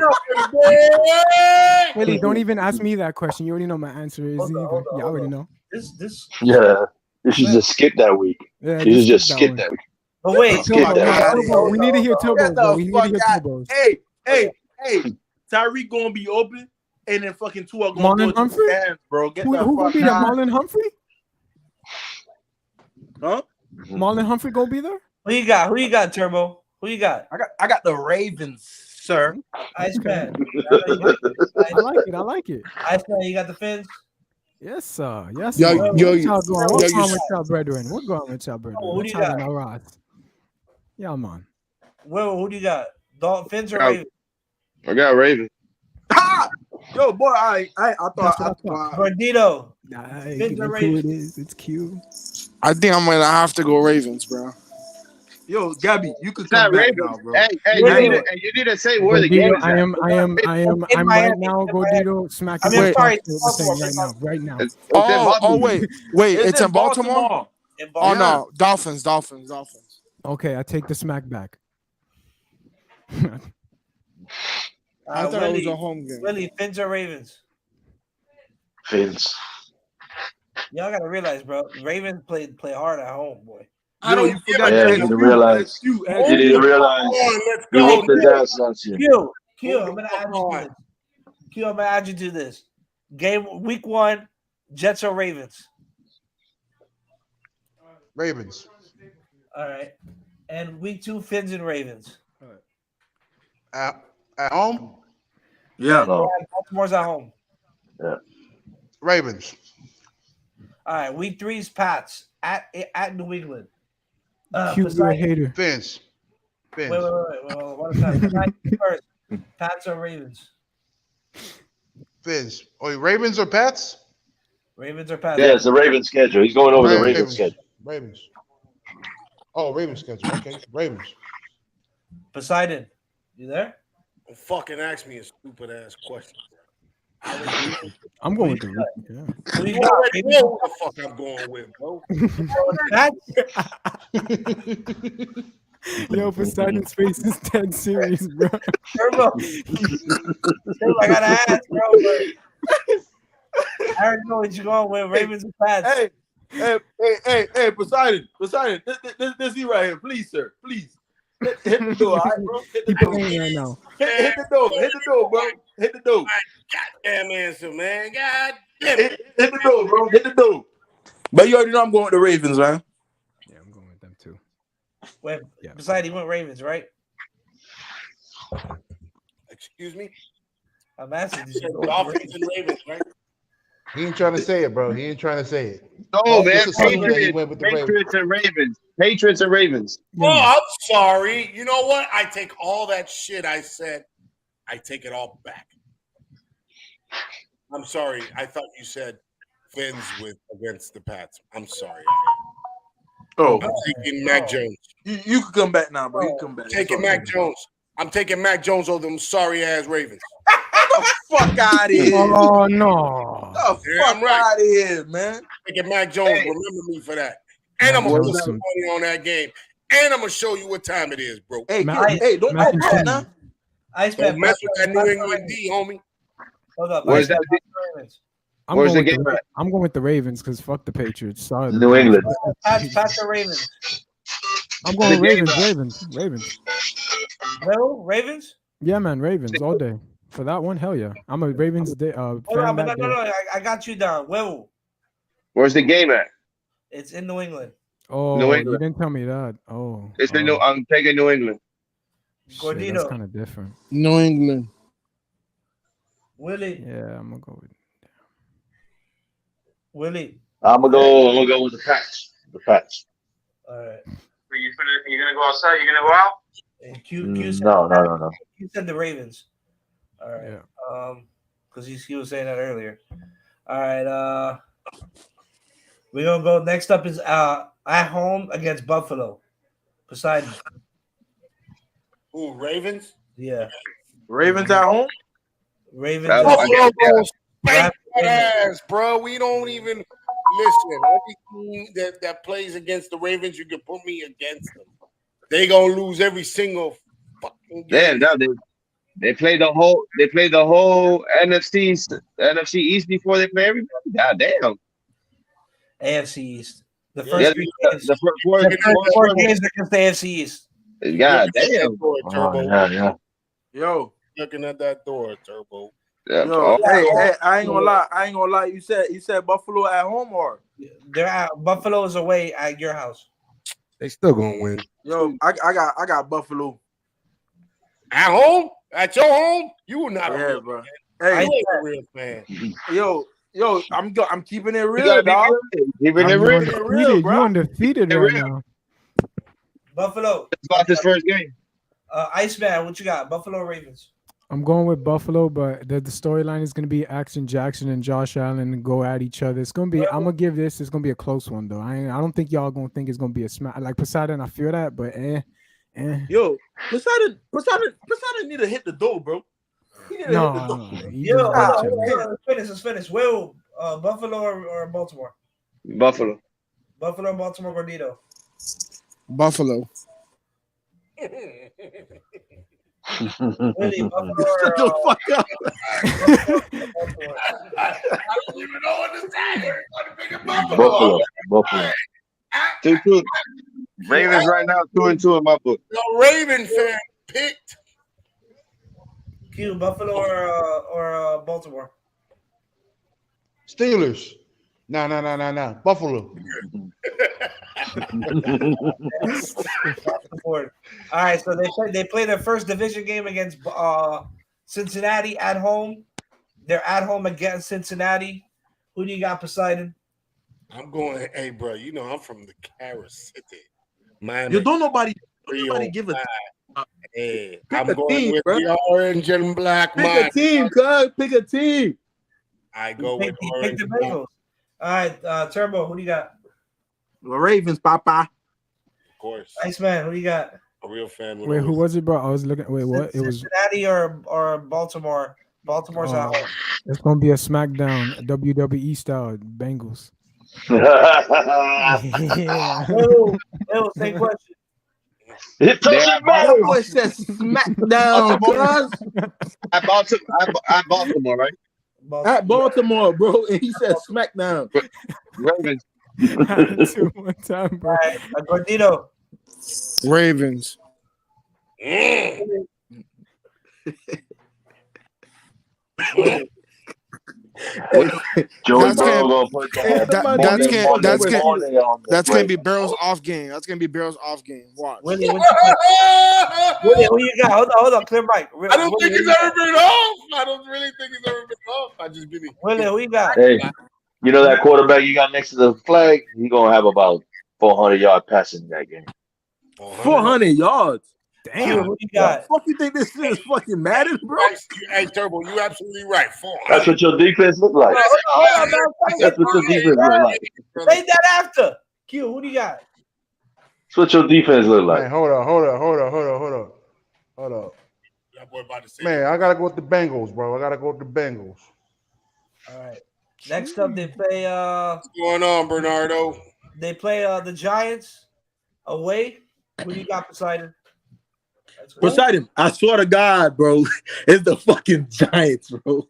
Willie, don't even ask me that question. You already know my answer is either. I already know. This. Yeah. You should just skip that week. Yeah, You should just skip one. that week. But wait, Skip that. Turbo, we need to hear Turbo, Get bro. the We need to fuck hear out. Turbos. Hey. Tyreek gonna be open, and then fucking two are gonna Marlon go to Humphrey? the hands, bro. Get Who the gonna fuck be there? out. Marlon Humphrey? Huh? Marlon Humphrey gonna be there? Who you got, Turbo? Who you got? I got the Ravens, sir. Iceman. I like it. Iceman, you got the Fins? Yes, sir. Yes, Yo, sir. yo, What's y'all going? What's yo, wrong you- with y'all, brethren? What's going with y'all, brethren? who do What's you got? happening, all right? Yeah, man. Who do you got? Fins or I Ravens? got Ravens. Ha! Yo, boy, I thought. Gordito. Nah, Fins or look who it Ravens? is. It's cute. I think I'm gonna have to go Ravens, bro. Yo, Gabby, you could It's not come back Ravens. now, bro. Hey, you need to say where the game Gordito, is I at. am In right Miami, now, in Gordito, smacking I mean, my sorry, cocktail Baltimore, saying right now. It's in Oh, Baltimore. wait, it's in Baltimore? In Oh Baltimore. no, Dolphins. Okay, I take the smack back. I thought it was a home game. Willie, Fins or Ravens? Fins. Y'all gotta realize, bro. Ravens play hard at home, boy. Yo, you forgot Yeah, to you didn't realize. You didn't realize. Let's We go. whooped his ass last year. Q, I'm gonna add you to this. Q, I'm gonna add you to this. Week 1, Jets or Ravens? Ravens. All right. And week 2, Fins and Ravens. At home? Yeah. No. Baltimore's at home. Yeah. Ravens. All right. Week 3 is Pats at New England. Cute, you're a Poseidon. hater. Fins. Wait. One time. Poseidon first. Pats or Ravens? Fins. Oh, Ravens or Pats? Ravens or Pats? Yeah, it's the Ravens schedule. He's going over the Ravens Ravens. schedule. Ravens. Oh, Ravens schedule. Okay, Ravens. Poseidon, you there? Don't fucking ask me a stupid ass question. I'm going with the yeah. Who you You got? already know who the fuck I'm going with, bro. Yo, Poseidon's face is dead serious, bro. Turbo. Turbo, I gotta ask, bro. But I already know what you're going with. Ravens and Pats. Hey, Poseidon, this you right here, please, sir, please. Hit the door, all right, bro. Hit the Keep door. playing right now. Hit the door, bro. Hit the door. Goddamn answer, man. God damn it. Hit the door, bro. Hit the door. But you already know I'm going with the Ravens, man. Yeah, I'm going with them too. Wait, Yeah. Poseidon, you went Ravens, right? Excuse me? I'm asking. Did you go Dolphins Ravens? and Ravens, right? He ain't trying to say it, bro. He ain't trying to say it. No, Oh, man. this is something that he went with the Ravens. Patriots and Ravens. Patriots and Ravens. Oh, I'm sorry. You know what? I take all that shit I said. I take it all back. I'm sorry. I thought you said Fins against the Pats. I'm sorry. Oh, I'm taking Mac Jones. you can come back now, bro. You can come back. Taking Mac Jones. I'm taking Mac Jones over them sorry ass Ravens. Fuck out of here. Oh no! The fuck out of here, man. Taking Mac Jones. Remember me for that. And I'm gonna put some money on that game. And I'm gonna show you what time it is, bro. Hey, Mac- don't Mac go and back cheese. now. Don't mess with that New England D, homie. Hold up. Where's that? Ravens. Where's the game at? I'm going with the Ravens because fuck the Patriots. Sorry, the New Ravens. England. Pats or Ravens? I'm going The game Ravens. No, Ravens? Yeah, man, Ravens all day. For that one, hell yeah. I'm a Ravens fan. Hold on, but that no, day. I got you down. Well, Where's the game at? it's in New England. Oh, New you England. didn't tell me that. Oh, It's the new. I'm taking New England. shit, Gordino. that's kind of different. New England. Willie. Yeah, I'm gonna go with. Willie. I'm gonna go with the Pats. The Pats. All right. You gonna go outside? You gonna go out? And Q said No. Q said the Ravens. All right. Yeah. Because he was saying that earlier. All right. We're gonna go. Next up is at home against Buffalo. Poseidon. Who, Ravens? Yeah. Ravens at home. Ravens. Buffalo goes spank that Yeah. ass, bro. We don't even listen. Every team that plays against the Ravens, you can put me against them. They gonna lose every single fucking game. Damn, now they played the whole NFC East before they play everybody. God damn. AFC East. The Yeah. first Yeah, three the games. first The four games against the AFC East. God damn. Turbo. Yeah. Yo, Looking at that door, Turbo. Yeah. yo, Oh, hey, I ain't gonna lie. You said Buffalo at home or? They're at Buffalo's away at your house. They still gonna win. Yo, I got Buffalo. At home? At your home? You were not a Yeah, real bro. fan. Hey, You ain't a real fan. yo, I'm keeping it you real, gotta be dog. real. Keeping it You real. undefeated. You bro. undefeated Yeah, right real. now. Buffalo. It's about this first game. Iceman, what you got? Buffalo Ravens. I'm going with Buffalo, but the storyline is going to be Action Jackson and Josh Allen go at each other. It's going to be. I'm gonna give this. It's going to be a close one though. I don't think y'all going to think it's going to be a smash. Like Poseidon, I feel that, but Yo, Poseidon need to hit the door, bro. He need to hit the No, door. you Yo, just hold watch it. on, let's finish. Will Buffalo or Baltimore? Buffalo. Buffalo, Baltimore, Gordito. Buffalo. Willie, Buffalo Shut the fuck up. I don't even know what to say. Buffalo. 2-2. Ravens right now 2-2 in my book. The Raven fan picked. Q, Buffalo or Baltimore? Steelers. No. Buffalo. All right, so they play their first division game against Cincinnati at home. They're at home against Cincinnati. Who do you got, Poseidon? I'm going, hey, bro, you know I'm from the Carol City. Miami. You don't nobody give a Hey, Pick I'm a going team, with bro. the orange and black. pick a team, cuz. Pick a team. I go Pick with the orange. and black. Bengals. All right, Turbo, who do you got? The Ravens, Papa. course. Iceman, who you got? A real fan. Wait, who was it, bro? I was looking. Wait, what? It was. Cincinnati or Baltimore? Baltimore's Oh, out. it's gonna be a SmackDown, a WWE style Bengals. Yeah. Wait, same question. It doesn't matter. Boy said SmackDown, cuz. At Baltimore, right? At Baltimore, bro, and he said SmackDown. Ravens. Two one time, bro. All right, Gordito. Ravens. Joey That's Burrow gonna put That's gonna be Barrow's off game. That's gonna be Barrow's off game. Watch. Willie, what you got? Willie, who you got? Hold on, clear mic. I don't think he's ever been off. I don't really think he's ever been off. I just believe. Willie, who you got? Hey, you know that quarterback you got next to the flag? He gonna have about 400-yard passing in that game. 400 yards. Damn, who you got? Fuck, you think this shit is fucking Madden, bro? Hey, Turbo, you absolutely right. 400. That's what your defense look like. Hold on, That's what your defense look like. say that after. Q, who do you got? That's what your defense look Man, like. hold up. That boy about to say. Man, I gotta go with the Bengals, bro. I gotta go with the Bengals. All right. Next up, they play. What's going on, Bernardo? They play the Giants away. Who do you got, Poseidon? Poseidon, I swear to God, bro, it's the fucking Giants, bro.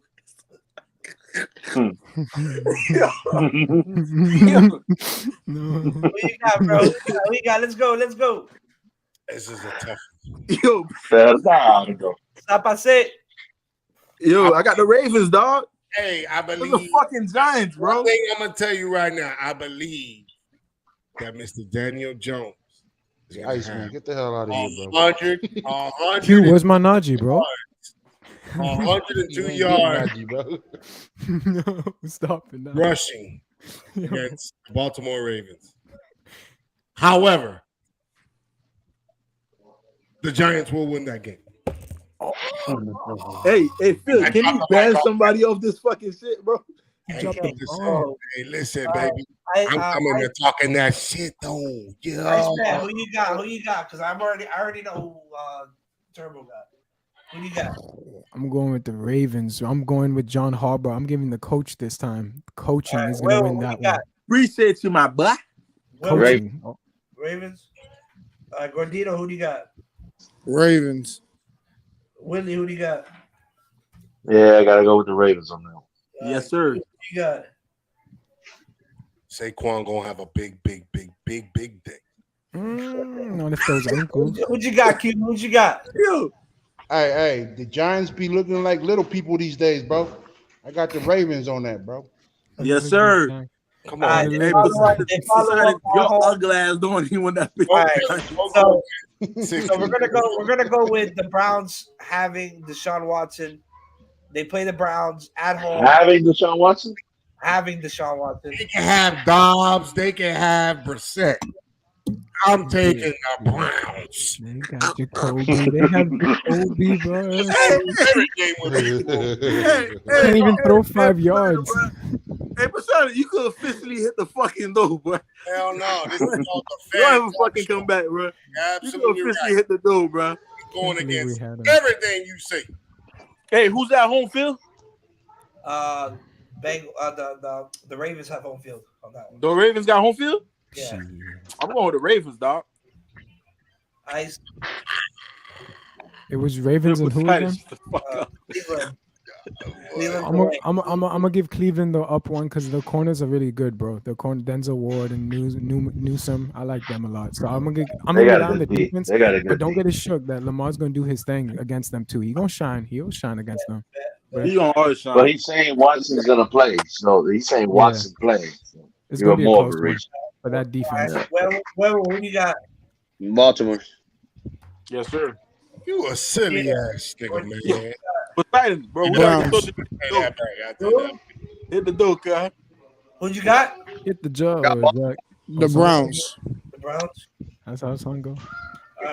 No. Who you got, bro? Who you got? Let's go. This is a tough. Yo, Stop, I said. Yo, I got the Ravens, dog. Hey, I It's believe the fucking Giants, bro. one thing I'm gonna tell you right now. I believe that Mr. Daniel Jones is gonna Ice man, have get the hell out of here, bro. 100, Q, where's my Najee, bro? 102 yards No, stop it now. rushing against the Baltimore Ravens. However, the Giants will win that game. Hey, Phil, can you ban somebody off this fucking shit, bro? Hey, listen, baby. I'm coming to talking that shit though. Yeah. Iceman, who you got? Because I already know who Turbo got. Who you got? I'm going with the Ravens. I'm going with John Harbaugh. I'm giving the coach this time. Coaching is going to win that one. Appreciate you, my boy. Coaching. Ravens. Gordito, who do you got? Ravens. Willie, who do you got? Yeah, I gotta go with the Ravens on that one. Yes, sir. Who you got? Saquon gonna have a big day. Not if those ankles. Who you got, Q? Who you got? Yo. Hey, the Giants be looking like little people these days, bro. I got the Ravens on that, bro. Yes, sir. Come on. Hey, Poseidon, your ugly ass don't even want that. All right. So we're gonna go with the Browns having Deshaun Watson. They play the Browns at home. Having Deshaun Watson? Having Deshaun Watson. They can have Dobbs. They can have Brissett. I'm taking the Browns. They got Jacoby. They have Jacoby, bro. Can't even throw 5 yards. Hey, Poseidon, you could officially hit the fucking door, bro. Hell no. This is all the You don't ever fucking come back, bro. Absolutely You could officially hit the door, bro. Going against everything you say. Hey, who's at home field? The Ravens have home field on that one. The Ravens got home field? Yeah. I'm going with the Ravens, dog. Ice. It was Ravens and who again? Cleveland. I'm gonna give Cleveland the up one because the corners are really good, bro. The corner Denzel Ward and Newsome, I like them a lot. So I'm gonna get down the defense, but don't get it shook that Lamar's gonna do his thing against them too. He'll shine against them. He gonna always shine. But he's saying Watson's gonna play, so he's saying Watson play. So it's you're gonna be a more of close a one reach. for that defense. Who you got? Baltimore. Yes, sir. You a silly ass nigga, man. Poseidon, bro. We gotta go to the hit the door, cuz. Who'd you got? Hit the job, Jack. The Browns. The Browns. That's how it's gonna go.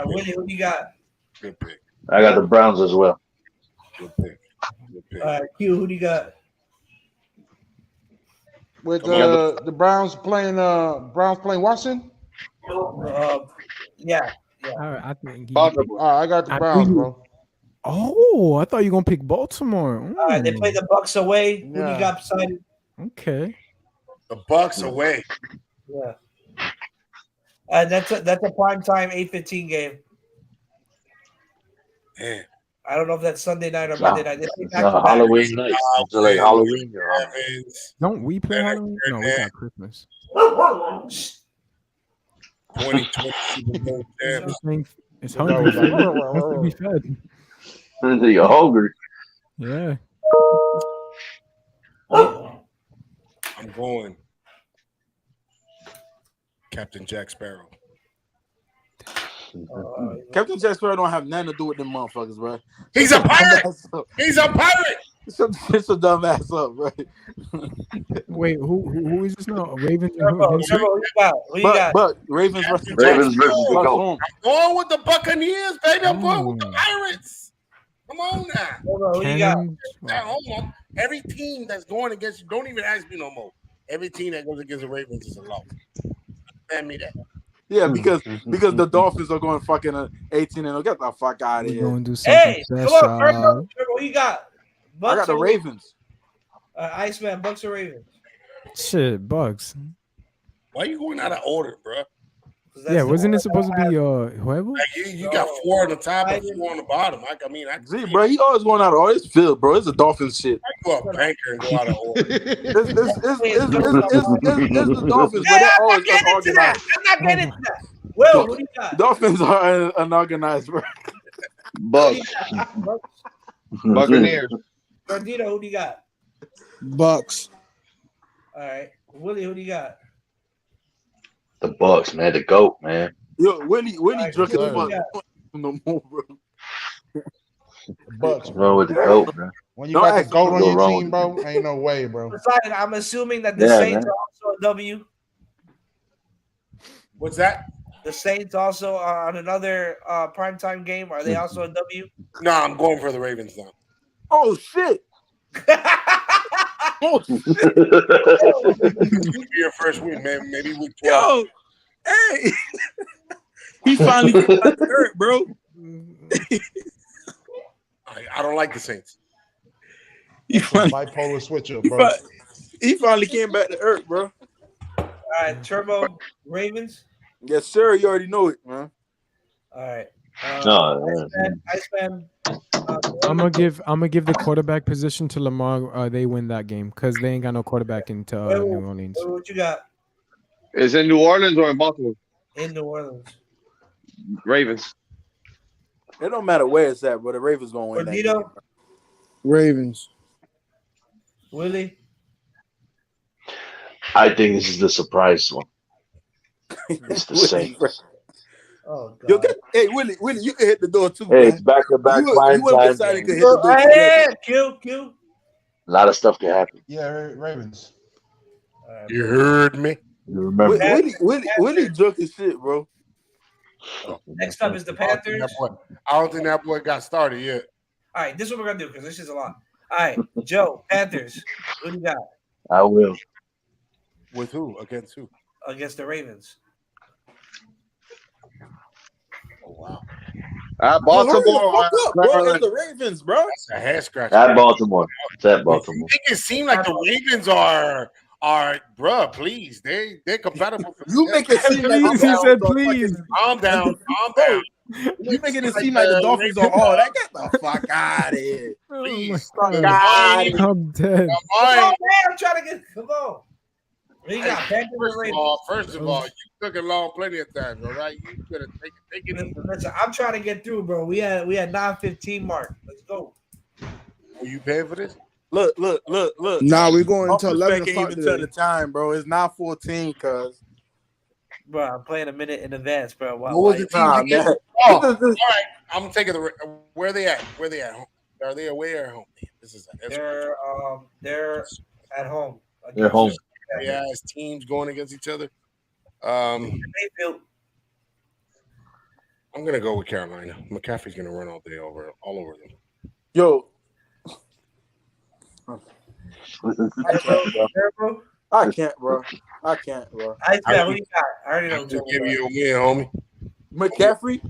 Willie, who you got? Good pick. I got the Browns as well. Good pick. Q, who do you got? With the Browns playing Washington? Yeah. I think he, Baltimore. I got the I Browns, knew you- bro. Oh, I thought you were gonna pick Baltimore. They play the Bucks away. Who do Yeah. you got beside it? Okay. The Bucks away. Yeah. That's a prime time 8:15 game. Man. I don't know if that's Sunday night or Monday night. They play It's back to back. Halloween night. It's like Halloween. Don't we play Halloween? No, we got Christmas. 2020 Super Bowl champs. It's hungry. It has to be fed. You're hungry. Yeah. I'm going Captain Jack Sparrow. Captain Jack Sparrow don't have nothing to do with them motherfuckers, bro. He's a pirate. He's a pirate. It's a dumb ass up, bro. Wait, who is this now? Ravens. Who you got? Who you got? But Ravens versus Ravens Jack. versus the Bucks Colts. home. I'm going with the Buccaneers, baby. I'm going with the Pirates. Come on now. Who you got? Now, hold on. Every team that's going against you, don't even ask me no more. Every team that goes against the Ravens is a loss. Understand me that. Yeah, because the Dolphins are going fucking 18-0. Get the fuck out of We're here. going to do something Hey, come on, special. Trevor, who you got? I got the or Ravens. Iceman, Bucks or Ravens? Shit, Bucks. Why are you going out of order, bro? Yeah, wasn't it supposed to be whoever? Like you got 4 on the top and 4 on the bottom. I mean, See, bro, he always going out of order. It's Phil, bro. It's a Dolphins shit. I go a banker and go out of order. It's the Dolphins, but they're always unorganized. I'm not getting into that. Will, who you got? Dolphins are unorganized, bro. Bucks. Buccaneers. Gardino, who do you got? Bucks. All right. Willie, who do you got? The Bucks, man. The GOAT, man. Yo, Willie drunk as Who fuck. you got? No more, bro. Bucks, What's wrong with the GOAT, man? When you Don't got the ask me goat what's on your wrong team, bro, ain't no way, bro. Poseidon, I'm assuming that the Yeah, Saints man. are also a W. What's that? The Saints also are on another primetime game. Are they also a W? No, I'm going for the Ravens now. Oh shit! Oh shit! This will be your first win, man. Maybe week 12. Yo, hey, he finally got hurt, bro. I don't like the Saints. He finally, Bipolar switcher, bro. he finally came back to earth, bro. All right, Turbo Ravens. Yes, sir. You already know it, man. All right. No, Iceman. I'm gonna give the quarterback position to Lamar. They win that game because they ain't got no quarterback in New Orleans. What you got Is it New Orleans or in Baltimore? in New Orleans? Ravens. It don't matter where it's at, but the Ravens gonna win that game. Gordito, Ravens. Willie. I think this is the surprise one. It's the Saints. Oh Yo, God. hey, Willie, you can hit the door too. Hey, man. it's back-to-back You prime would've time decided to games. hit the door. Hey, Q. A lot of stuff can happen. Yeah, Ravens. All right. You heard me. You remember? Willie drunk as shit, bro. Next up is the Panthers. I don't think that boy got started yet. All right, this is what we're gonna do because this is a lot. All right, Joe, Panthers. Who do you got I will. With who? Against who? against the Ravens? Oh, wow. Baltimore. Bro, it's the Ravens, bro. That's a head scratcher. At Baltimore. It's at Baltimore. Make it seem like the Ravens are bruh, please. They're compatible. You make it seem like Please, he said please. Calm down. Calm down. You making it seem like the Dolphins are all that. Get the fuck out of here. Oh my Please. God. I'm dead. Come on, man, I'm trying to get. Come on. What you got? Panthers or Ravens? First of all, you took it long plenty of times, all right? You could have taken it. Listen, I'm trying to get through, bro. We had 9:15 mark. Let's go. Are you paying for this? Look. Nah, we're going Off until the 11 spec ain't o'clock even tell today. the time, bro. It's 9:14, cuz. Bro, I'm playing a minute in advance, bro. Wow, What was the team Nah, again? man. Oh, all right. I'm taking the. Where they at? Where they at? Are they away or home? This is they're at home. They're home. Yeah, as teams going against each other. Mayfield. I'm gonna go with Carolina. McCaffrey's gonna run all over them. Yo, Turbo. I can't, bro. I can't, bro. Iceman, who you got? I already know. Just give you a win, homie. McCaffrey.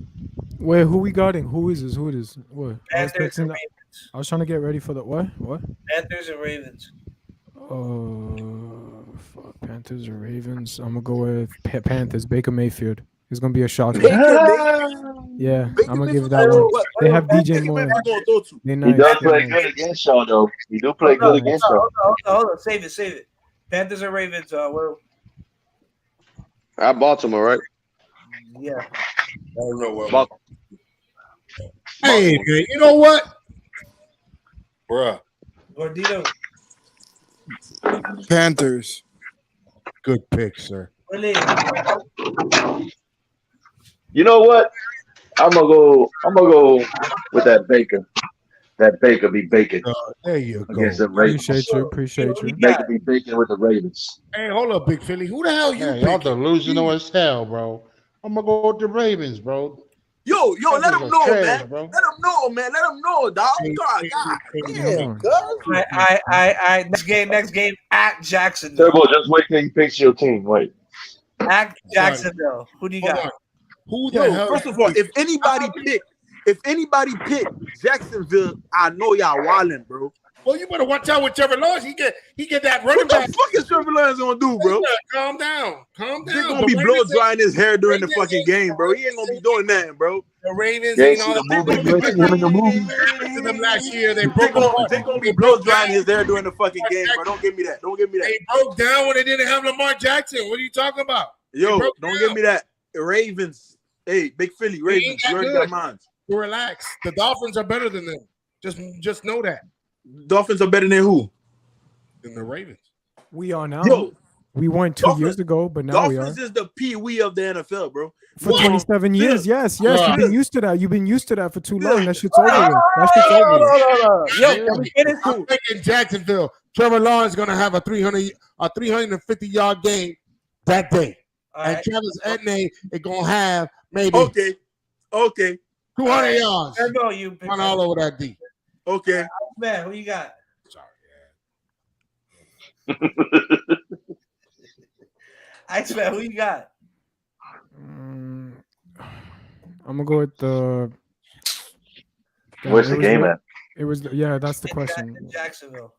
Wait, who we guarding? Who is this? Who it is? What? Panthers and Ravens. I was trying to get ready for the what? What? Panthers and Ravens. Fuck, Panthers or Ravens? I'm gonna go with Panthers. Baker Mayfield. He's gonna be a shocker. Yeah, I'm gonna give that one. They have DJ Moore. They He nice. does They play nice. good against y'all, though. He do play good against y'all. Hold on. Save it. Panthers and Ravens. At Baltimore, right? Yeah. I don't know what. Baltimore. Hey, man, you know what? Bruh. Gordito. Panthers. Good pick, sir. Willie. You know what? I'm gonna go with that Baker. That Baker be baking There you go. against the Ravens. Appreciate you. Baker be baking with the Ravens. Hey, hold up, Big Philly. Who the hell you Hey, y'all picking? delusional as hell, bro. I'm gonna go with the Ravens, bro. Yo, let Panthers him are know, trash, man. bro. Let him know, man. Let him know, dog. God, damn, cuz. I next game at Jacksonville. Turbo, just wait till you picks your team. Wait. At Jacksonville. Who do you Hold got? on. Who the hell? First of all, if anybody pick Jacksonville, I know y'all wildin', bro. Well, you better watch out with Trevor Lawrence. He get that running What the back. fuck is Trevor Lawrence gonna do, bro? Calm down. He's gonna be blow drying his hair during the fucking game, bro. He ain't gonna be doing nothing, bro. The Ravens You ain't ain't see all the movie? You ain't see him in the movie? to them last year. They They broke gonna, they down. gonna be blow drying his hair during the fucking game, bro. Don't give me that. Don't give me that. They broke down when they didn't have Lamar Jackson. What are you talking about? Yo, broke don't down. give me that. Ravens. Hey, Big Philly, Ravens. that You already good. got mine. Relax. The Dolphins are better than them. Just know that. Dolphins are better than who? Than the Ravens. We are now. Yo, We weren't 2 years ago, but now we are. Dolphins is the pee-wee of the NFL, bro. For 27 years, yes. You've been used to that. You've been used to that for too long. That shit's over with. That shit's over with. Yo, can we get into I'm thinking Jacksonville. Trevor Lawrence is gonna have a 350-yard game that day. All And right. Travis Etienne is gonna have maybe Okay. 200 yards. There go you. Run all over that D. Okay. Man, who you got? Iceman, who you got? I'm gonna go with the. Where's the game at? It was yeah. That's the question. Jacksonville.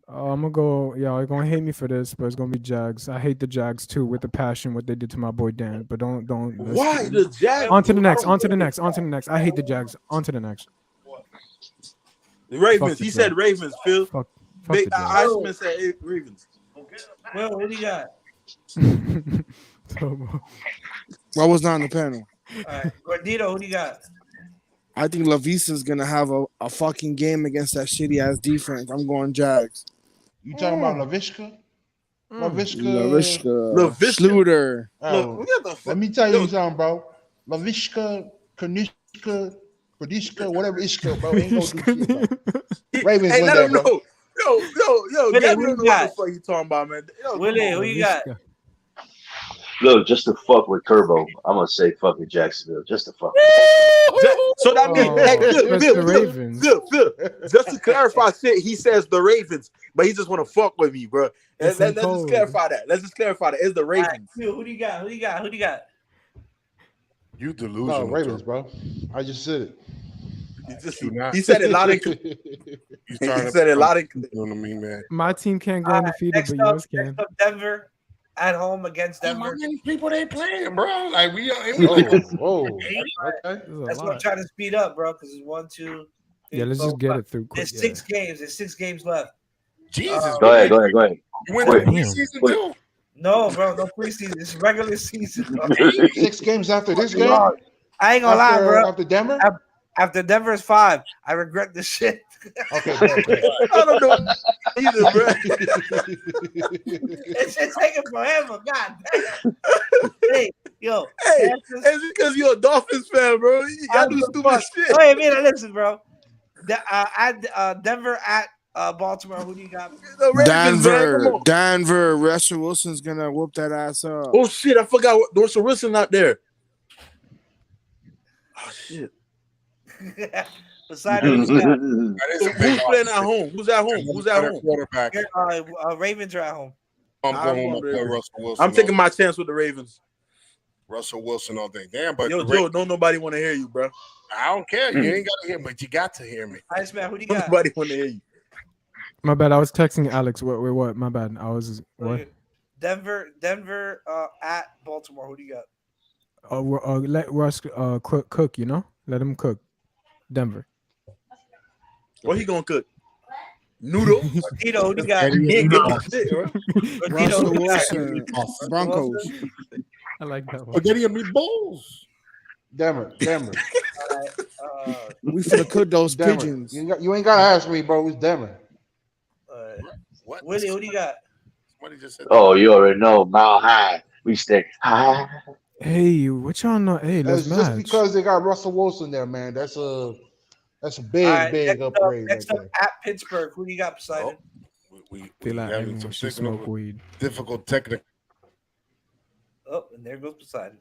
I'm gonna go. Yeah, you're gonna hate me for this, but it's gonna be Jags. I hate the Jags too with the passion what they did to my boy Dan. But don't. Why the Jags? On to the next. On to the next. On to the next. I hate the Jags. On to the next. The Ravens. Fuck the He said Jags. Ravens, Phil. Fuck Big the Jags. Iceman said Ravens. Well, who do you got? I was not on the panel. All right. Gordito, who do you got? I think Lavisa's gonna have a fucking game against that shitty ass defense. I'm going Jags. You talking about LaVishka? LaVishka. LaVishka. Schluter. Oh, let me tell you something, bro. LaVishka, Kanishka, Pradishka, whatever Ishka, bro. Ain't gonna do shit, bro. Ravens Hey, win let that, him bro. know. Yo, Willie, Gabby who don't you know what got? the fuck you talking about, man. Yo, Willie, who you got? Look, just to fuck with Turbo, I'm gonna say fucking Jacksonville. Just to fuck. So that means, hey, that's the Ravens. Phil, just to clarify shit, he says the Ravens, but he just want to fuck with me, bro. It's Let's in just code. clarify that. It's the All right, Ravens. Phil, who do you got? Who do you got? Who do you got? You No, delusional. Ravens, bro. I just said it. He said it loud and clear. You starting He said it loud and clear. You know what I mean, man? My team can't go undefeated, Next but up, yours can. next up, Denver at home against How Denver. many people they playing, bro? Like we are. Whoa. Okay. This is a That's what I'm lot. trying to speed up, bro. Because it's 1, 2. Yeah, let's just get it through quick. There's 6 games. There's 6 games left. Jesus. Go ahead. You went to Wait. preseason too. No, bro, no preseason. It's regular season. Bro. 6 games after this game? I ain't gonna lie, bro. After Denver? After Denver's 5, I regret this shit. Okay, okay. I don't know either, bro. It's just taking forever. God damn. Hey, yo. Hey, Panthers- it's because you're a Dolphins fan, bro. Y'all do stupid shit. Wait a minute, listen, bro. Denver at Baltimore. Who do you got? The Ravens, man, come on. Denver. Russell Wilson's gonna whoop that ass up. Oh shit, I forgot Russell Wilson out there. Oh shit. Besides, who's got? Who's playing at home? Who's at home? Who's at home? Quarterback. Ravens are at home. I'm I'm going going with with the Ravens. Russell Wilson. I'm taking my chance with the Ravens. Russell Wilson all day. Damn, but Yo, Joe, don't nobody want to hear you, bro. I don't care. You ain't got to hear me, but you got to hear me. Iceman, who do you got? Nobody want to hear you. My bad. I was texting Alex. What? My bad. I was what? Denver at Baltimore. Who do you got? Let Russ cook. You know, let him cook. Denver. What he gonna cook? Noodle. Tito, who do you got? He ain't getting no shit, bro. Russell Wilson, Broncos. I like that one. Spaghetti and meatballs. Denver. We finna cook those Denver. pigeons. You ain't gotta ask me, bro. It's Denver. What? Willie, who do you got? Somebody just said Oh, you already know. Mile high. We stay high. Hey, what y'all know? Hey, let's That's just match. because they got Russell Wilson there, man. That's a big, All right, big upgrade. Next right up at Pittsburgh. Who do you got, Poseidon? we Feel like having everyone some should smoke technical, weed. difficult technical. Oh, and there goes Poseidon.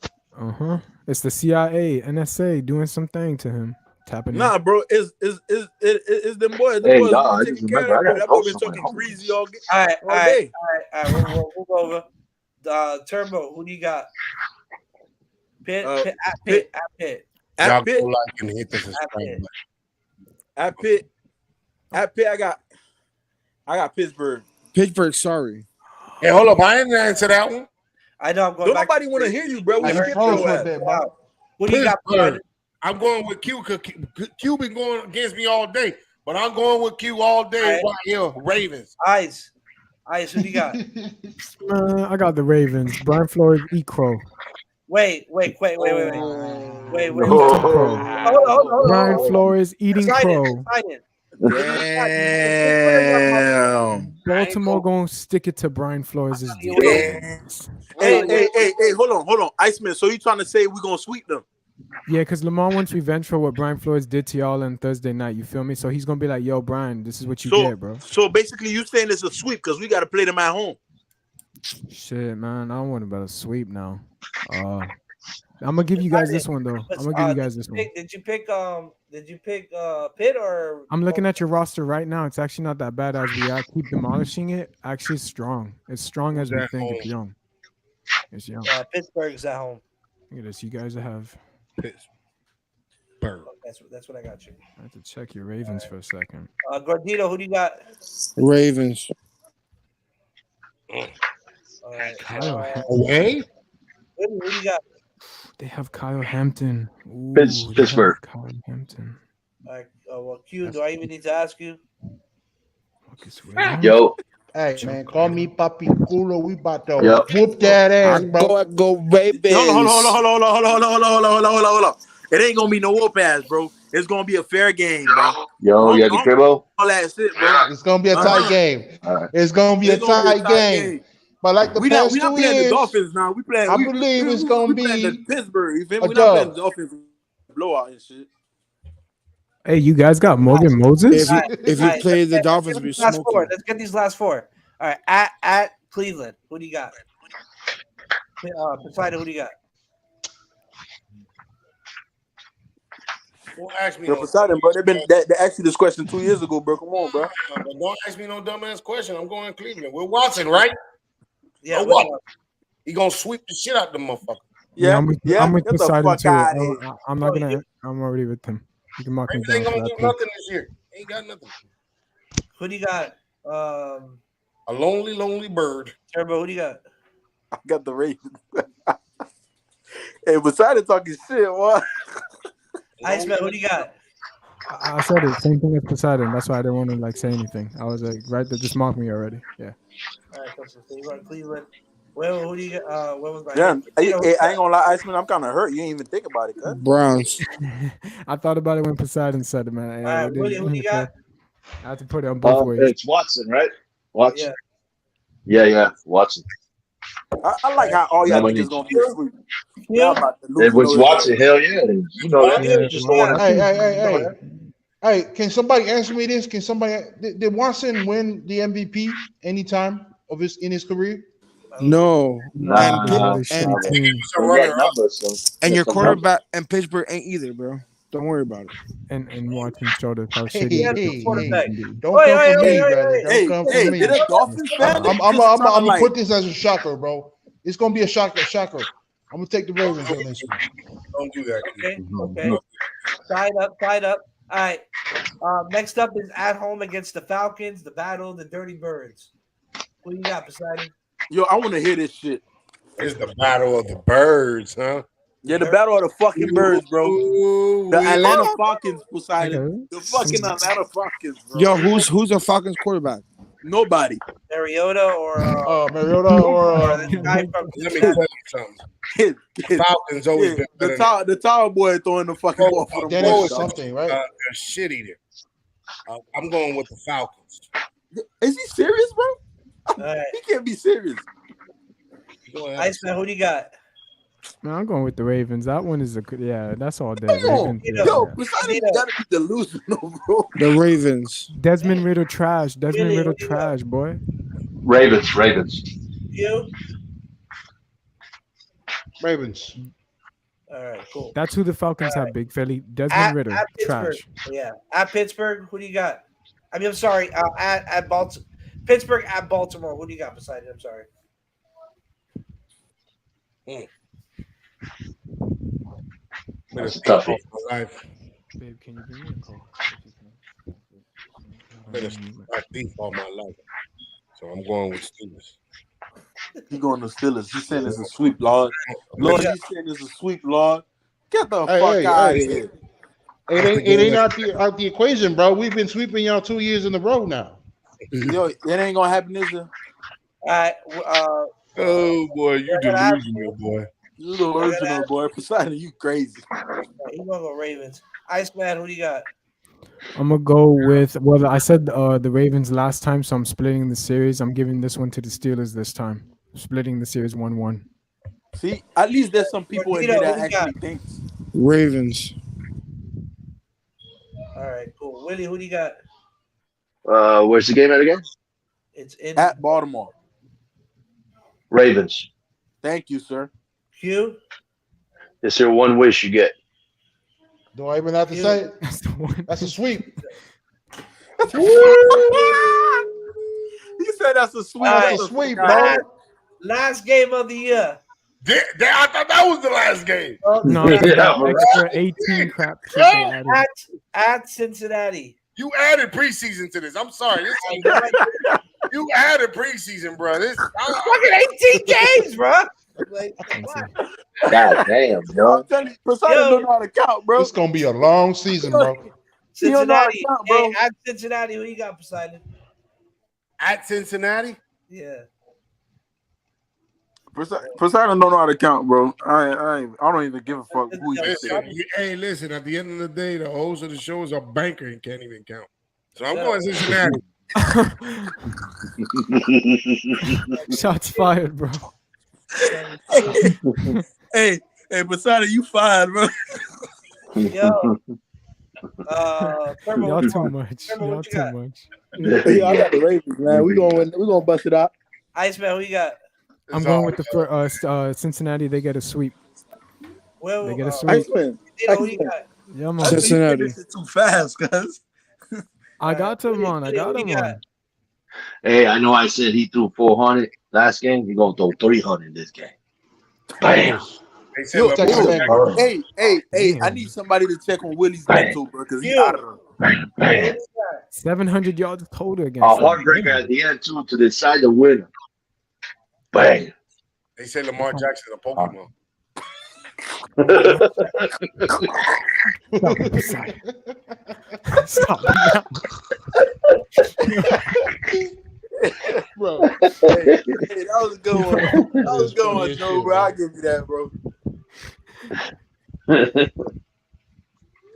It's the CIA, NSA doing something to him. Tapping him. Nah, bro, it's them boys. The Hey, boys y'all, I taking just care remember I of gotta that go boy been somewhere. talking crazy all day. All right. All We'll go over. Turbo, who do you got? Pitt, at Pitt. Y'all At Pitt. go like and hit the subscribe button. At Pitt, I got Pittsburgh. Pittsburgh, sorry. Hey, hold up. I didn't answer that one. I know I'm going Don't back. nobody want to hear you, bro. We there. skipped Froze your for a ass. bit, bro. What do you got, Pittsburgh. Poseidon? I'm going with Q. Q been going against me all day, but I'm going with Q all day right here. Ravens. Ice, who do you got? I got the Ravens. Brian Flores, eat crow. Wait. Oh. Hold on. Brian Flores eating crow. Poseidon. Damn. Baltimore gonna stick it to Brian Flores' defense. Hey, hold on. Iceman, so you trying to say we're gonna sweep them? Yeah, because Lamar wants revenge for what Brian Flores did to y'all on Thursday night. You feel me? So he's gonna be like, "Yo, Brian, this is what you get, bro." So basically, you saying it's a sweep because we got to play them at home. Shit, man, I don't want about a sweep now. I'm gonna give you guys this one though. I'm gonna give you guys this one. Did you pick Pitt or? I'm looking at your roster right now. It's actually not that bad as we keep demolishing it. Actually, it's strong. It's strong as we think. It's young. It's young. Pittsburgh's at home. Look at this. You guys have Pittsburgh. That's what I got you. I have to check your Ravens for a second. Gordito, who do you got? Ravens. Kyle. Away? Who do you got? They have Kyle Hampton. Ooh, Pittsburgh. Kyle Hampton. All right. Well, Q, do I even need to ask you? Yo. Hey, man, call me Papi Culo. We about to Yep. whoop that ass, bro. Go Ravens. Hold on. It ain't gonna be no whoop ass, bro. It's gonna be a fair game, bro. Yo, you got the cribbo? All that shit, bro. It's gonna be a tight game. Right. It's gonna be a tight game. But like the we past not 2 playing years, the Dolphins now. We playing. I believe it's gonna be the Pittsburgh. You feel a me? We not playing dub. the Dolphins blowout and shit. Hey, you guys got Morgan Moses? If you play the Dolphins, we Last smoke four. you. Let's get these last four. All right. At Cleveland, who do you got? Poseidon, who do you got? Don't ask me. Yo, Poseidon, bro. They asked you this question 2 years ago, bro. Come on, bro. Don't ask me no dumbass question. I'm going Cleveland. We're Watson, right? Yeah. What? He gonna sweep the shit out the motherfucker. I'm with Get the Poseidon fuck too. outta here. I'm not gonna. I'm already with him. You can mark me Ravens ain't down. gonna for do that too. nothing this year. Ain't got nothing. Who do you got? A lonely bird. Turbo, who do you got? I got the Ravens. Hey, Poseidon talking shit, what? Iceman, who do you got? I said it. Same thing as Poseidon. That's why I didn't want to say anything. I was like, right there, just mark me already. Yeah. All right, so you got Cleveland. Well, who do you got? What was my Yeah, name? I ain't gonna lie, Iceman. I'm kind of hurt. You ain't even think about it, cuz. Browns. I thought about it when Poseidon said it, man. All right, Willie, who do you got? I have to put it on both ways. It's Watson, right? Watson. Yeah. Yeah, Watson. I like how all y'all niggas gonna be asleep. Y'all about to lose, It was you know, Watson. Hell yeah. You know that. Yeah, Just don't want to. Hey, can somebody answer me this? Can somebody did Watson win the MVP anytime in his career? No. Nah, And we got numbers, so your some quarterback and Pittsburgh ain't either, bro. Don't worry about it. And watch him show the how Hey, shitty hey, he hey, can be. don't come for me, brother. Don't come for me. Did a Dolphins fan? I'm gonna put this as a shocker, bro. It's gonna be a shocker. I'm gonna take the Ravens on this one. Don't do that. Okay. Tied up. All right. Next up is at home against the Falcons, the battle of the Dirty Birds. What you got, Poseidon? Yo, I want to hear this shit. It's the battle of the birds, huh? Yeah, the battle of the fucking birds, bro. Ooh, The we Atlanta love- Falcons, Poseidon. The fucking Atlanta Falcons, bro. Yo, who's the Falcons quarterback? Nobody. Mariota or the guy from Let me tell you something. Falcons always been better the tower boy throwing the fucking ball for the Dennis ball. or something, right? They're shitty there. I'm going with the Falcons. Is he serious, bro? right. He can't be serious. Iceman, who do you got? Man, I'm going with the Ravens. That one is that's all day. Come on. Ravens, Yo, Poseidon gotta be delusional, bro. The Ravens. Desmond Riddle trash. Desmond Riddle trash, boy. Ravens. You? Ravens. All right, cool. That's who the Falcons have, Big Philly. Desmond Riddle, at Pittsburgh. trash. Yeah, at Pittsburgh, who do you got? I mean, I'm sorry. At Baltimore, Pittsburgh at Baltimore. Who do you got, Poseidon? I'm sorry. That's a toughie. Babe, can you give me a call? Finished my thief all my life. So I'm going with Steelers. He going to Steelers. He's saying it's a sweep, Lord. Lord, he's saying it's a sweep, Lord. Get the fuck out of here. It ain't out the equation, bro. We've been sweeping y'all 2 years in a row now. Yo, it ain't gonna happen this year. All right. Oh boy, you delusional, boy. You delusional, boy. Poseidon, you crazy. You gonna go Ravens? Iceman, who do you got? I'm gonna go with I said the Ravens last time, so I'm splitting the series. I'm giving this one to the Steelers this time. Splitting the series 1-1. See, at least there's some people in here that actually thinks. Ravens. All right, cool. Willie, who do you got? Where's the game at again? It's in at Baltimore. Ravens. Thank you, sir. Q. Is there one wish you get? Do I even have to say it? That's a sweep. He said that's a sweep. That's a sweep, bro. Last game of the year. I thought that was the last game. No, extra 18 crap. At Cincinnati. You added preseason to this. I'm sorry. You added preseason, bro. This fucking 18 games, bro. God damn, bro. I'm telling you, Poseidon don't know how to count, bro. It's gonna be a long season, bro. Cincinnati. Hey, at Cincinnati, who you got, Poseidon? At Cincinnati? Yeah. Poseidon don't know how to count, bro. I don't even give a fuck who you say. Hey, listen, at the end of the day, the host of the show is a banker and can't even count. So I'm going Cincinnati. Shots fired, bro. hey, Poseidon, you fired, bro. Yo. Y'all too much. Y'all too much. Yeah, I got the Ravens, man. We gonna bust it out. Iceman, who you got? I'm going with the Cincinnati. They get a sweep. Well, they get a sweep. Iceman. Who you got? Yeah, man. Cincinnati. Too fast, guys. I got him on. Hey, I know I said he threw 400 last game. He's going to throw 300 this game. Bam. Yo, hey, I need somebody to check on Willie's mental, bro, because he's out of there. 700 yards total against A heartbreaker at the end, too, to decide the winner. Bang. They say Lamar Jackson a Pokemon. Stop. Bro, hey, that was a good one. That was a good one, Joe, bro. I'll give you that, bro.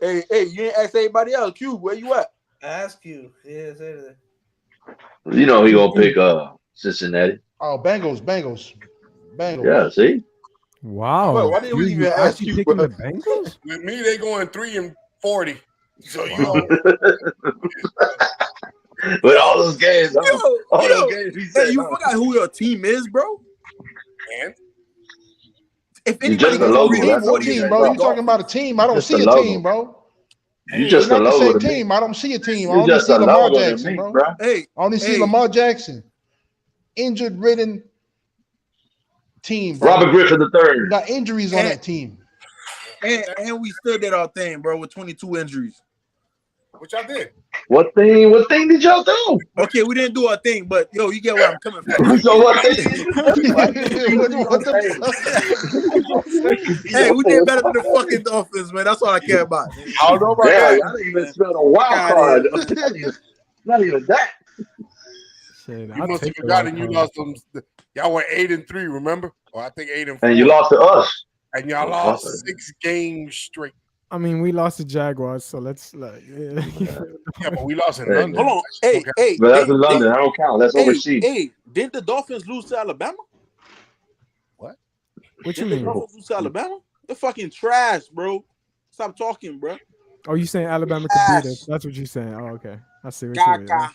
Hey, you ain't ask anybody else. Q, where you at? I ask you. Yeah, say that. You know he gonna pick Cincinnati. Oh, Bengals. Yeah, see? Wow. Bro, why didn't we even ask you, picking bro? the Bengals? With me, they going 3-40. So you know. With all those games, those games he said, you forgot who your team is, bro. And if just anybody the logo, Team, bro. You talking about a team? I don't Just see the a logo. team, bro. You just We're a not the logo same to me. team. I don't see a team. I You only just see a Lamar logo to Jackson, me, bro. bro. Hey, I only see hey, Lamar Jackson. Injured ridden team, bro. Robert Griffin We III. got injuries on and, that team. and we still did our thing, bro, with 22 injuries. Which I did. What thing did y'all do? Okay, we didn't do our thing, but yo, you get where I'm coming from. So what thing? What the Hey, we did better than the fucking Dolphins, man. That's all I care about. I don't know about Damn, that. y'all didn't even spell a wild outta card. here. Not even that. Shit, You I'll must have take the forgotten wild you card. lost them. Y'all were 8-3, remember? Or I think 8-4. And you lost to us. And y'all Oh, lost fuck. 6 games straight. I mean, we lost to Jaguars, so let's like. Yeah. Yeah, but we lost in Hey, London. Hold on. Hey, Okay. hey, But that's hey, in London. I don't count. That's hey, overseas. hey, didn't the Dolphins lose to Alabama? What you Didn't the mean? Dolphins lose to Alabama? They're fucking trash, bro. Stop talking, bro. Oh, you saying Alabama could beat us? That's what you're saying. Oh, okay. I see what you mean. Gaga.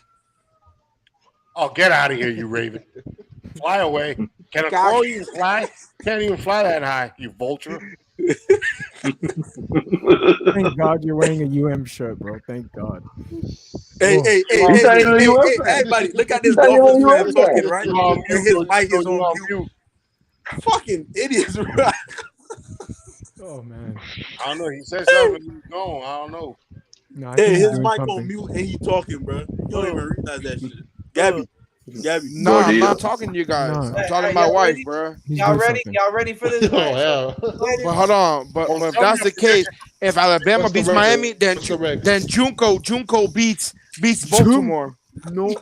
Oh, get out of here, you Raven. Fly away. Can I call you fly? Can't even fly that high, you vulture. Thank God you're wearing a UM shirt, bro. Thank God. Hey, Oh. hey, hey, You hey, thought hey, you were hey, a hey, fan. everybody, look at this You thought you Dolphins were a fan fan. talking, right? You on And mute, his so mic is you on on mute. mute. Fucking idiots, bro. Oh man. I don't know. He said something. He's gone. I don't know. No, I Hey, think he's his doing mic on something. mute and he talking, bro. You don't even realize that shit. Gabby. Nah, I'm Gordito. not talking to you guys. No. I'm Hey, talking to hey, my y'all wife, ready? bro. He's Y'all doing ready? something. Y'all ready for this? Oh, All right, hell. But hold on, but if tell that's me the case, if Alabama What's the beats record? Miami, then What's the record? then Junko beats Baltimore. No,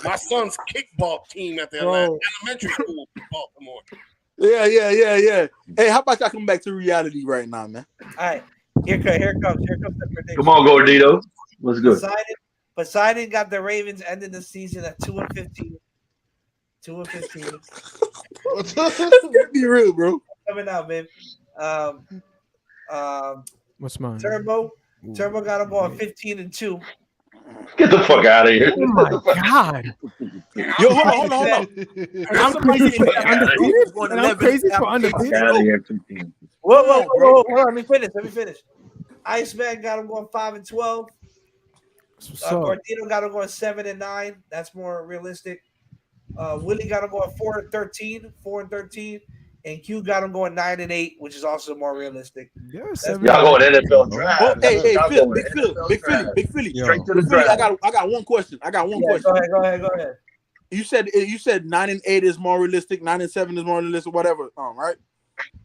My son's kickball team at the bro. elementary school in Baltimore. Yeah. Hey, how about y'all come back to reality right now, man? right. Here comes the prediction. Come on, Gordito. What's good? Poseidon got the Ravens ending the season at 2-15. 2-15. Be real, bro. Coming out, man. What's mine? Turbo got him going Yeah. 15-2. Get the fuck out of here. Oh my God. Yo, hold on. And I'm crazy for undefeated. And I'm crazy for undefeated. Get out of here. Whoa. Hold on. Let me finish. Iceman got him going 5-12. So Gordito got him going 7-9. That's more realistic. Willie got him going 4-13. And Q got him going 9-8, which is also more realistic. yeah, Y'all going NFL Oh, draft. hey, Y'all Phil, going Big Phil. Yo. Straight to the Philly, draft. I got one question. Go ahead. You said 9-8 is more realistic, 9-7 is more realistic, whatever. Right?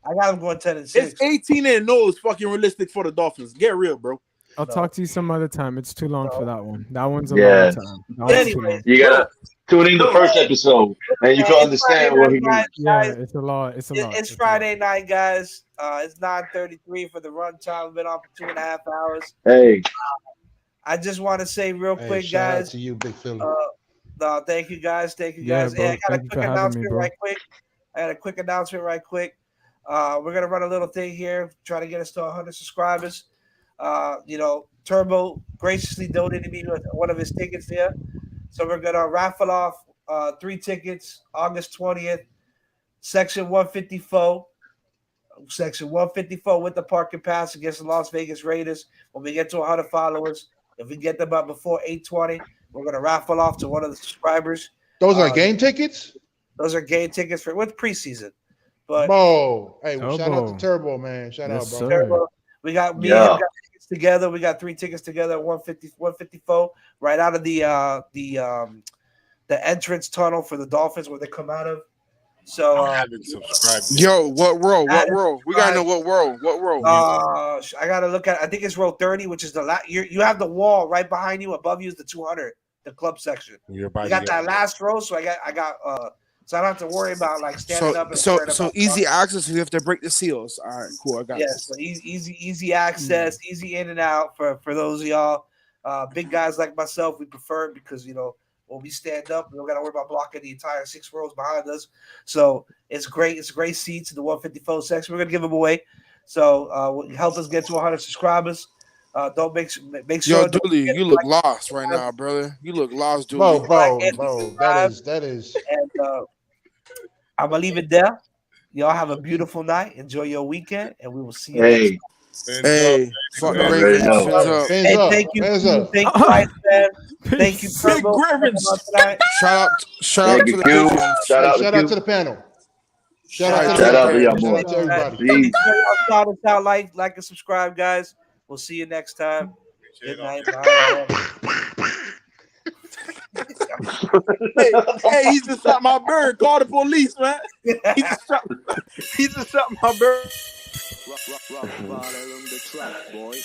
I got him going 10-6. It's 18-0 is fucking realistic for the Dolphins. Get real, bro. I'll talk to you some other time. It's too long for that one. That one's a Yeah. long time. That one's too long. You gotta tune in the first episode, and you can understand what he means. Yeah, it's a lot. It's a lot. It's Friday night, guys. It's 9:33 for the run time. We've been on for 2.5 hours. Hey, I just want to say real Hey, quick, shout out guys. to you, Big Philly. No, thank you guys. Yeah, bro. Hey, I got Thank a you quick for having me, announcement bro. right quick. We're gonna run a little thing here, try to get us to 100 subscribers. Turbo graciously donated me with one of his tickets there, so we're gonna raffle off 3 tickets August 20th, section 154. Section 154 with the parking pass against the Las Vegas Raiders. When we get to 100 followers, if we get them up before 8:20, we're gonna raffle off to one of the subscribers. Those are game tickets? Those are game tickets for what's preseason. But Bro, hey, well, shout out Turbo. to Turbo, man. Shout Yes, out, bro. sir. Turbo, we got me and him got tickets together. We got 3 tickets together at 154 right out of the entrance tunnel for the Dolphins where they come out of. So I haven't subscribed. Yo, what row? We gotta know what row. I gotta look at. I think it's row 30, which is the last. You have the wall right behind you. Above you is the 200, the club section. You're You about got to that last row, so I got. So I don't have to worry about like standing up and worrying So about easy access. You have to break the seals. All right, cool. I got Yeah, this. so easy access, easy in and out for those of y'all. Big guys like myself, we prefer it because when we stand up, we don't got to worry about blocking the entire 6 rows behind us. So it's great. It's great seats in the 154 section. We're gonna give them away. So help us get to 100 subscribers. Don't make sure. Yo, Dooley, you look lost right now, brother. You look lost, Dooley. Bro. That is. And I'm gonna leave it there. Y'all have a beautiful night. Enjoy your weekend, and we will see you next hey, time. Hey, fuck the Yeah, Ravens. right now. Fins up. Fans Hey, up. thank you. Fans up. Thank you, Vice Man. Thank you, Big Turbo, for coming Griffins. on tonight. Shout out Thank to you, the Q. Pigeons. Shout out Shout to out to Q. the panel. Shout Shout out to out the Shout out to panel. y'all Shout out boys. to everybody. Make Peace. sure y'all shout us out, like and subscribe, guys. We'll see you next time. Good night. Bye. Hey, he just shot my bird. Call the police, man. He just shot my bird. Rock, follow on the track, boy.